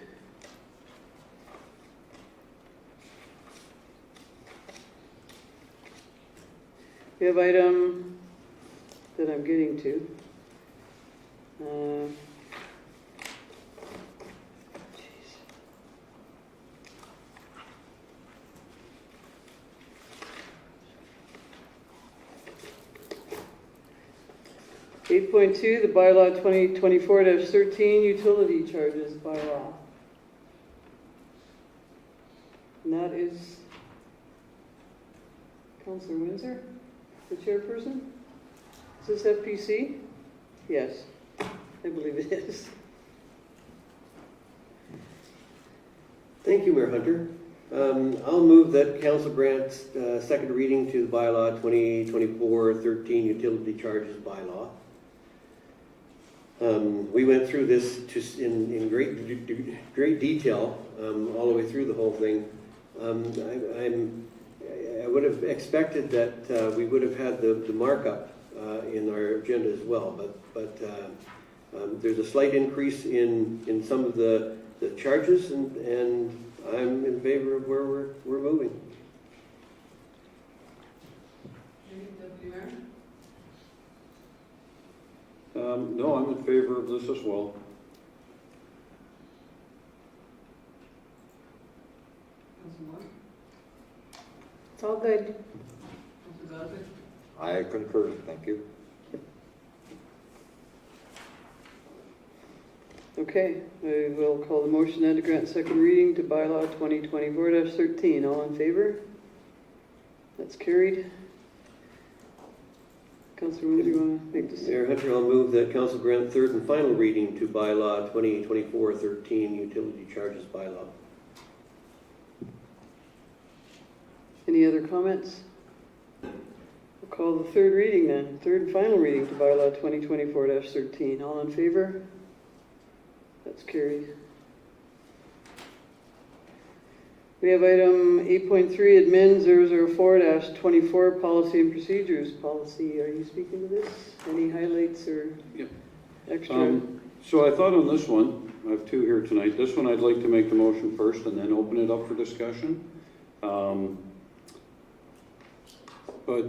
We have item that I'm getting to. 8.2, the bylaw 2024-13, utility charges bylaw. And that is Councillor Windsor, the chairperson. Is this FPC? Yes, I believe it is. Thank you, Mayor Hunter. I'll move that council grants second reading to the bylaw 2024-13 utility charges bylaw. We went through this just in great detail all the way through the whole thing. I would have expected that we would have had the markup in our agenda as well, but There's a slight increase in some of the charges, and I'm in favor of where we're moving. No, I'm in favor of this as well. It's all good. I concur, thank you. Okay, I will call the motion then to grant second reading to bylaw 2024-13. All in favor? That's carried. Councillor Windsor, you want to make this? Mayor Hunter, I'll move that council grant third and final reading to bylaw 2024-13, utility charges bylaw. Any other comments? We'll call the third reading then, third and final reading to bylaw 2024-13. All in favor? That's carried. We have item 8.3, admin 004-24, policy and procedures policy. Are you speaking to this? Any highlights or Yep. extra? So I thought on this one, I have two here tonight. This one I'd like to make the motion first and then open it up for discussion. But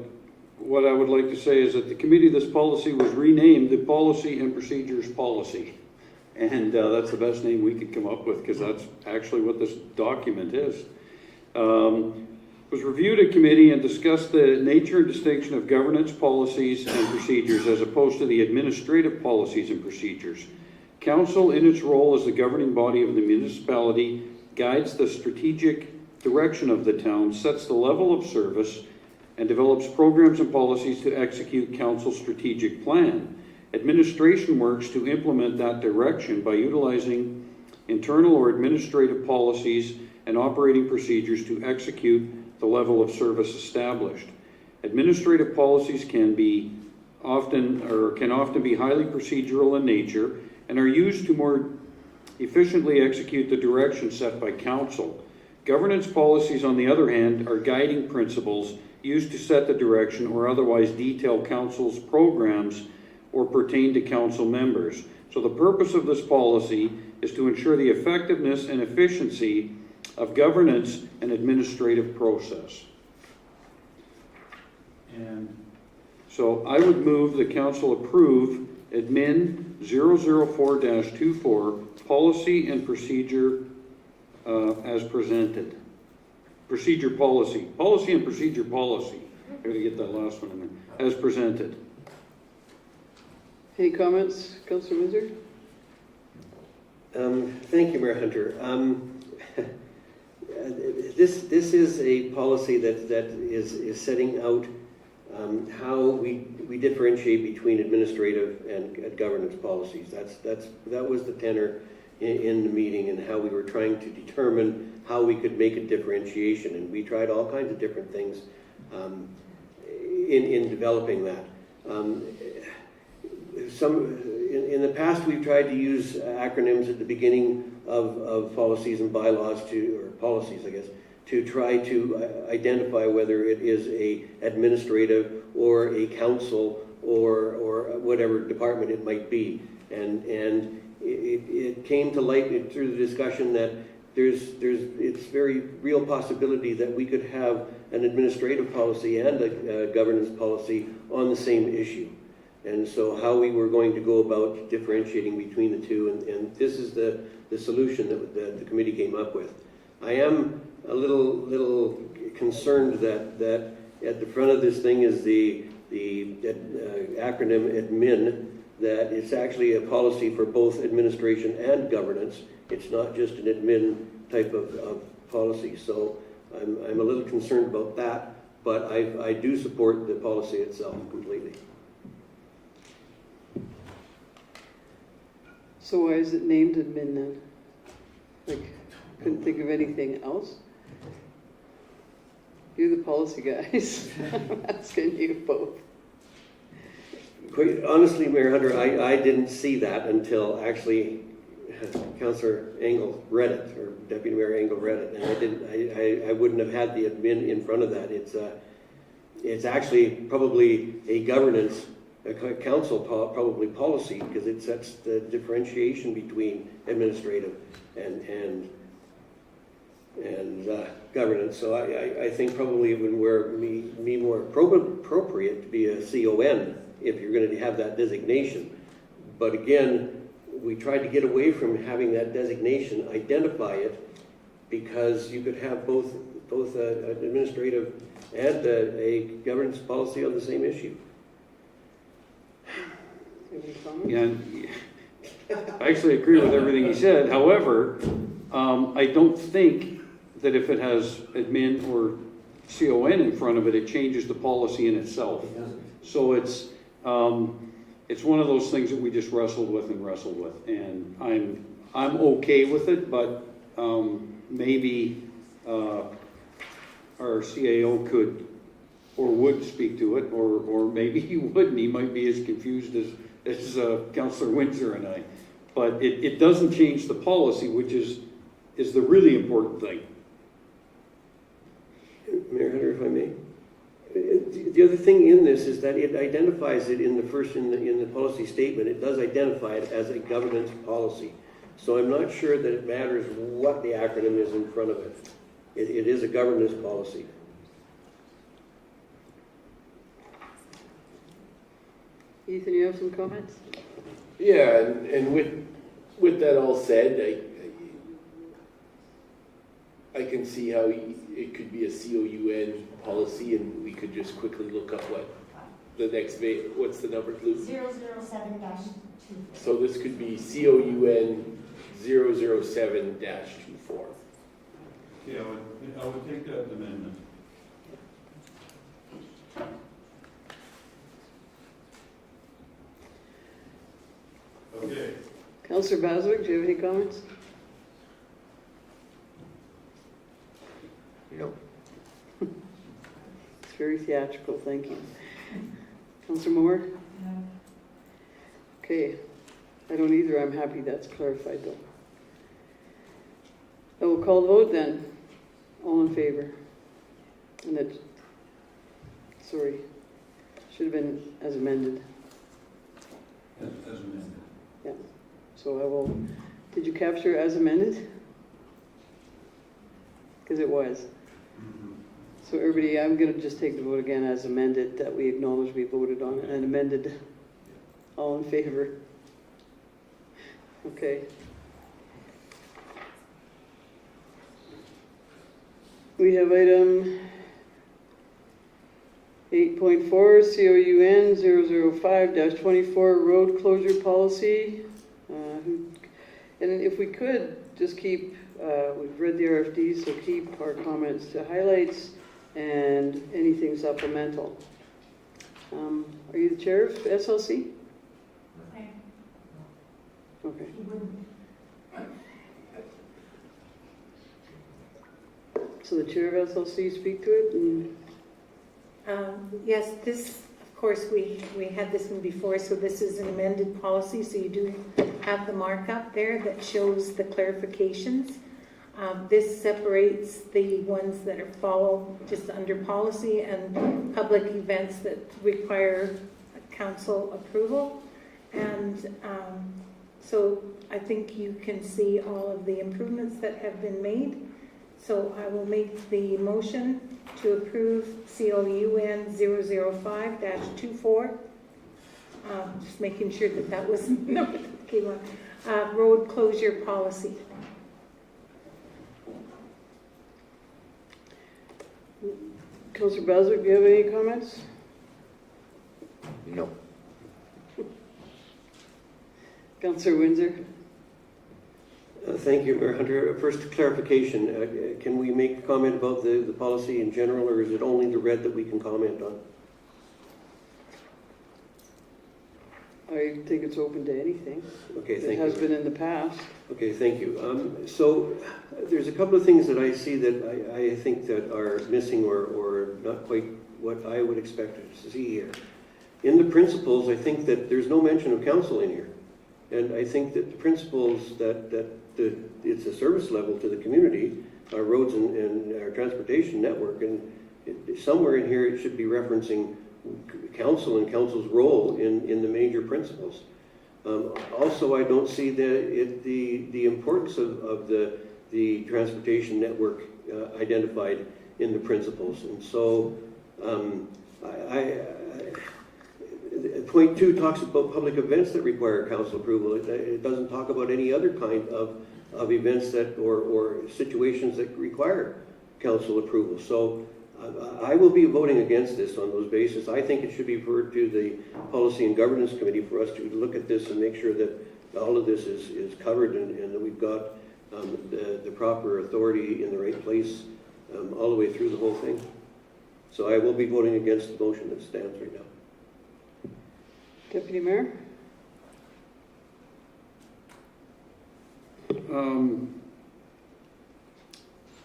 what I would like to say is that the committee, this policy was renamed the Policy and Procedures Policy. And that's the best name we could come up with, because that's actually what this document is. Was reviewed at committee and discussed the nature and distinction of governance policies and procedures as opposed to the administrative policies and procedures. Council, in its role as the governing body of the municipality, guides the strategic direction of the town, sets the level of service, and develops programs and policies to execute council's strategic plan. Administration works to implement that direction by utilizing internal or administrative policies and operating procedures to execute the level of service established. Administrative policies can often be highly procedural in nature and are used to more efficiently execute the direction set by council. Governance policies, on the other hand, are guiding principles used to set the direction or otherwise detail council's programs or pertain to council members. So the purpose of this policy is to ensure the effectiveness and efficiency of governance and administrative process. And so I would move the council approve admin 004-24 policy and procedure as presented. Procedure policy. Policy and procedure policy. I gotta get that last one in there. As presented. Any comments, Councillor Windsor? Thank you, Mayor Hunter. This is a policy that is setting out how we differentiate between administrative and governance policies. That was the tenor in the meeting, and how we were trying to determine how we could make a differentiation, and we tried all kinds of different things in developing that. In the past, we've tried to use acronyms at the beginning of policies and bylaws or policies, I guess, to try to identify whether it is a administrative or a council or whatever department it might be. And it came to light through the discussion that it's very real possibility that we could have an administrative policy and a governance policy on the same issue. And so how we were going to go about differentiating between the two, and this is the solution that the committee came up with. I am a little concerned that at the front of this thing is the acronym ADMIN, that it's actually a policy for both administration and governance. It's not just an admin type of policy. So I'm a little concerned about that, but I do support the policy itself completely. So why is it named admin then? Like, couldn't think of anything else? You're the policy guys. I'm asking you both. Quite honestly, Mayor Hunter, I didn't see that until actually Councillor Engel read it, or Deputy Mayor Engel read it, and I wouldn't have had the admin in front of that. It's actually probably a governance council probably policy, because it sets the differentiation between administrative and governance. So I think probably it would be more appropriate to be a CON if you're going to have that designation. But again, we tried to get away from having that designation, identify it, because you could have both an administrative and a governance policy on the same issue. Any comments? And I actually agree with everything he said. However, I don't think that if it has admin or CON in front of it, it changes the policy in itself. So it's one of those things that we just wrestled with, and I'm okay with it, but maybe our CAO could or would speak to it, or maybe he wouldn't. He might be as confused as Councillor Windsor and I. But it doesn't change the policy, which is the really important thing. Mayor Hunter, if I may. The other thing in this is that it identifies it in the policy statement. It does identify it as a governance policy. So I'm not sure that it matters what the acronym is in front of it. It is a governance policy. Ethan, you have some comments? Yeah, and with that all said, I can see how it could be a COUN policy, and we could just quickly look up what the next, what's the number, Luke? 007-24. So this could be COUN 007-24. Yeah, I would take that amendment. Okay. Councillor Baswick, do you have any comments? No. It's very theatrical, thank you. Councillor Moore? No. Okay, I don't either, I'm happy that's clarified though. I will call the vote then. All in favor? And it, sorry, should have been as amended. As amended. Yeah, so I will, did you capture as amended? Because it was. So everybody, I'm going to just take the vote again as amended, that we acknowledge we voted on it and amended. All in favor? Okay. We have item 8.4, COUN 005-24, road closure policy. And if we could, just keep, we've read the RFD, so keep our comments to highlights and anything supplemental. Are you the chair of SLC? Okay. So the chair of SLC speak to it? And Yes, this, of course, we had this one before, so this is an amended policy, so you do have the markup there that shows the clarifications. This separates the ones that are follow just under policy and public events that require council approval. And so I think you can see all of the improvements that have been made. So I will make the motion to approve COUN 005-24. Just making sure that that was the number that came up. Road closure policy. Councillor Baswick, do you have any comments? No. Councillor Windsor? Thank you, Mayor Hunter. First clarification, can we make a comment about the policy in general, or is it only the red that we can comment on? I think it's open to anything. Okay, thank It has you. been in the past. Okay, thank you. So there's a couple of things that I see that I think that are missing or not quite what I would expect to see here. In the principles, I think that there's no mention of council in here. And I think that the principles that it's a service level to the community, our roads and our transportation network, and somewhere in here it should be referencing council and council's role in the major principles. Also, I don't see the importance of the transportation network identified in the principles. And so point 2 talks about public events that require council approval. It doesn't talk about any other kind of events that or situations that require council approval. So I will be voting against this on those bases. I think it should be referred to the Policy and Governance Committee for us to look at this and make sure that all of this is covered and that we've got the proper authority in the right place all the way through the whole thing. So I will be voting against the motion that stands right now. Deputy Mayor?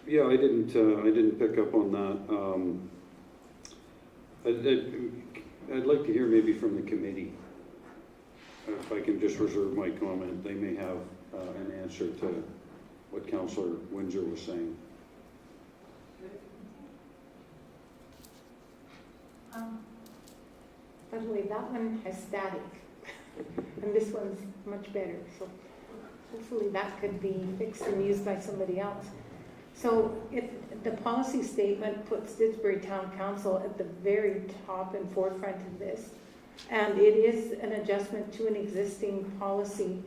Yeah, I didn't pick up on that. I'd like to hear maybe from the committee. If I can just reserve my comment, they may have an answer to what Councillor Windsor was saying. By the way, that one has static, and this one's much better, so hopefully that could be fixed and used by somebody else. So the policy statement puts Didsbury Town Council at the very top and forefront of this, and it is an adjustment to an existing policy.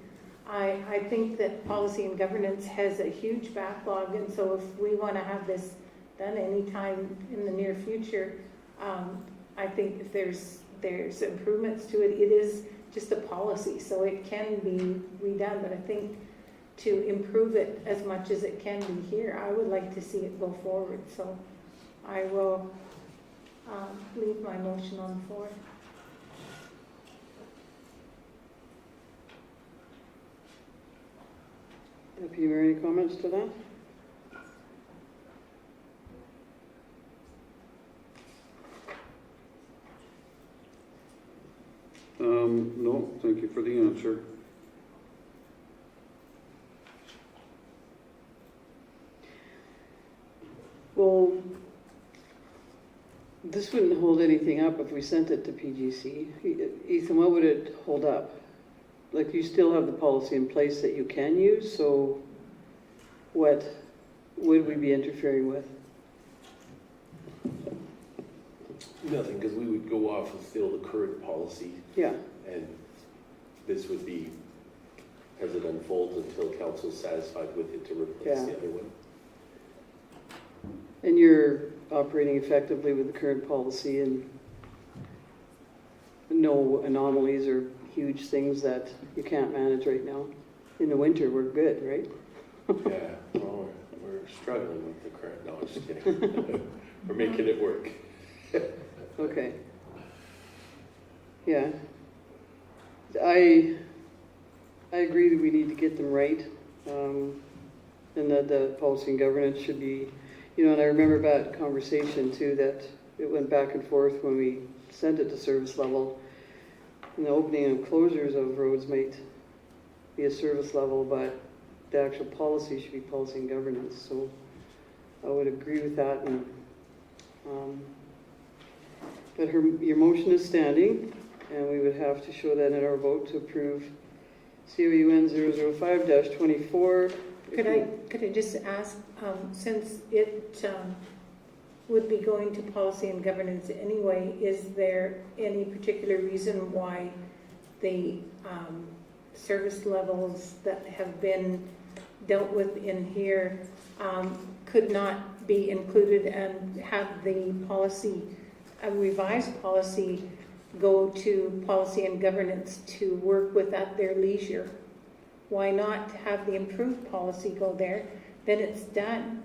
I think that policy and governance has a huge backlog, and so if we want to have this done anytime in the near future, I think if there's improvements to it, it is just a policy, so it can be redone, but I think to improve it as much as it can be here, I would like to see it go forward, so I will leave my motion on the floor. Deputy Mayor, any comments to that? No, thank you for the answer. Well, this wouldn't hold anything up if we sent it to PGC. Ethan, what would it hold up? Like, you still have the policy in place that you can use, so what would we be interfering with? Nothing, because we would go off of still the current policy, Yeah, and this would be as it unfolds until council's satisfied with it to replace Yeah. the other one. and you're operating effectively with the current policy and no anomalies or huge things that you can't manage right now? In the winter, we're good, right? Yeah, well, we're struggling with the current, no, I'm just kidding. We're making it work. Okay. Yeah. I agree that we need to get them right, and that the policy and governance should be, and I remember that conversation too, that it went back and forth when we sent it to service level. And the opening and closures of roads might be a service level, but the actual policy should be policy and governance. So I would agree with that. And but your motion is standing, and we would have to show that in our vote to approve COUN 005-24. Could I just ask, since it would be going to policy and governance anyway, is there any particular reason why the service levels that have been dealt with in here could not be included and have the policy, a revised policy, go to policy and governance to work with at their leisure? Why not have the improved policy go there? Then it's done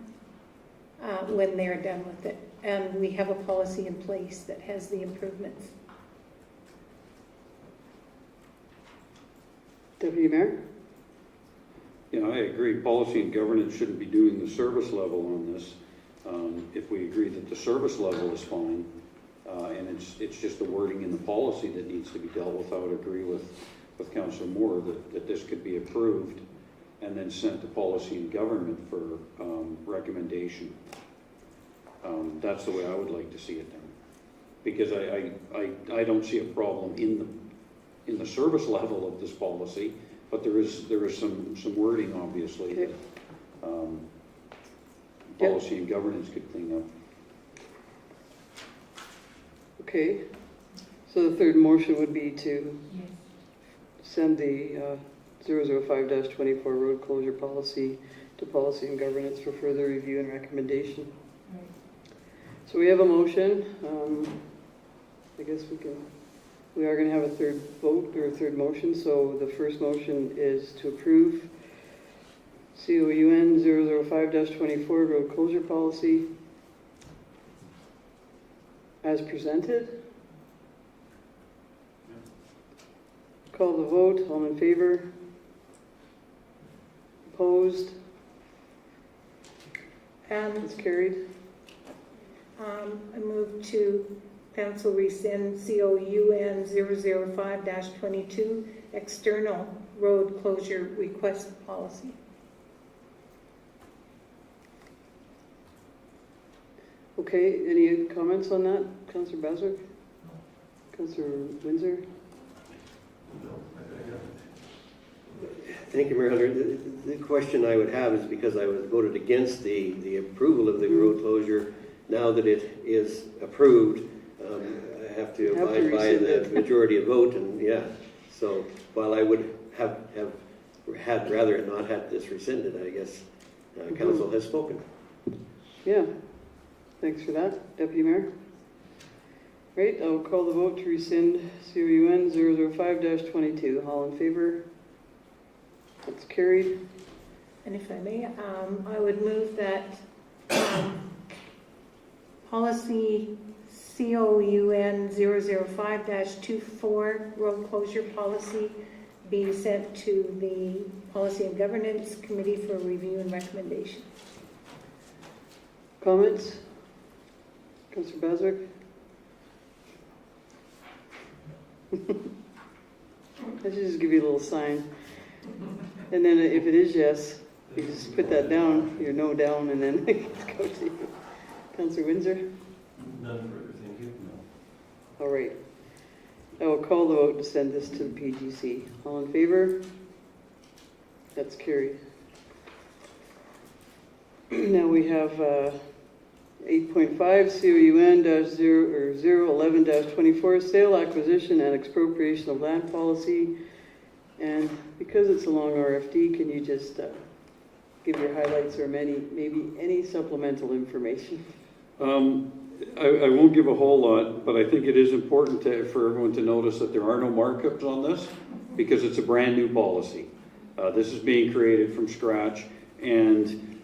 when they're done with it. And we have a policy in place that has the improvements. Deputy Mayor? Yeah, I agree. Policy and governance shouldn't be doing the service level on this. If we agree that the service level is fine, and it's just the wording in the policy that needs to be dealt with, I would agree with Councillor Moore that this could be approved and then sent to policy and government for recommendation. That's the way I would like to see it done. because I don't see a problem in the service level of this policy, but there is some wording, obviously, Okay. that policy and governance could clean up. Okay, so the third motion would be to send the 005-24 road closure policy to policy and governance for further review and recommendation. So we have a motion. I guess we are going to have a third vote or a third motion. So the first motion is to approve COUN 005-24 road closure policy as presented. Call the vote. All in favor? Opposed? It's carried. I move to council rescind COUN 005-22 external road closure request policy. Okay, any comments on that? Councillor Baswick? Councillor Windsor? Thank you, Mayor Hunter. The question I would have is because I was voted against the approval of the road closure. Now that it is approved, I have to abide by rescind the it. majority of vote, and yeah. So while I would have had rather not had this rescinded, I guess council has spoken. Yeah, thanks for that, Deputy Mayor. Right, I'll call the vote to rescind COUN 005-22. All in favor? That's carried. And if I may, I would move that policy COUN 005-24 road closure policy be sent to the Policy and Governance Committee for review and recommendation. Comments? Councillor Baswick? I should just give you a little sign. And then if it is yes, you just put that down, your no down, and then let's go to you. Councillor Windsor? None further, thank you. All right. I will call the vote to send this to the PGC. All in favor? That's carried. Now we have 8.5 COUN 011-24 sale, acquisition, and expropriation of land policy. And because it's a long RFD, can you just give your highlights or maybe any supplemental information? I won't give a whole lot, but I think it is important for everyone to notice that there are no markups on this because it's a brand new policy. This is being created from scratch, and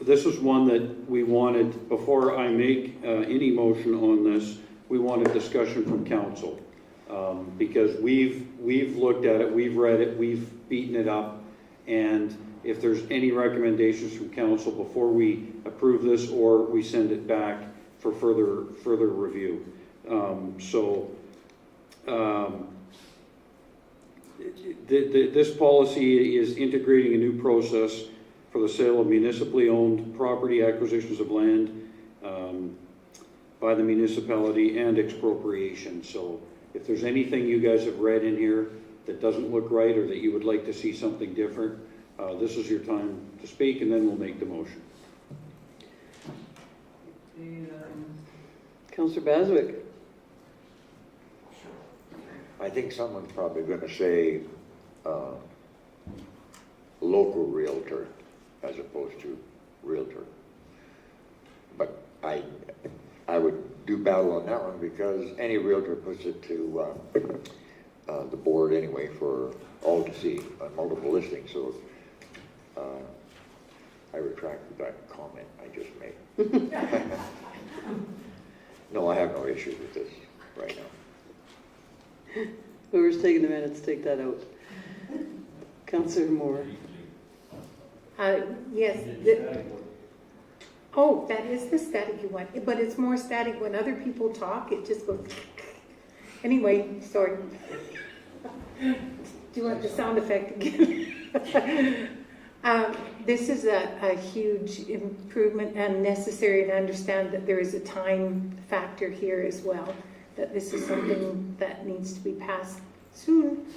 this is one that we wanted, before I make any motion on this, we wanted discussion from council. Because we've looked at it, we've read it, we've beaten it up, and if there's any recommendations from council before we approve this or we send it back for further review. This policy is integrating a new process for the sale of municipally owned property, acquisitions of land by the municipality, and expropriation. So if there's anything you guys have read in here that doesn't look right or that you would like to see something different, this is your time to speak, and then we'll make the motion. Councillor Baswick? I think someone's probably gonna say, local realtor as opposed to realtor. But I would do battle on that one because any realtor puts it to, the board anyway for all to see on multiple listings, so, I retract that comment I just made. No, I have no issues with this right now. Whoever's taking the minutes, take that out. Councillor Moore? Yes. Oh, that is the static one, but it's more static when other people talk, it just goes. Anyway, sorry. Do you want the sound effect again? This is a huge improvement and necessary, and I understand that there is a time factor here as well, that this is something that needs to be passed soon.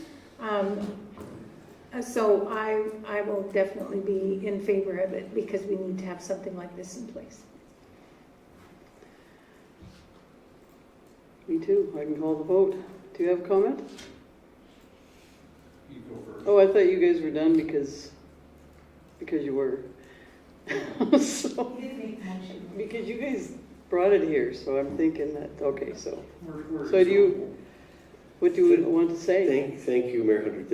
So I will definitely be in favor of it because we need to have something like this in place. Me too. I can call the vote. Do you have a comment? You go first. Oh, I thought you guys were done because you were. So, because you guys brought it here, so I'm thinking that, okay, so. So what do you want to say? Thank you, Mayor Hunter.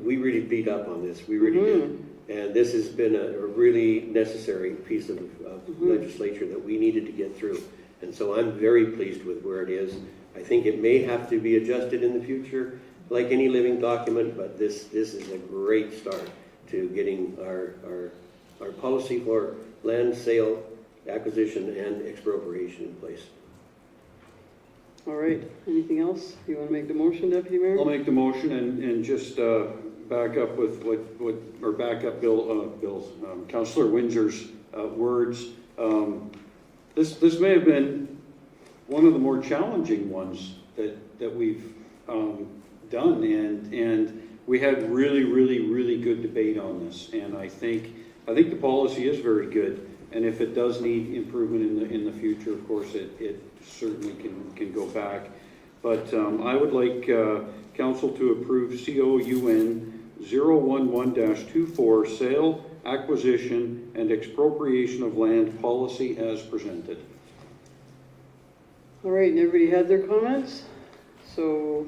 We really beat up on this, we really did. And this has been a really necessary piece of legislature that we needed to get through. And so I'm very pleased with where it is. I think it may have to be adjusted in the future, like any living document, but this is a great start to getting our policy for land sale, acquisition, and expropriation in place. All right, anything else? You want to make the motion, Deputy Mayor? I'll make the motion and just back up with Councillor Windsor's words. This may have been one of the more challenging ones that we've done, and we had really good debate on this, and I think the policy is very good, and if it does need improvement in the future, of course, it certainly can go back. But I would like council to approve COUN 011-24 sale, acquisition, and expropriation of land policy as presented. All right, and everybody had their comments? So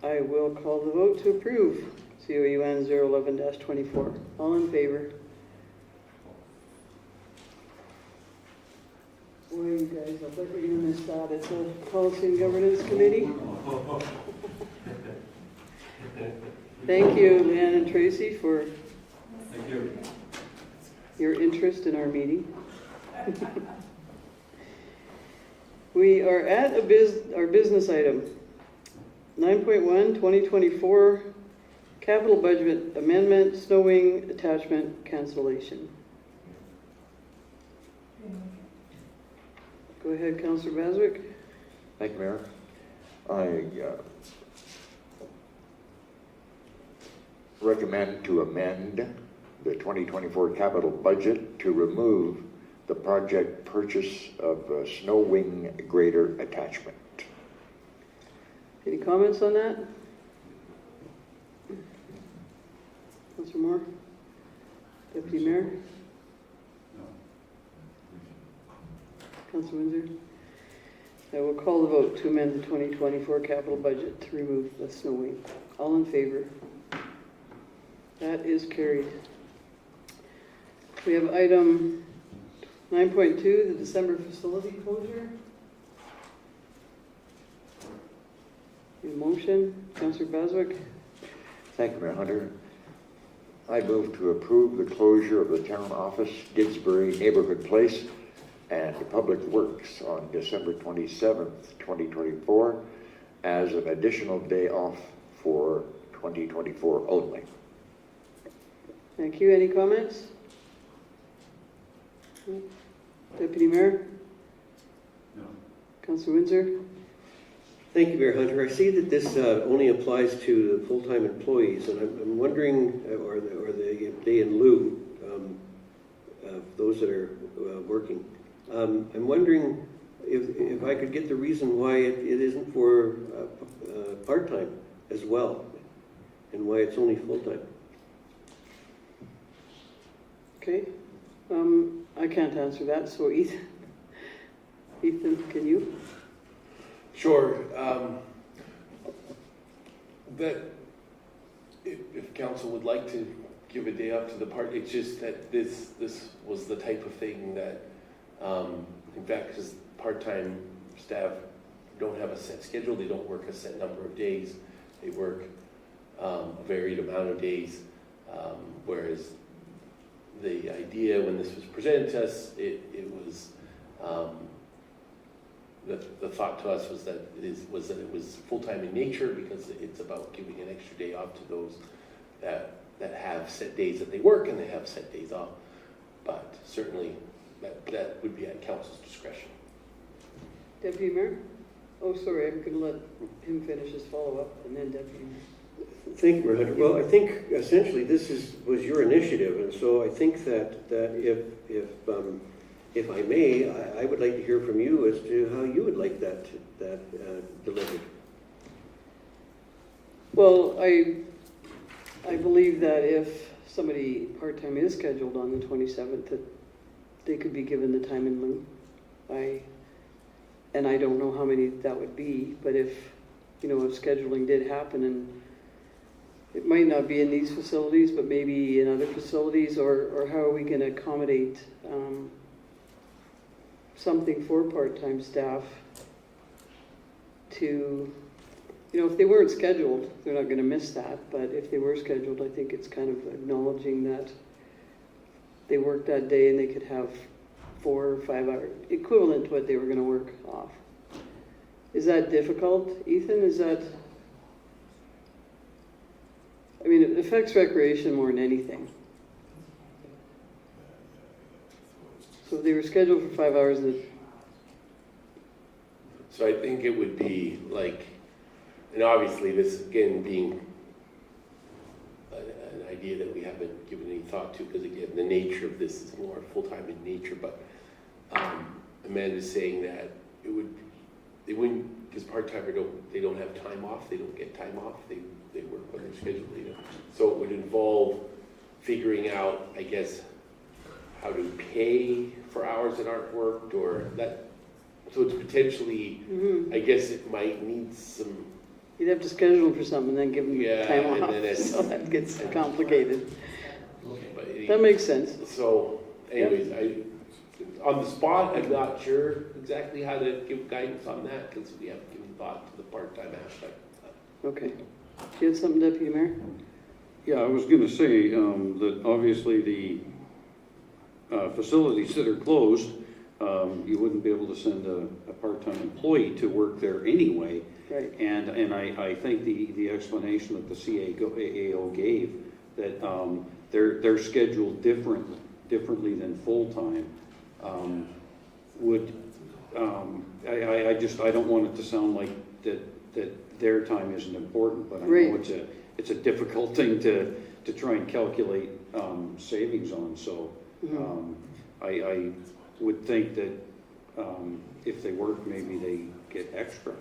I will call the vote to approve COUN 011-24. All in favor? Boy, you guys, I thought we were going to miss that. It's a Policy and Governance Committee. Thank you, Leanne and Tracy, for your interest in our meeting. We are at our business item. 9.1, 2024 capital budget amendment, snow wing attachment cancellation. Go ahead, Councillor Baswick. Thank you, Mayor. I recommend to amend the 2024 capital budget to remove the project purchase of a snow wing grader attachment. Any comments on that? Councillor Moore? Deputy Mayor? No. Councillor Windsor? I will call the vote to amend the 2024 capital budget to remove the snow wing. All in favor? That is carried. We have item 9.2, the December facility closure. Any motion, Councillor Baswick? Thank you, Mayor Hunter. I move to approve the closure of the town office, Didsbury Neighborhood Place, and Public Works on December 27th, 2024, as an additional day off for 2024 only. Thank you. Any comments? Deputy Mayor? No. Councillor Windsor? Thank you, Mayor Hunter. I see that this only applies to the full-time employees, and I'm wondering, or the day in lieu, those that are working. I'm wondering if I could get the reason why it isn't for part-time as well, and why it's only full-time. Okay. I can't answer that, so Ethan, can you? Sure. That if council would like to give a day off to the park, it's just that this was the type of thing that, in fact, because part-time staff don't have a set schedule, they don't work a set number of days, they work a varied amount of days, whereas the idea when this was presented to us, it was the thought to us was that it was full-time in nature, because it's about giving an extra day off to those that that have set days that they work and they have set days off. But certainly, that would be at council's discretion. Deputy Mayor? Oh, sorry, I'm going to let him finish his follow-up, and then Deputy Mayor. Thank you, Mayor Hunter. Well, I think essentially this was your initiative, and so I think that if I may, I would like to hear from you as to how you would like that delivered. Well, I believe that if somebody part-time is scheduled on the 27th, that they could be given the time in lieu. And I don't know how many that would be, but if scheduling did happen, and it might not be in these facilities, but maybe in other facilities, or how are we going to accommodate something for part-time staff to, if they weren't scheduled, they're not going to miss that, but if they were scheduled, I think it's kind of acknowledging that they worked that day and they could have 4 or 5 hours, equivalent to what they were going to work off. Is that difficult, Ethan? It affects recreation more than anything. So if they were scheduled for 5 hours, So I think it would be like, and obviously this again being an idea that we haven't given any thought to, because again, the nature of this is more full-time in nature, but Amanda's saying that they wouldn't, because part-timer they don't have time off, they don't get time off, they work when they're scheduled, So it would involve figuring out, I guess, how to pay for hours that aren't worked, or that, so it's potentially, I guess it might need some. you'd have to schedule them for something and then give them time and off, then it's, so that gets complicated. but That makes sense. So, anyways, on the spot, I'm not sure exactly how to give guidance on that, because we haven't given thought to the part-time aspect. Okay. You had something, Deputy Mayor? Yeah, I was going to say that obviously the facilities that are closed, you wouldn't be able to send a part-time employee to work there anyway. Right. And I think the explanation that the CAO gave, that they're scheduled differently than full-time, I don't want it to sound like that their time isn't important, but I know it's a difficult thing to try and calculate savings on. So I would think that if they work, maybe they get extra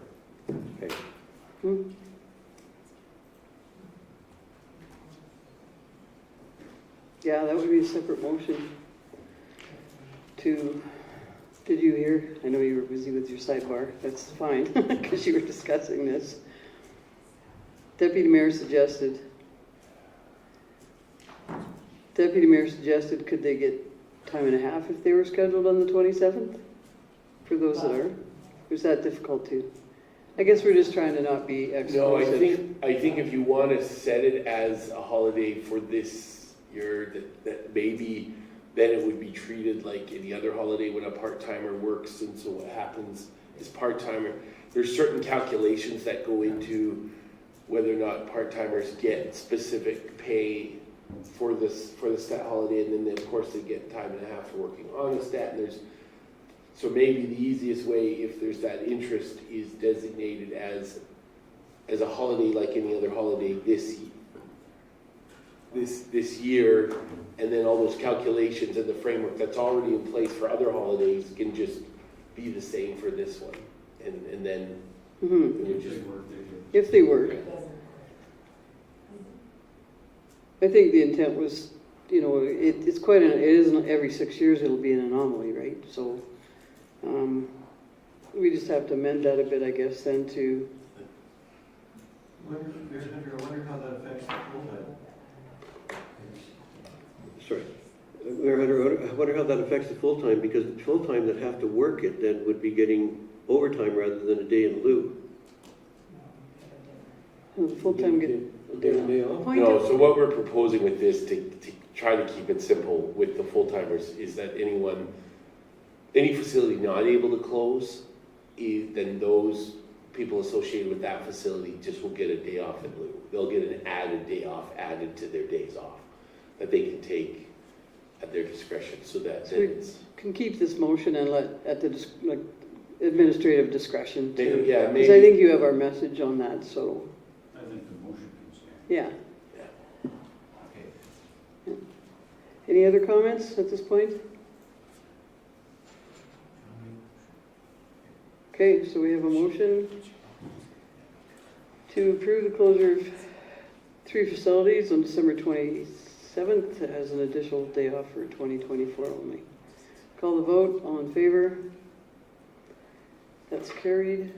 pay. Yeah, that would be a separate motion to, did you hear? I know you were busy with your sidebar. That's fine, because you were discussing this. Deputy Mayor suggested, could they get time and a half if they were scheduled on the 27th? For those that are? Or is that difficult too? I guess we're just trying to not be exclusive. No, I think if you want to set it as a holiday for this year, that maybe then it would be treated like any other holiday when a part-timer works. And so what happens is part-timer, there's certain calculations that go into whether or not part-timers get specific pay for the stat holiday, and then of course they get time and a half for working on the stat. And so maybe the easiest way, if there's that interest, is designated as a holiday like any other holiday this year, and then all those calculations and the framework that's already in place for other holidays can just be the same for this one, and then it would just if they work. I think the intent was, it's quite it isn't every 6 years it'll be an anomaly, right? So we just have to amend that a bit, I guess, then to. I wonder how that affects the full-time. Sorry. Mayor Hunter, I wonder how that affects the full-time, because the full-time that have to work it then would be getting overtime rather than a day in lieu. Full-time get a day off. No, so what we're proposing with this, to try to keep it simple with the full-timers, is that any facility not able to close, then those people associated with that facility just will get a day off in lieu. they'll get an added day off added to their days off that they can take at their discretion, so that So then we it's. can keep this motion and let, at the, like, administrative discretion too. Maybe, yeah, Because I maybe. think you have our message on that, so, I think the motion can stand. yeah. Okay. Any other comments at this point? Okay, so we have a motion to approve the closure of 3 facilities on December 27th as an additional day off for 2024 only. Call the vote, all in favor? That's carried.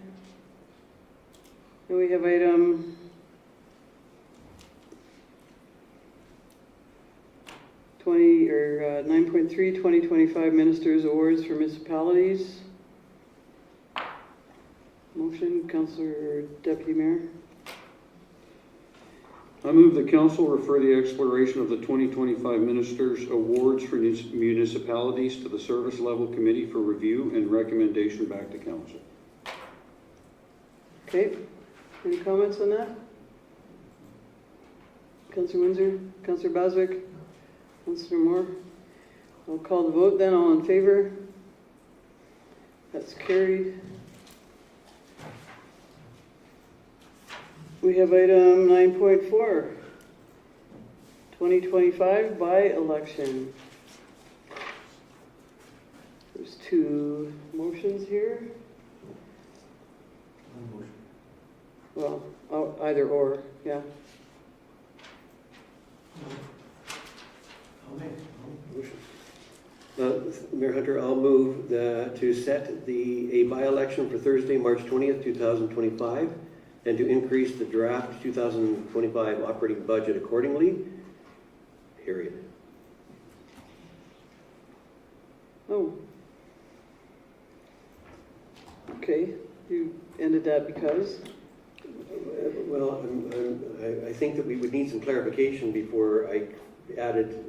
And we have item 9.3, 2025 Ministers Awards for Municipalities. Motion, Councillor Deputy Mayor. I move the council refer the exploration of the 2025 Ministers' Awards for municipalities to the Service Level Committee for review and recommendation back to council. Okay, any comments on that? Councillor Windsor, Councillor Baswick, Councillor Moore. I'll call the vote then, all in favor? That's carried. We have item 9.4, 2025 by-election. There's 2 motions here. One motion. Well, either or, yeah. I'll make a motion. Mayor Hunter, I'll move to set a by-election for Thursday, March 20th, 2025, and to increase the draft 2025 operating budget accordingly, period. Oh. Okay, you ended that because? Well, I think that we would need some clarification before I added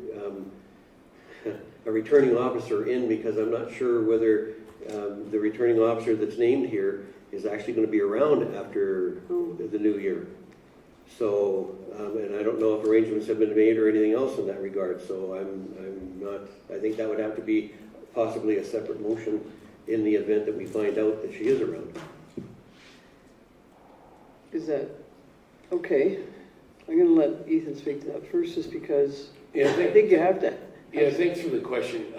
a returning officer in, because I'm not sure whether the returning officer that's named here is actually going to be around after the new year. So, and I don't know if arrangements have been made or anything else in that regard, so I'm not, I think that would have to be possibly a separate motion in the event that we find out that she is around. Is that, okay. I'm gonna let Ethan speak to that first, just because Yeah, I think you have to. Yeah, thanks for the question.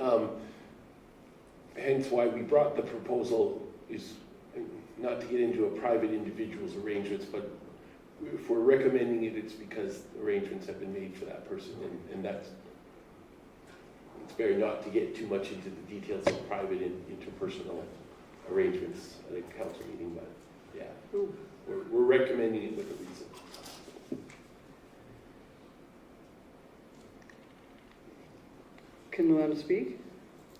Hence why we brought the proposal is not to get into a private individual's arrangements, but if we're recommending it, it's because arrangements have been made for that person, and that's, it's better not to get too much into the details of private and interpersonal arrangements at a council meeting, but yeah, we're recommending it with a reason. Can you want to speak?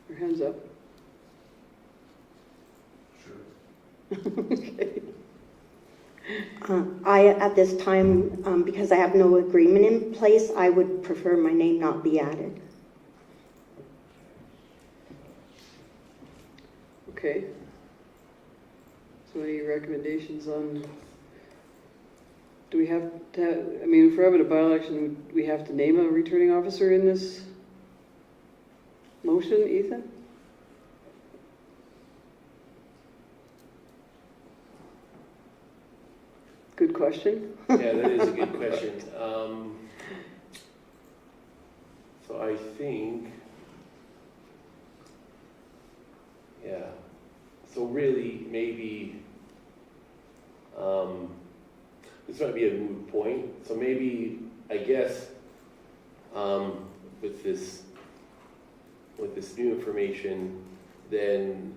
Your hands up. Sure. Okay. I, at this time, because I have no agreement in place, I would prefer my name not be added. Okay. So any recommendations on, do we have to, I mean, if we're having a by-election, we have to name a returning officer in this motion, Ethan? Good question. Yeah, that is a good question. So I think, yeah, so really maybe, this might be a moot point. So maybe, I guess, with this new information, then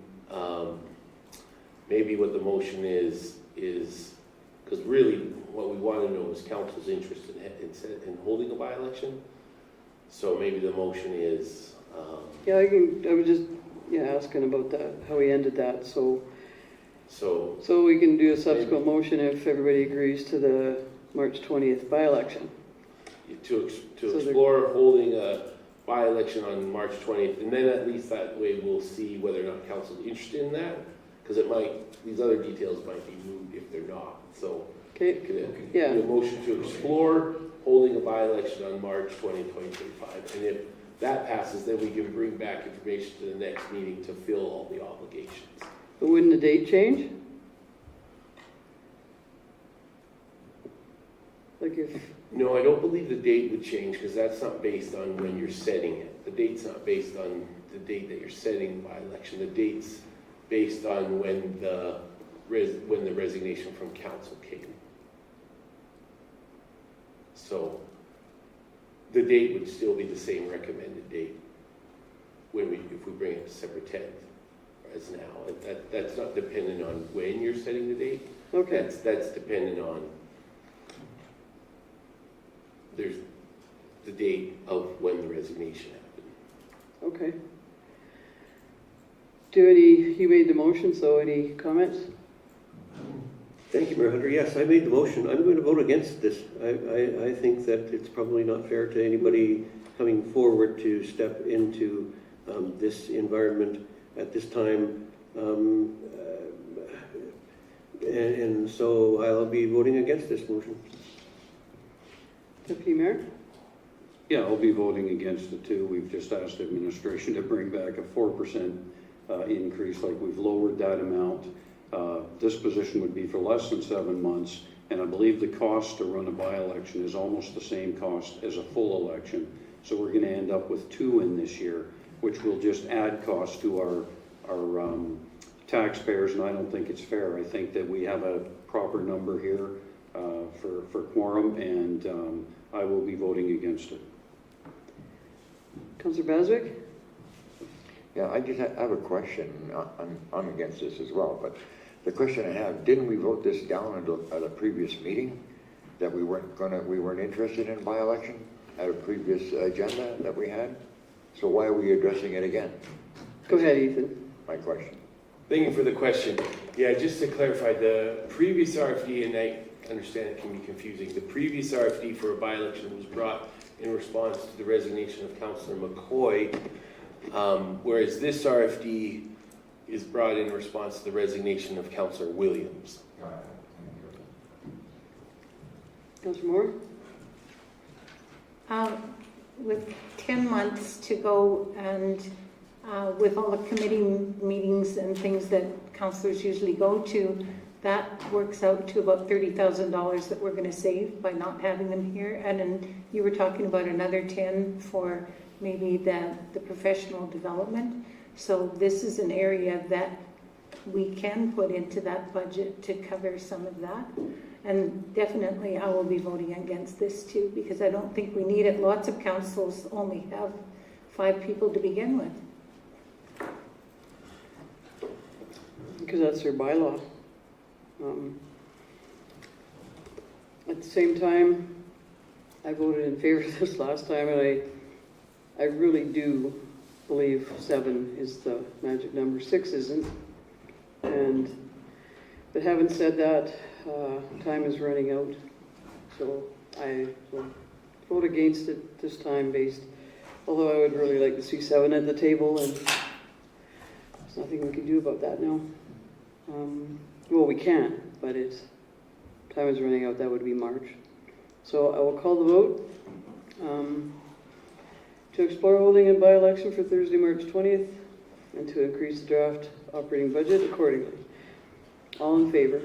maybe what the motion is because really what we want to know is council's interest in holding a by-election. So maybe the motion is, Yeah, I was just, asking about that, how we ended that, so we can do a subsequent motion if everybody agrees to the March 20th by-election. to So explore holding a by-election on March 20th, and then at least that way we'll see whether or not council's interested in that, because these other details might be moved if they're not. So Okay, yeah. A motion to explore holding a by-election on March 20, 2025. And if that passes, then we can bring back information to the next meeting to fill all the obligations. But wouldn't the date change? Like if, No, I don't believe the date would change because that's not based on when you're setting it. The date's not based on the date that you're setting by election. The date's based on when the resignation from council came. So the date would still be the same recommended date if we bring it December 10th as now. That's not dependent on when you're setting the date. okay, That's dependent on there's the date of when the resignation happened. okay. You made the motion, so any comments? Thank you, Mayor Hunter. Yes, I made the motion. I'm going to vote against this. I think that it's probably not fair to anybody coming forward to step into this environment at this time. And so I'll be voting against this motion. Deputy Mayor? Yeah, I'll be voting against it too. We've just asked administration to bring back a 4% increase, like we've lowered that amount. This position would be for less than 7 months, and I believe the cost to run a by-election is almost the same cost as a full election. So we're going to end up with 2 in this year, which will just add cost to our taxpayers, and I don't think it's fair. I think that we have a proper number here for quorum, and I will be voting against it. Councillor Baswick? Yeah, I just have a question. I'm against this as well, but the question I have, didn't we vote this down at a previous meeting? That we weren't interested in by-election at a previous agenda that we had? So why are we addressing it again? Go ahead, Ethan. My question. Thank you for the question. Yeah, just to clarify, the previous RFD, and I understand it can be confusing, the previous RFD for a by-election was brought in response to the resignation of Councillor McCoy, whereas this RFD is brought in response to the resignation of Councillor Williams. Councillor Moore? With 10 months to go and with all the committee meetings and things that councillors usually go to, that works out to about $30,000 that we're going to save by not having them here. And then you were talking about another 10 for maybe the professional development. So this is an area that we can put into that budget to cover some of that. And definitely I will be voting against this too, because I don't think we need it. Lots of councils only have 5 people to begin with. Because that's their bylaw. At the same time, I voted in favor of this last time, and I really do believe 7 is the magic number. 6 isn't. But having said that, time is running out. So I will vote against it this time although I would really like to see 7 at the table, and there's nothing we can do about that now. Well, we can, but time is running out. That would be March. So I will call the vote to explore holding a by-election for Thursday, March 20th, and to increase the draft operating budget accordingly. All in favor?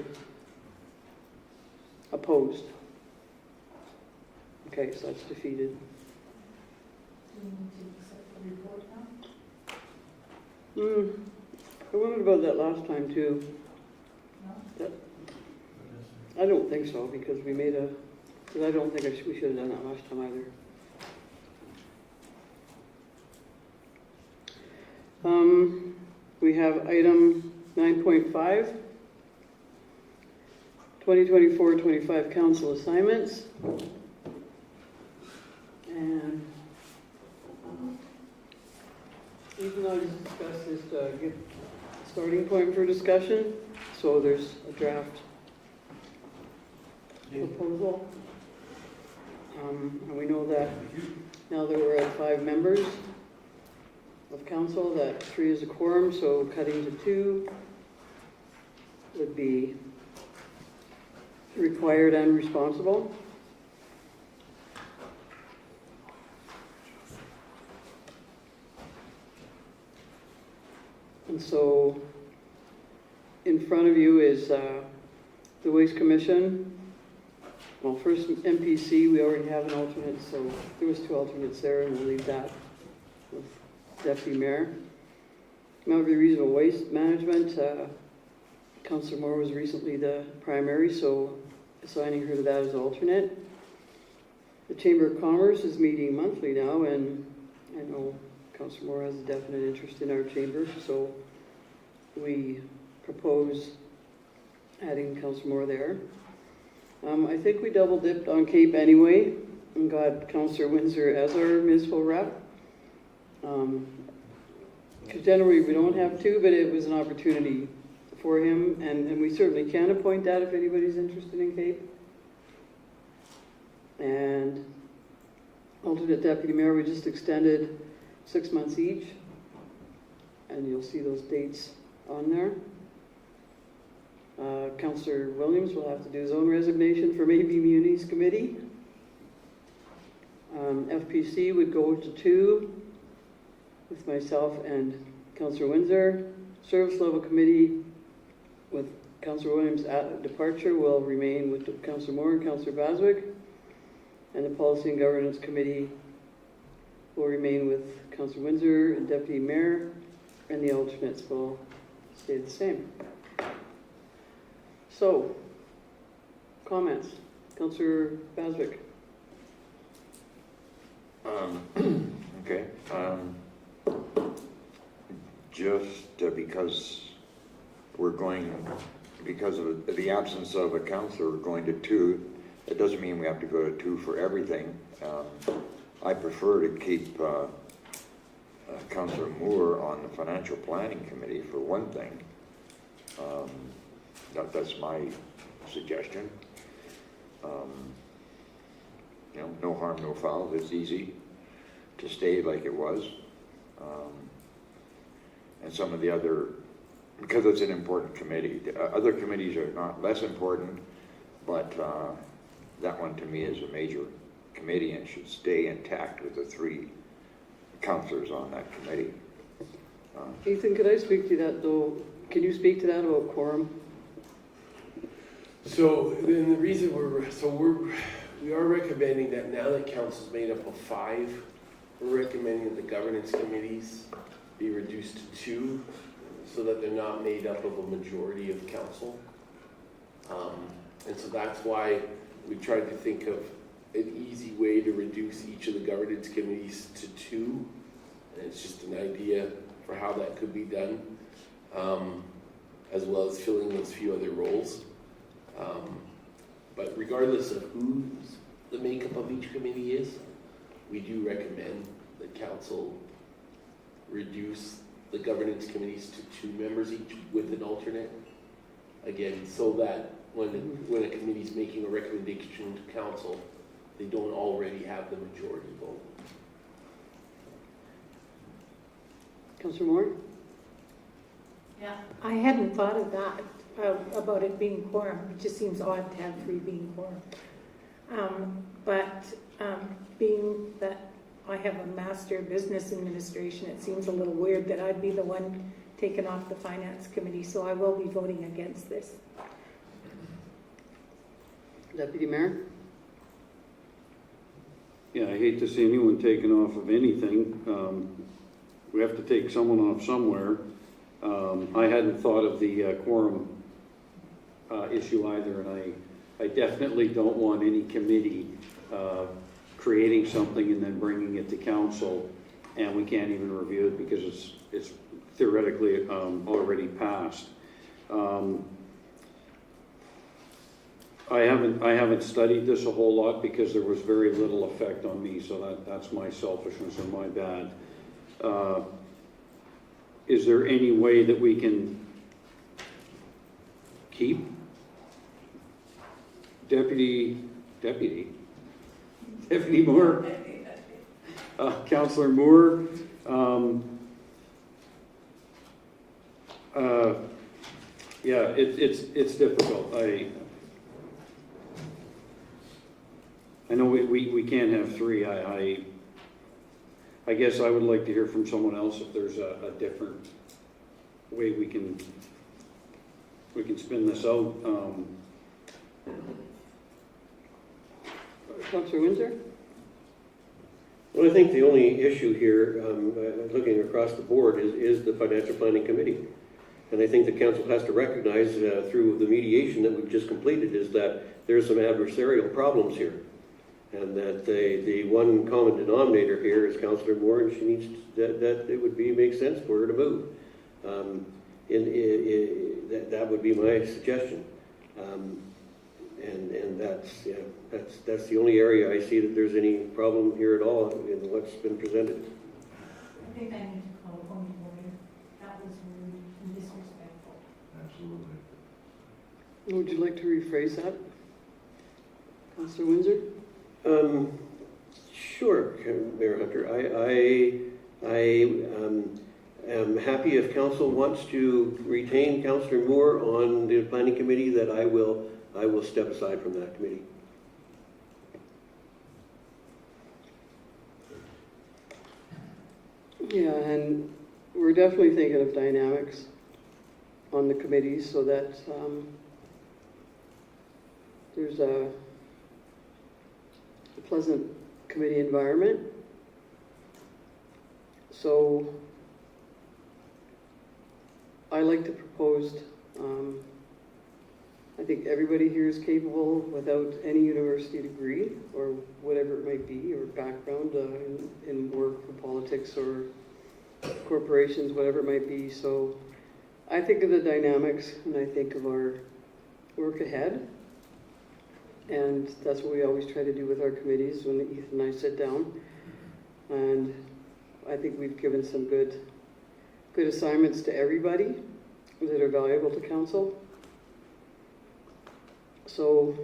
Opposed? Okay, so that's defeated. I wondered about that last time too. I don't think so, because I don't think we should have done that last time either. We have item 9.5, 2024-25 council assignments. And even though I discussed this to get a starting point for discussion, so there's a draft proposal. And we know that now that we're at 5 members of council, that 3 is a quorum, so cutting to 2 would be required and responsible. And so in front of you is the Waste Commission. Well, first MPC, we already have an alternate, so there was 2 alternates there, and we'll leave that with Deputy Mayor. Calgary Regional Waste Management, Councillor Moore was recently the primary, so assigning her to that as alternate. The Chamber of Commerce is meeting monthly now, and I know Councillor Moore has a definite interest in our chamber, so we propose adding Councillor Moore there. I think we double dipped on Cape anyway and got Councillor Windsor as our municipal rep. Because generally we don't have to, but it was an opportunity for him, and we certainly can appoint that if anybody's interested in Cape. And alternate deputy mayor, we just extended 6 months each, and you'll see those dates on there. Councillor Williams will have to do his own resignation from AB Munis Committee. FPC would go to 2 with myself and Councillor Windsor. Service Level Committee with Councillor Williams at departure will remain with Councillor Moore and Councillor Baswick. And the Policy and Governance Committee will remain with Councillor Windsor and Deputy Mayor, and the alternates will stay the same. So, comments? Councillor Baswick. Okay. Just because we're going, because of the absence of a councillor, we're going to 2. It doesn't mean we have to go to 2 for everything. I prefer to keep Councillor Moore on the Financial Planning Committee for one thing. That's my suggestion. You know, no harm, no foul. It's easy to stay like it was. And some of the other, because it's an important committee. Other committees are not less important, but that one to me is a major committee and should stay intact with the 3 councillors on that committee. Ethan, could I speak to that though? Can you speak to that about quorum? So then the reason we are recommending that now that council's made up of 5, we're recommending that the governance committees be reduced to 2 so that they're not made up of a majority of council. And so that's why we tried to think of an easy way to reduce each of the governance committees to 2. And it's just an idea for how that could be done, as well as filling those few other roles. But regardless of who the makeup of each committee is, we do recommend that council reduce the governance committees to 2 members each with an alternate. Again, so that when a committee is making a recommendation to council, they don't already have the majority vote. Councillor Moore? Yeah, I hadn't thought of that, about it being quorum. It just seems odd to have 3 being quorum. But being that I have a Master of Business Administration, it seems a little weird that I'd be the one taken off the Finance Committee, so I will be voting against this. Deputy Mayor? Yeah, I hate to see anyone taken off of anything. We have to take someone off somewhere. I hadn't thought of the quorum issue either, and I definitely don't want any committee creating something and then bringing it to council, and we can't even review it because it's theoretically already passed. I haven't studied this a whole lot because there was very little effect on me, so that's my selfishness and my bad. Is there any way that we can keep Deputy Moore, Councillor Moore, yeah, it's difficult. I know we can't have three. I guess I would like to hear from someone else if there's a different way we can spin this out. Councillor Windsor? Well, I think the only issue here, looking across the board, is the Financial Planning Committee. And I think the council has to recognize through the mediation that we've just completed is that there's some adversarial problems here. And that the one common denominator here is Councillor Moore, and she needs that it would make sense for her to move. That would be my suggestion. And that's the only area I see that there's any problem here at all in what's been presented. I think I need to call a point of order. That was rude and disrespectful. Absolutely. Would you like to rephrase that? Councillor Windsor? Sure, Mayor Hunter. I am happy if council wants to retain Councillor Moore on the planning committee, that I will step aside from that committee. Yeah, and we're definitely thinking of dynamics on the committees so that there's a pleasant committee environment. So I like to propose, I think everybody here is capable without any university degree or whatever it might be, or background in work or politics or corporations, whatever it might be. So I think of the dynamics and I think of our work ahead. And that's what we always try to do with our committees when Ethan and I sit down. And I think we've given some good assignments to everybody that are valuable to council. So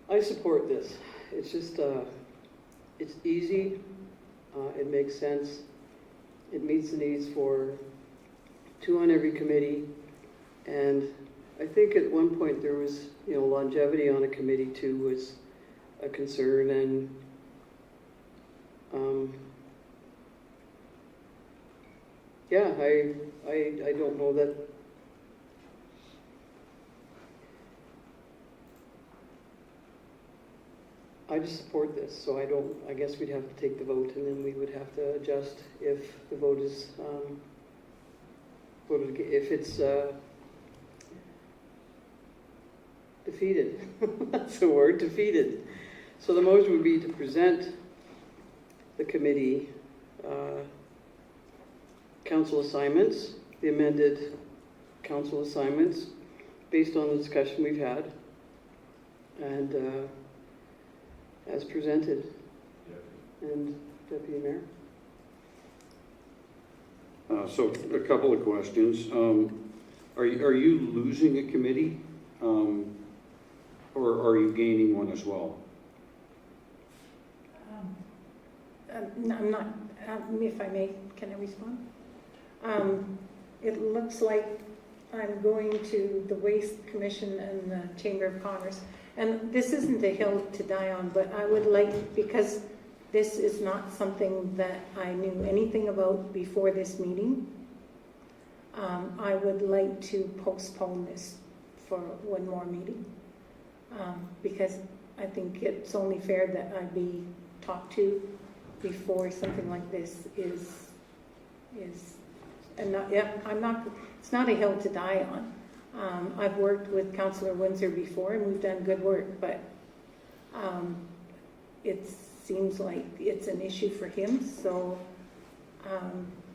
I support this. It's just, it's easy, it makes sense, it meets the needs for 2 on every committee, and I think at one point there was, longevity on a committee too was a concern, and yeah, I don't know that I just support this, so I guess we'd have to take the vote and then we would have to adjust if the vote is voted, if it's defeated. That's the word, defeated. So the motion would be to present the committee council assignments, the amended council assignments based on the discussion we've had, and as presented. And Deputy Mayor? So a couple of questions. Are you losing a committee, or are you gaining one as well? I'm not, if I may, can I respond? It looks like I'm going to the Waste Commission and the Chamber of Commerce. And this isn't a hill to die on, but I would like, because this is not something that I knew anything about before this meeting, I would like to postpone this for one more meeting. Because I think it's only fair that I be talked to before something like this is and not, I'm not, it's not a hill to die on. I've worked with Councillor Windsor before and we've done good work, but it seems like it's an issue for him. So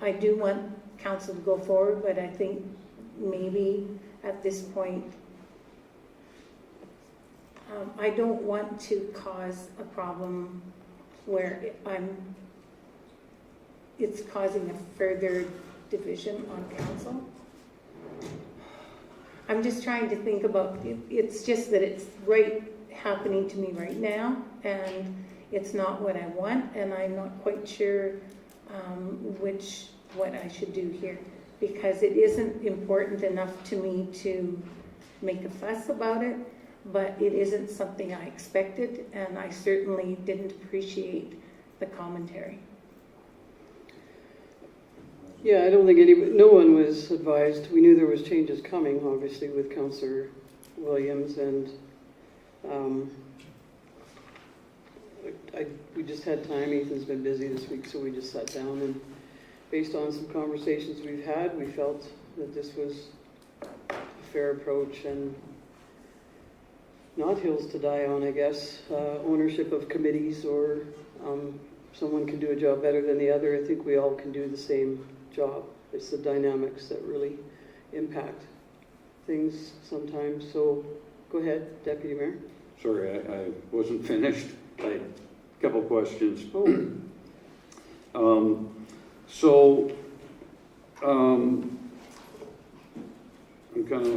I do want council to go forward, but I think maybe at this point, I don't want to cause a problem where it's causing a further division on council. I'm just trying to think about it. It's just that it's happening to me right now, and it's not what I want, and I'm not quite sure what I should do here, because it isn't important enough to me to make a fuss about it. but it isn't something I expected, and I certainly didn't appreciate the commentary. Yeah, I don't think no one was advised. We knew there was changes coming, obviously, with Councillor Williams, and we just had time. Ethan's been busy this week, so we just sat down, and based on some conversations we've had, we felt that this was a fair approach and not hills to die on, I guess. Ownership of committees, or someone can do a job better than the other. I think we all can do the same job. It's the dynamics that really impact things sometimes. So go ahead, Deputy Mayor. Sorry, I wasn't finished. I had a couple questions.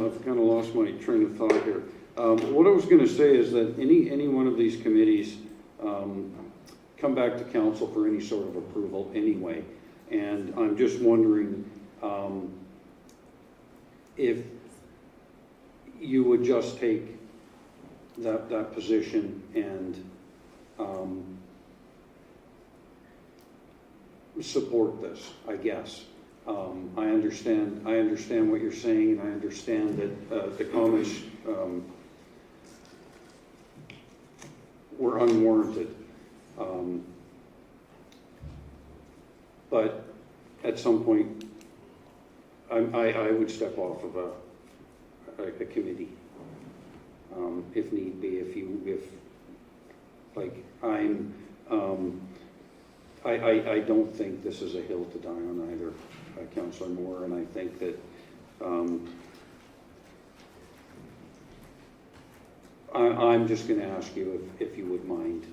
I've kind of lost my train of thought here. What I was going to say is that any one of these committees come back to council for any sort of approval anyway, and I'm just wondering if you would just take that position and support this, I guess. I understand what you're saying, and I understand that the comments were unwarranted. But at some point, I would step off of a committee, if need be. I don't think this is a hill to die on either, Councillor Moore, and I think that I'm just going to ask you if you would mind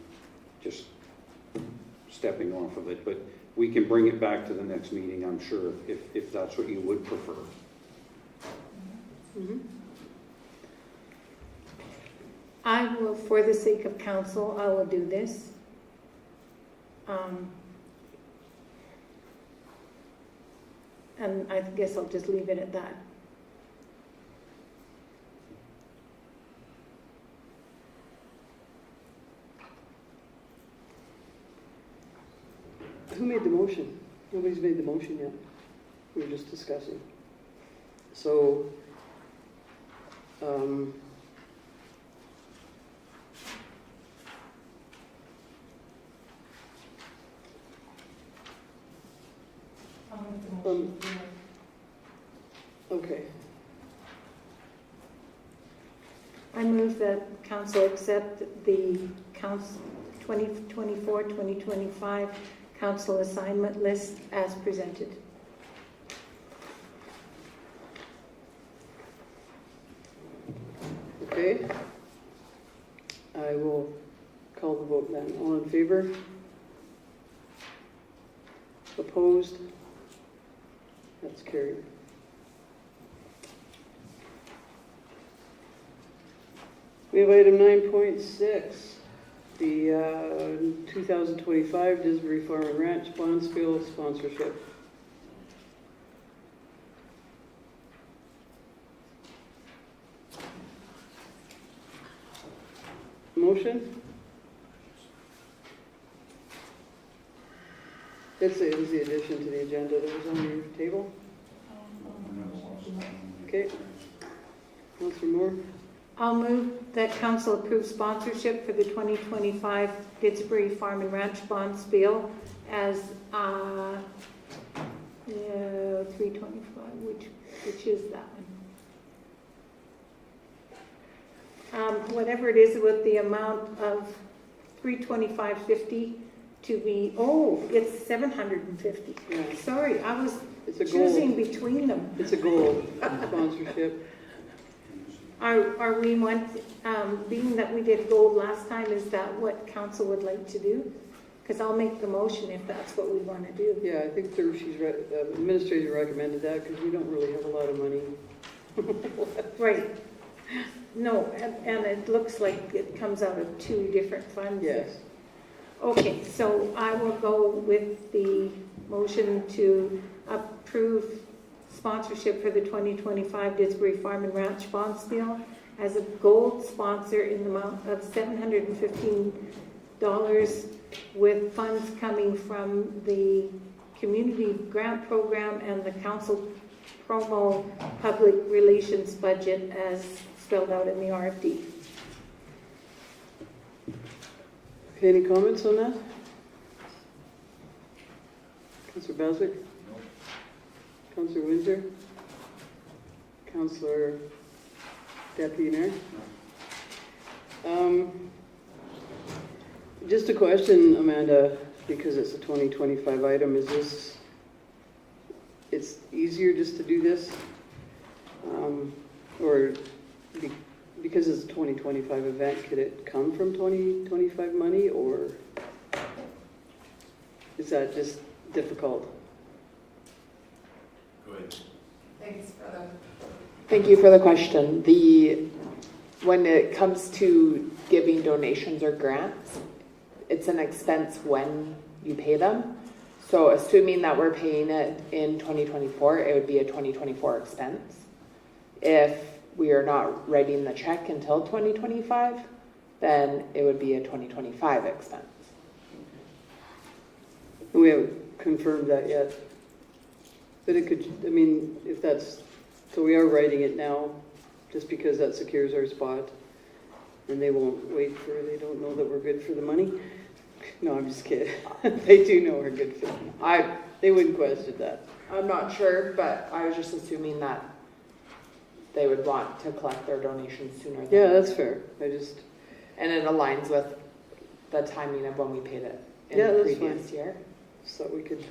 just stepping off of it, but we can bring it back to the next meeting, I'm sure, if that's what you would prefer. Mm-hmm. I will, for the sake of council, I will do this. And I guess I'll just leave it at that. Who made the motion? Nobody's made the motion yet. We were just discussing. So, okay. I move that council accept the 2024-2025 council assignment list as presented. Okay. I will call the vote then. All in favor? Opposed? That's carried. We have item 9.6, the 2025 Disbury Farm and Ranch Bonspiel sponsorship. Motion? It was the addition to the agenda that was on your table. Okay. Councillor Moore? I'll move that council approve sponsorship for the 2025 Didsbury Farm and Ranch Bonspiel as 325, which is that one. Whatever it is, with the amount of $325.50 to be, it's $750. Yeah. Sorry, I was It's a choosing gold. between them. It's a gold sponsorship. Are we being that we did gold last time, is that what council would like to do? Because I'll make the motion if that's what we want to do. Yeah, I think the administrator recommended that because we don't really have a lot of money. Right. No, and it looks like it comes out of two different funds. Yes. Okay, so I will go with the motion to approve sponsorship for the 2025 Didsbury Farm and Ranch Bonspiel as a gold sponsor in the amount of $715 with funds coming from the community grant program and the council promo public relations budget as spelled out in the RFD. Okay, any comments on that? Councillor Baswick? No. Councillor Windsor? Councillor Deputy Mayor? Just a question, Amanda, because it's a 2025 item, is this, it's easier just to do this? Or because it's a 2025 event, could it come from 2025 money, or is that just difficult? Go ahead. Thank you for the question. When it comes to giving donations or grants, it's an expense when you pay them. So assuming that we're paying it in 2024, it would be a 2024 expense. If we are not writing the check until 2025, then it would be a 2025 expense. We haven't confirmed that yet. But it could, I mean, if that's, so we are writing it now, just because that secures our spot, and they won't wait for, they don't know that we're good for the money. No, I'm just kidding. They do know we're good for the money. They wouldn't question that. I'm not sure, but I was just assuming that they would want to collect their donations sooner than Yeah, that's fair. and it aligns with the timing of when we paid it in Yeah, the that's previous year. So we could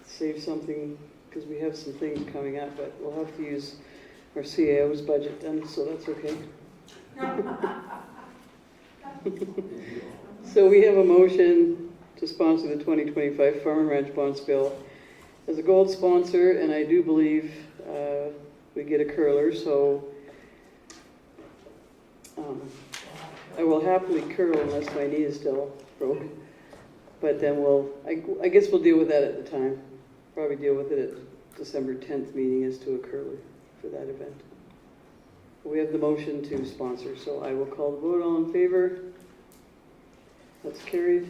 save something, because we have some things coming up, but we'll have to use our CAO's budget then, so that's okay. So we have a motion to sponsor the 2025 Farm and Ranch Bonds Bill as a gold sponsor, and I do believe we get a curler, so I will happily curl unless my knee is still broke. But then I guess we'll deal with that at the time. Probably deal with it at December 10th meeting as to a curler for that event. We have the motion to sponsor, so I will call the vote. All in favor? That's carried.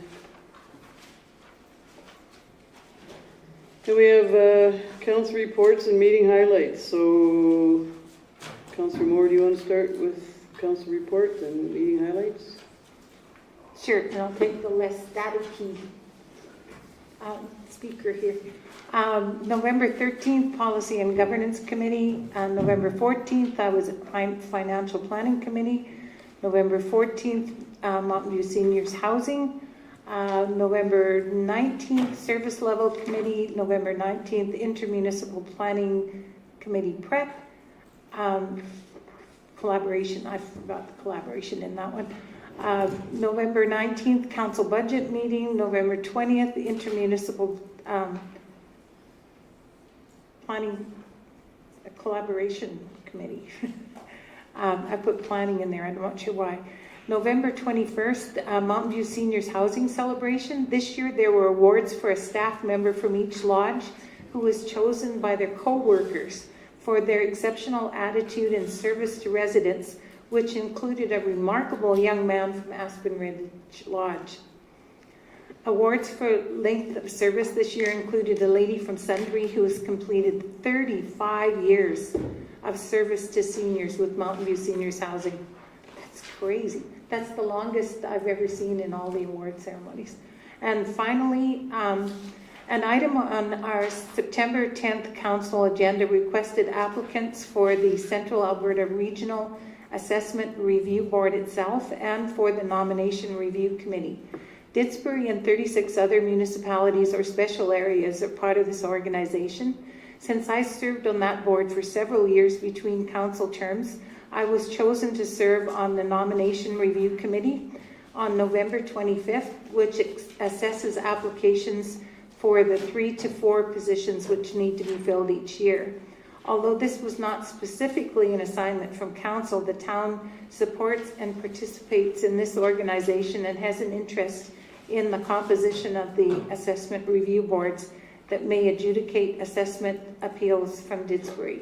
Then we have council reports and meeting highlights. So, Councillor Moore, do you want to start with council report and meeting highlights? Sure, and I'll take the less staticky speaker here. November 13th, Policy and Governance Committee. November 14th, I was at Financial Planning Committee. November 14th, Mountain View Seniors Housing. November 19th, Service Level Committee. November 19th, Intermunicipal Planning Committee Prep. Collaboration, I forgot the collaboration in that one. November 19th, Council Budget Meeting. November 20th, Intermunicipal Planning Collaboration Committee. I put planning in there, I'm not sure why. November 21st, Mountain View Seniors Housing Celebration. This year there were awards for a staff member from each lodge who was chosen by their co-workers for their exceptional attitude and service to residents, which included a remarkable young man from Aspen Ridge Lodge. Awards for length of service this year included a lady from Sundre who has completed 35 years of service to seniors with Mountain View Seniors Housing. That's crazy. That's the longest I've ever seen in all the award ceremonies. And finally, an item on our September 10th council agenda requested applicants for the Central Alberta Regional Assessment Review Board itself and for the Nomination Review Committee. Didsbury and 36 other municipalities or special areas are part of this organization. Since I served on that board for several years between council terms, I was chosen to serve on the Nomination Review Committee on November 25th, which assesses applications for the 3 to 4 positions which need to be filled each year. Although this was not specifically an assignment from council, the town supports and participates in this organization and has an interest in the composition of the assessment review boards that may adjudicate assessment appeals from Didsbury.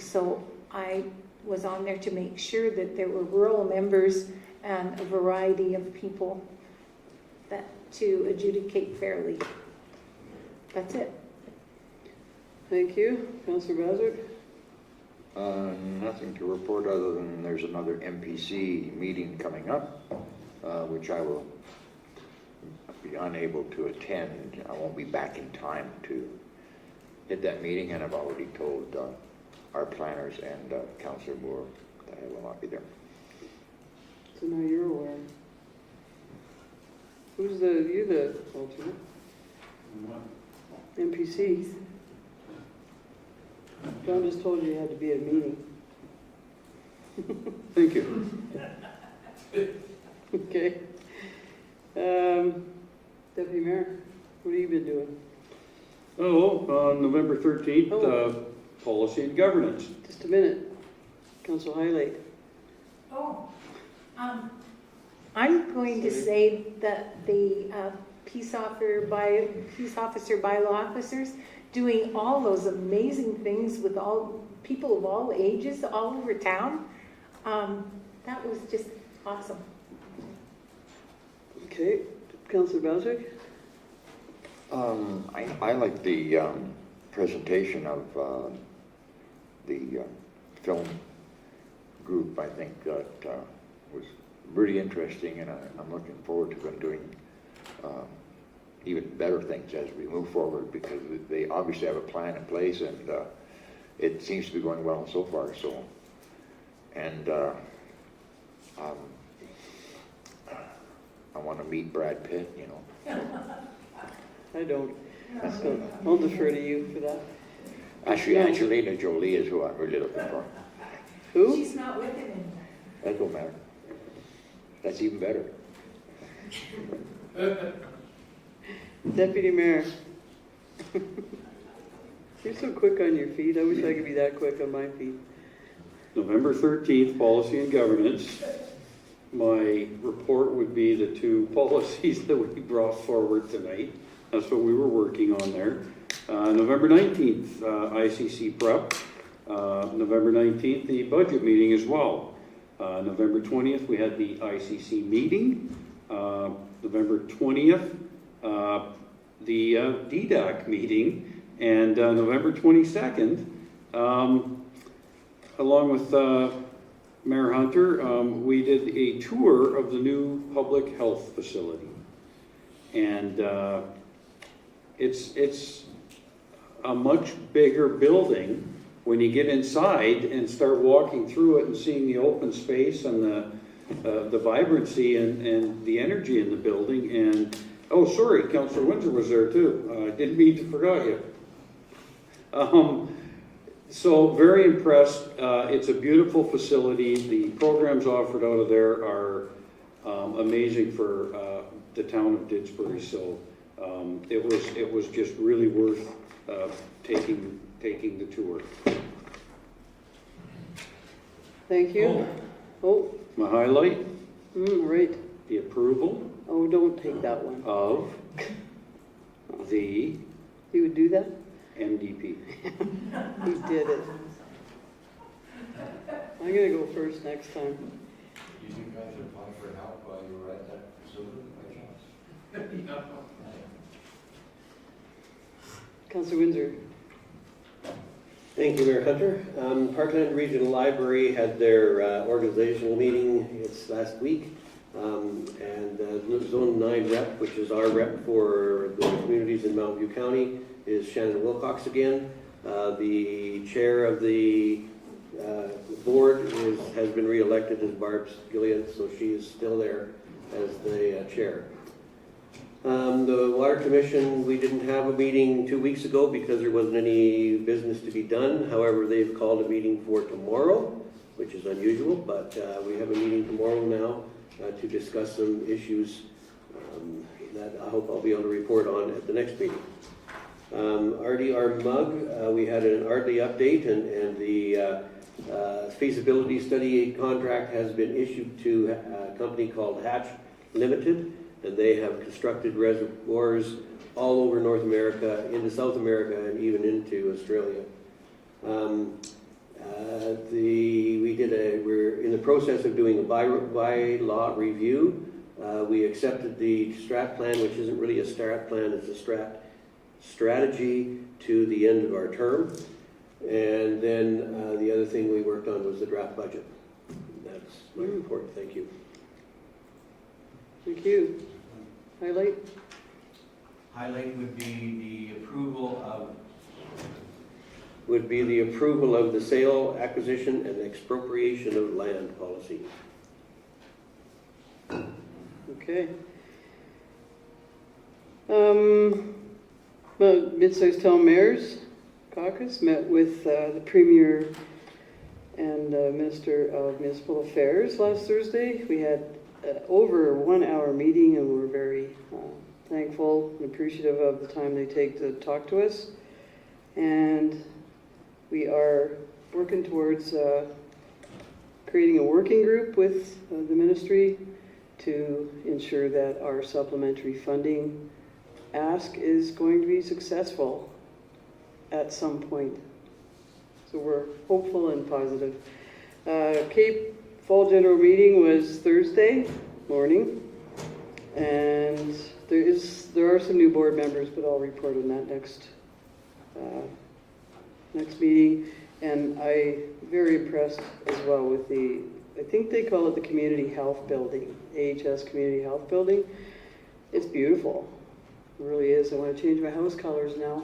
So I was on there to make sure that there were rural members and a variety of people that to adjudicate fairly. That's it. Thank you. Councillor Bazard? Nothing to report other than there's another MPC meeting coming up, which I will be unable to attend. I won't be back in time to hit that meeting, and I've already told our planners and Councillor Moore that I will not be there. So now you're aware. You're the alternate? NPC. John just told you had to be at a meeting. Thank you. Okay. Deputy Mayor, what have you been doing? On November 13th, policy and governance. Just a minute. Council highlight. I'm going to say that the peace officer bylaw officers doing all those amazing things with all people of all ages all over town. That was just awesome. Okay. Councillor Bowser? I like the presentation of the film group. I think that was really interesting, and I'm looking forward to them doing even better things as we move forward, because they obviously have a plan in place, and it seems to be going well so far. So, and I want to meet Brad Pitt, you know. I don't. So I'll defer to you for that. Actually, Angelina Jolie is who I'm really looking for. Who? She's not with him anymore. That don't matter. That's even better. Deputy Mayor. You're so quick on your feet. I wish I could be that quick on my feet. November 13th, policy and governance. My report would be the two policies that we brought forward tonight. That's what we were working on there. November 19th, ICC prep. November 19th, the budget meeting as well. November 20th, we had the ICC meeting. November 20th, the DDAC meeting. And November 22nd, along with Mayor Hunter, we did a tour of the new public health facility. And it's a much bigger building when you get inside and start walking through it and seeing the open space and the vibrancy and the energy in the building. And oh, sorry, Councillor Windsor was there too. I didn't mean to forget you. So very impressed. It's a beautiful facility. The programs offered out of there are amazing for the town of Didsbury. So it was just really worth taking the tour. Thank you. Oh, My highlight, right. the approval Oh, don't take that one. of the You would do that? MDP. He did it. I'm gonna go first next time. You guys apply for help while you were at that facility by chance? Councillor Windsor. Thank you, Mayor Hunter. Parkland Regional Library had their organizational meeting last week. And Zone 9 rep, which is our rep for the communities in Mountain View County, is Shannon Wilcox again. The chair of the board has been re-elected as Barb Gillian, so she is still there as the chair. The Water Commission, we didn't have a meeting 2 weeks ago because there wasn't any business to be done. However, they've called a meeting for tomorrow, which is unusual, but we have a meeting tomorrow now to discuss some issues that I hope I'll be able to report on at the next meeting. RDR MUG, we had an Ardley update, and the feasibility study contract has been issued to a company called Hatch Limited, and they have constructed reservoirs all over North America, into South America, and even into Australia. We're in the process of doing a bylaw review. We accepted the strat plan, which isn't really a strat plan, it's a strategy to the end of our term. And then the other thing we worked on was the draft budget. That's my report. Thank you. Thank you. Highlight? Highlight would be the approval of, Would be the approval of the sale, acquisition, and expropriation of land policy. Okay. Well, Mid-Sized Town Mayors Caucus met with the Premier and Minister of Municipal Affairs last Thursday. We had over a 1 hour meeting, and we're very thankful and appreciative of the time they take to talk to us. And we are working towards creating a working group with the ministry to ensure that our supplementary funding ask is going to be successful at some point. So we're hopeful and positive. Cape Fall General Meeting was Thursday morning, and there are some new board members, but I'll report on that next meeting. And I'm very impressed as well with I think they call it the Community Health Building, AHS Community Health Building. It's beautiful. It really is. I want to change my house colors now.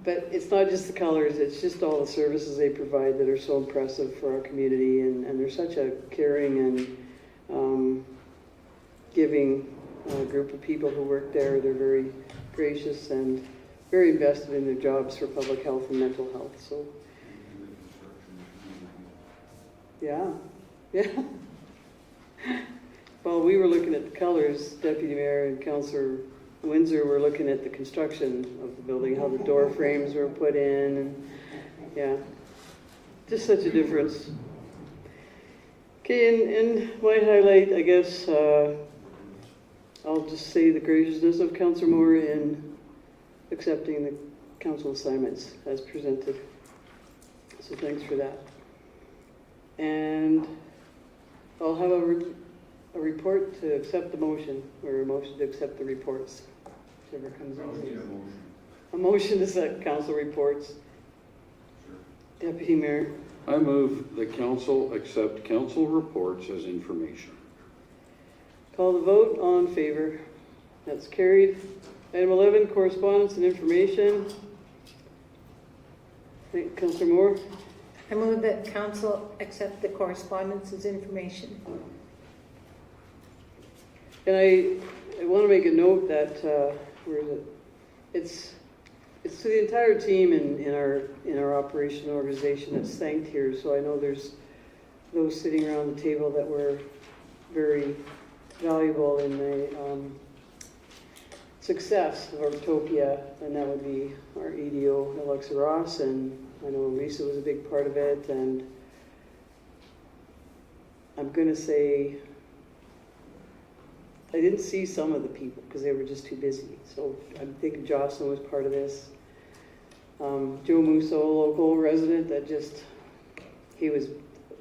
But it's not just the colors, it's just all the services they provide that are so impressive for our community. And they're such a caring and giving group of people who work there. They're very gracious and very invested in their jobs for public health and mental health. So, yeah. Well, we were looking at the colors. Deputy Mayor and Councillor Windsor were looking at the construction of the building, how the door frames were put in, and yeah, just such a difference. Okay, and my highlight, I guess, I'll just say the graciousness of Councillor Moore in accepting the council assignments as presented. So thanks for that. And I'll have a report to accept the motion, or a motion to accept the reports, whichever comes in. A motion to set council reports. Deputy Mayor. I move the council accept council reports as information. Call the vote. All in favor. That's carried. Item 11, correspondence and information. Councillor Moore. I move that council accept the correspondence as information. And I want to make a note that where is it? It's to the entire team in our operation organization that's thanked here. So I know there's those sitting around the table that were very valuable in the success of Artopia, and that would be our EDO, Alexa Ross, and I know Lisa was a big part of it. And I'm going to say I didn't see some of the people because they were just too busy. So I'm thinking Jocelyn was part of this. Joe Musso, local resident, he was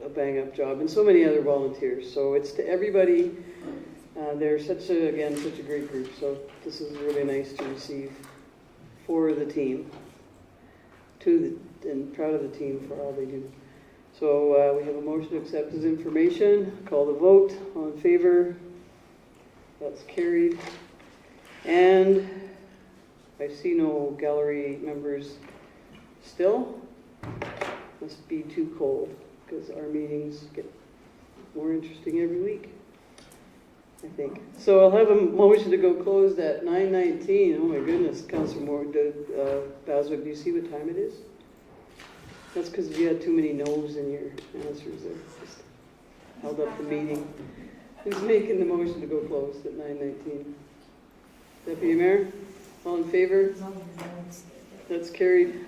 a bang-up job, and so many other volunteers. So it's to everybody. They're such a great group. So this is really nice to receive for the team, and proud of the team for all they do. So we have a motion to accept as information. Call the vote. All in favor? That's carried. And I see no gallery members still. Must be too cold because our meetings get more interesting every week, I think. So I'll have a motion to go closed at 9:19. Oh my goodness, Councillor Moore, Baswick, do you see what time it is? That's because you had too many no's in your answers there. Just held up the meeting. Who's making the motion to go closed at 9:19? Deputy Mayor, all in favor? That's carried.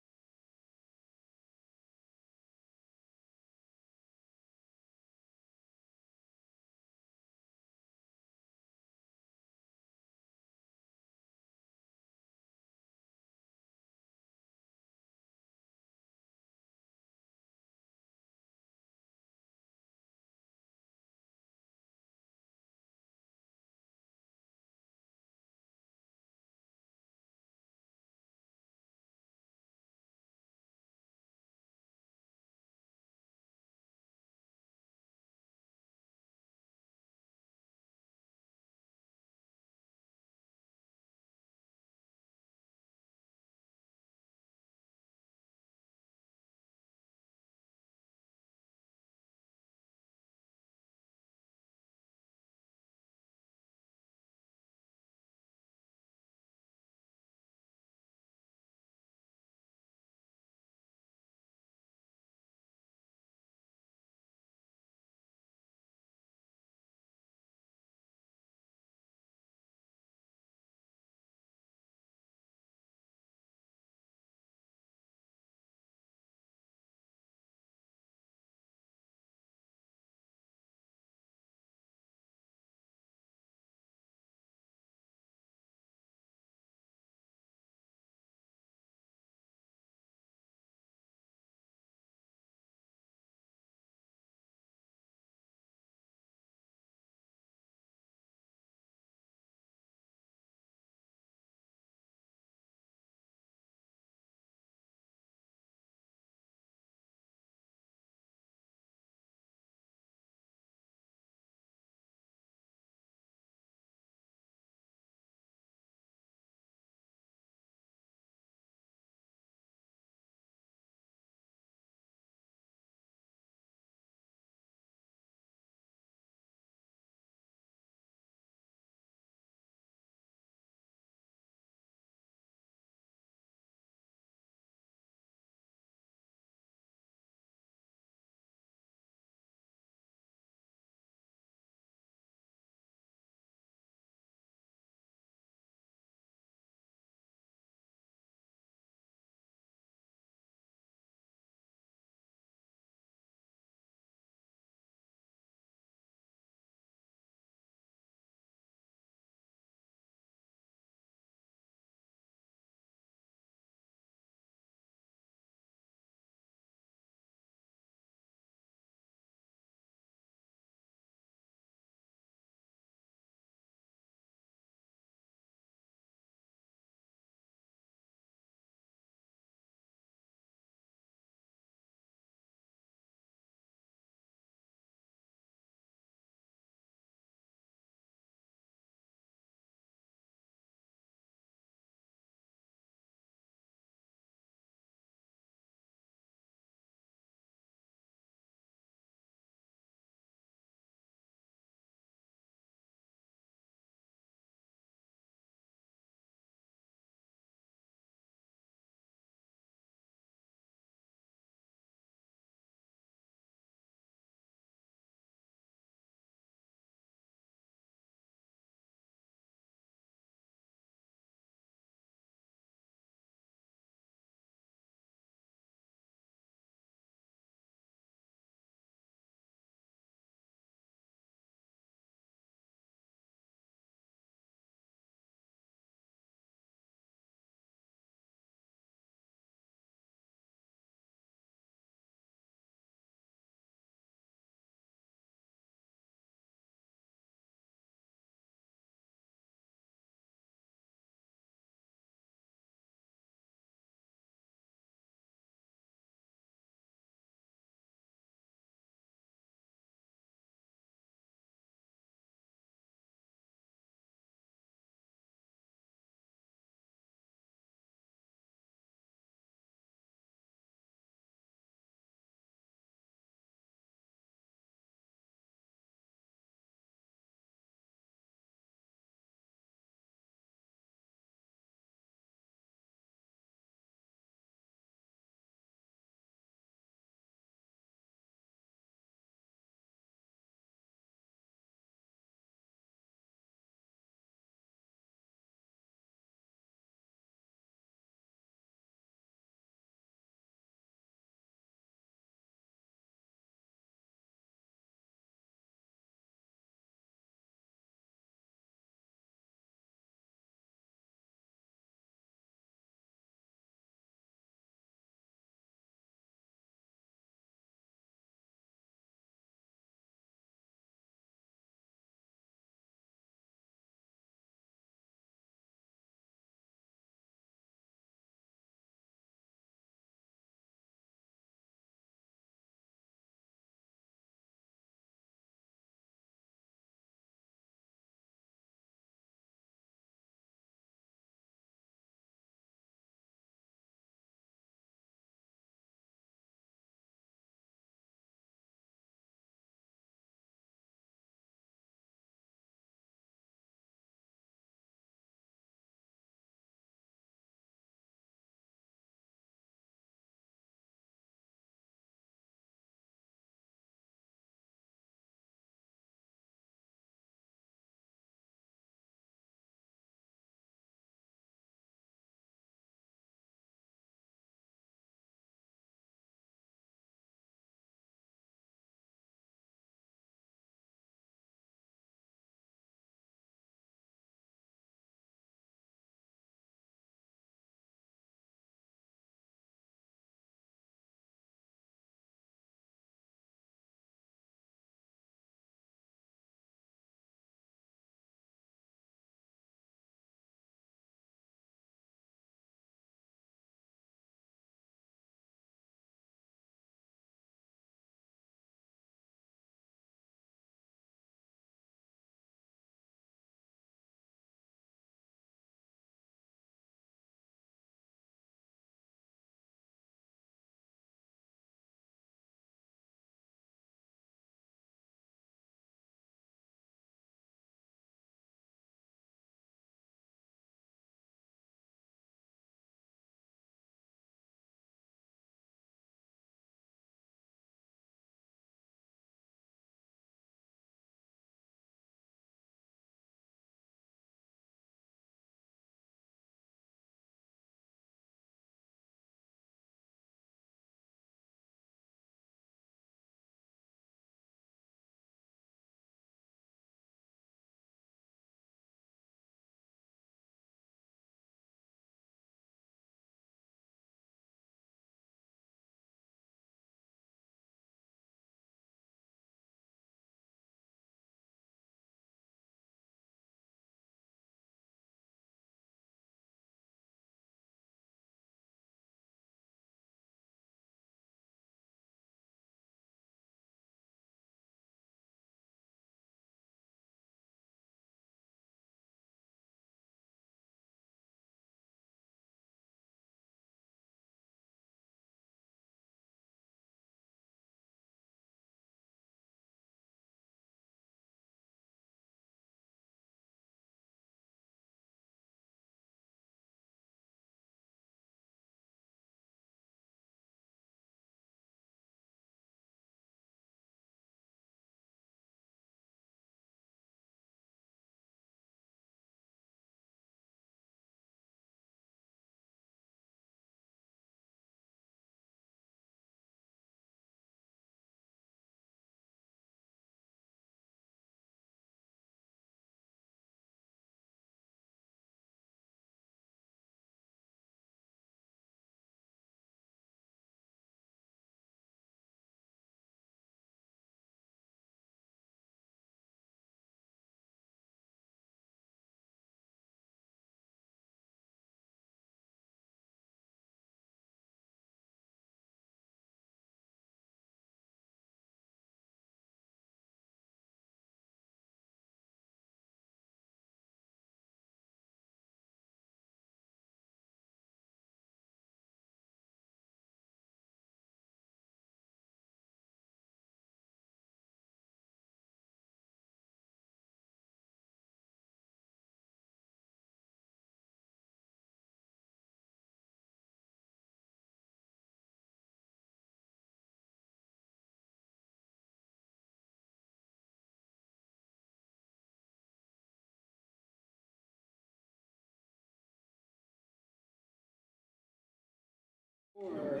Or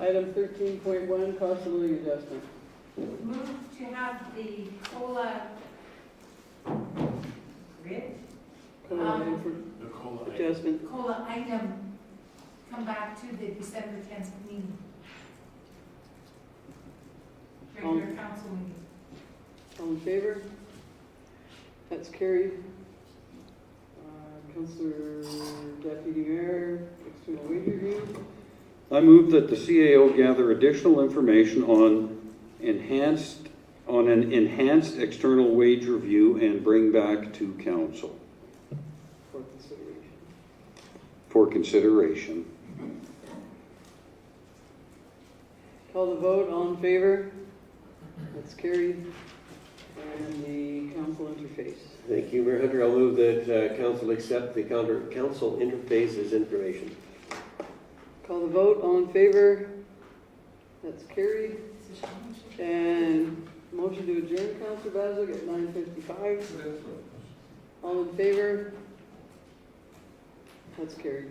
item 13.1, cost of living adjustment. Move to have the COLA grid, The COLA. Adjustment. COLA item come back to the December 10th meeting. Regular council meeting. All in favor? That's carried. Councillor Deputy Mayor, external wage review. I move that the CAO gather additional information on an enhanced external wage review and bring back to council For consideration. for consideration. Call the vote, all in favor? That's carried. And the council interface. Thank you, Mayor Hunter. I'll move that council accept the council interface as information. Call the vote, all in favor? That's carried. And motion to adjourn, Councillor Basil, at 9:55. All in favor? That's carried.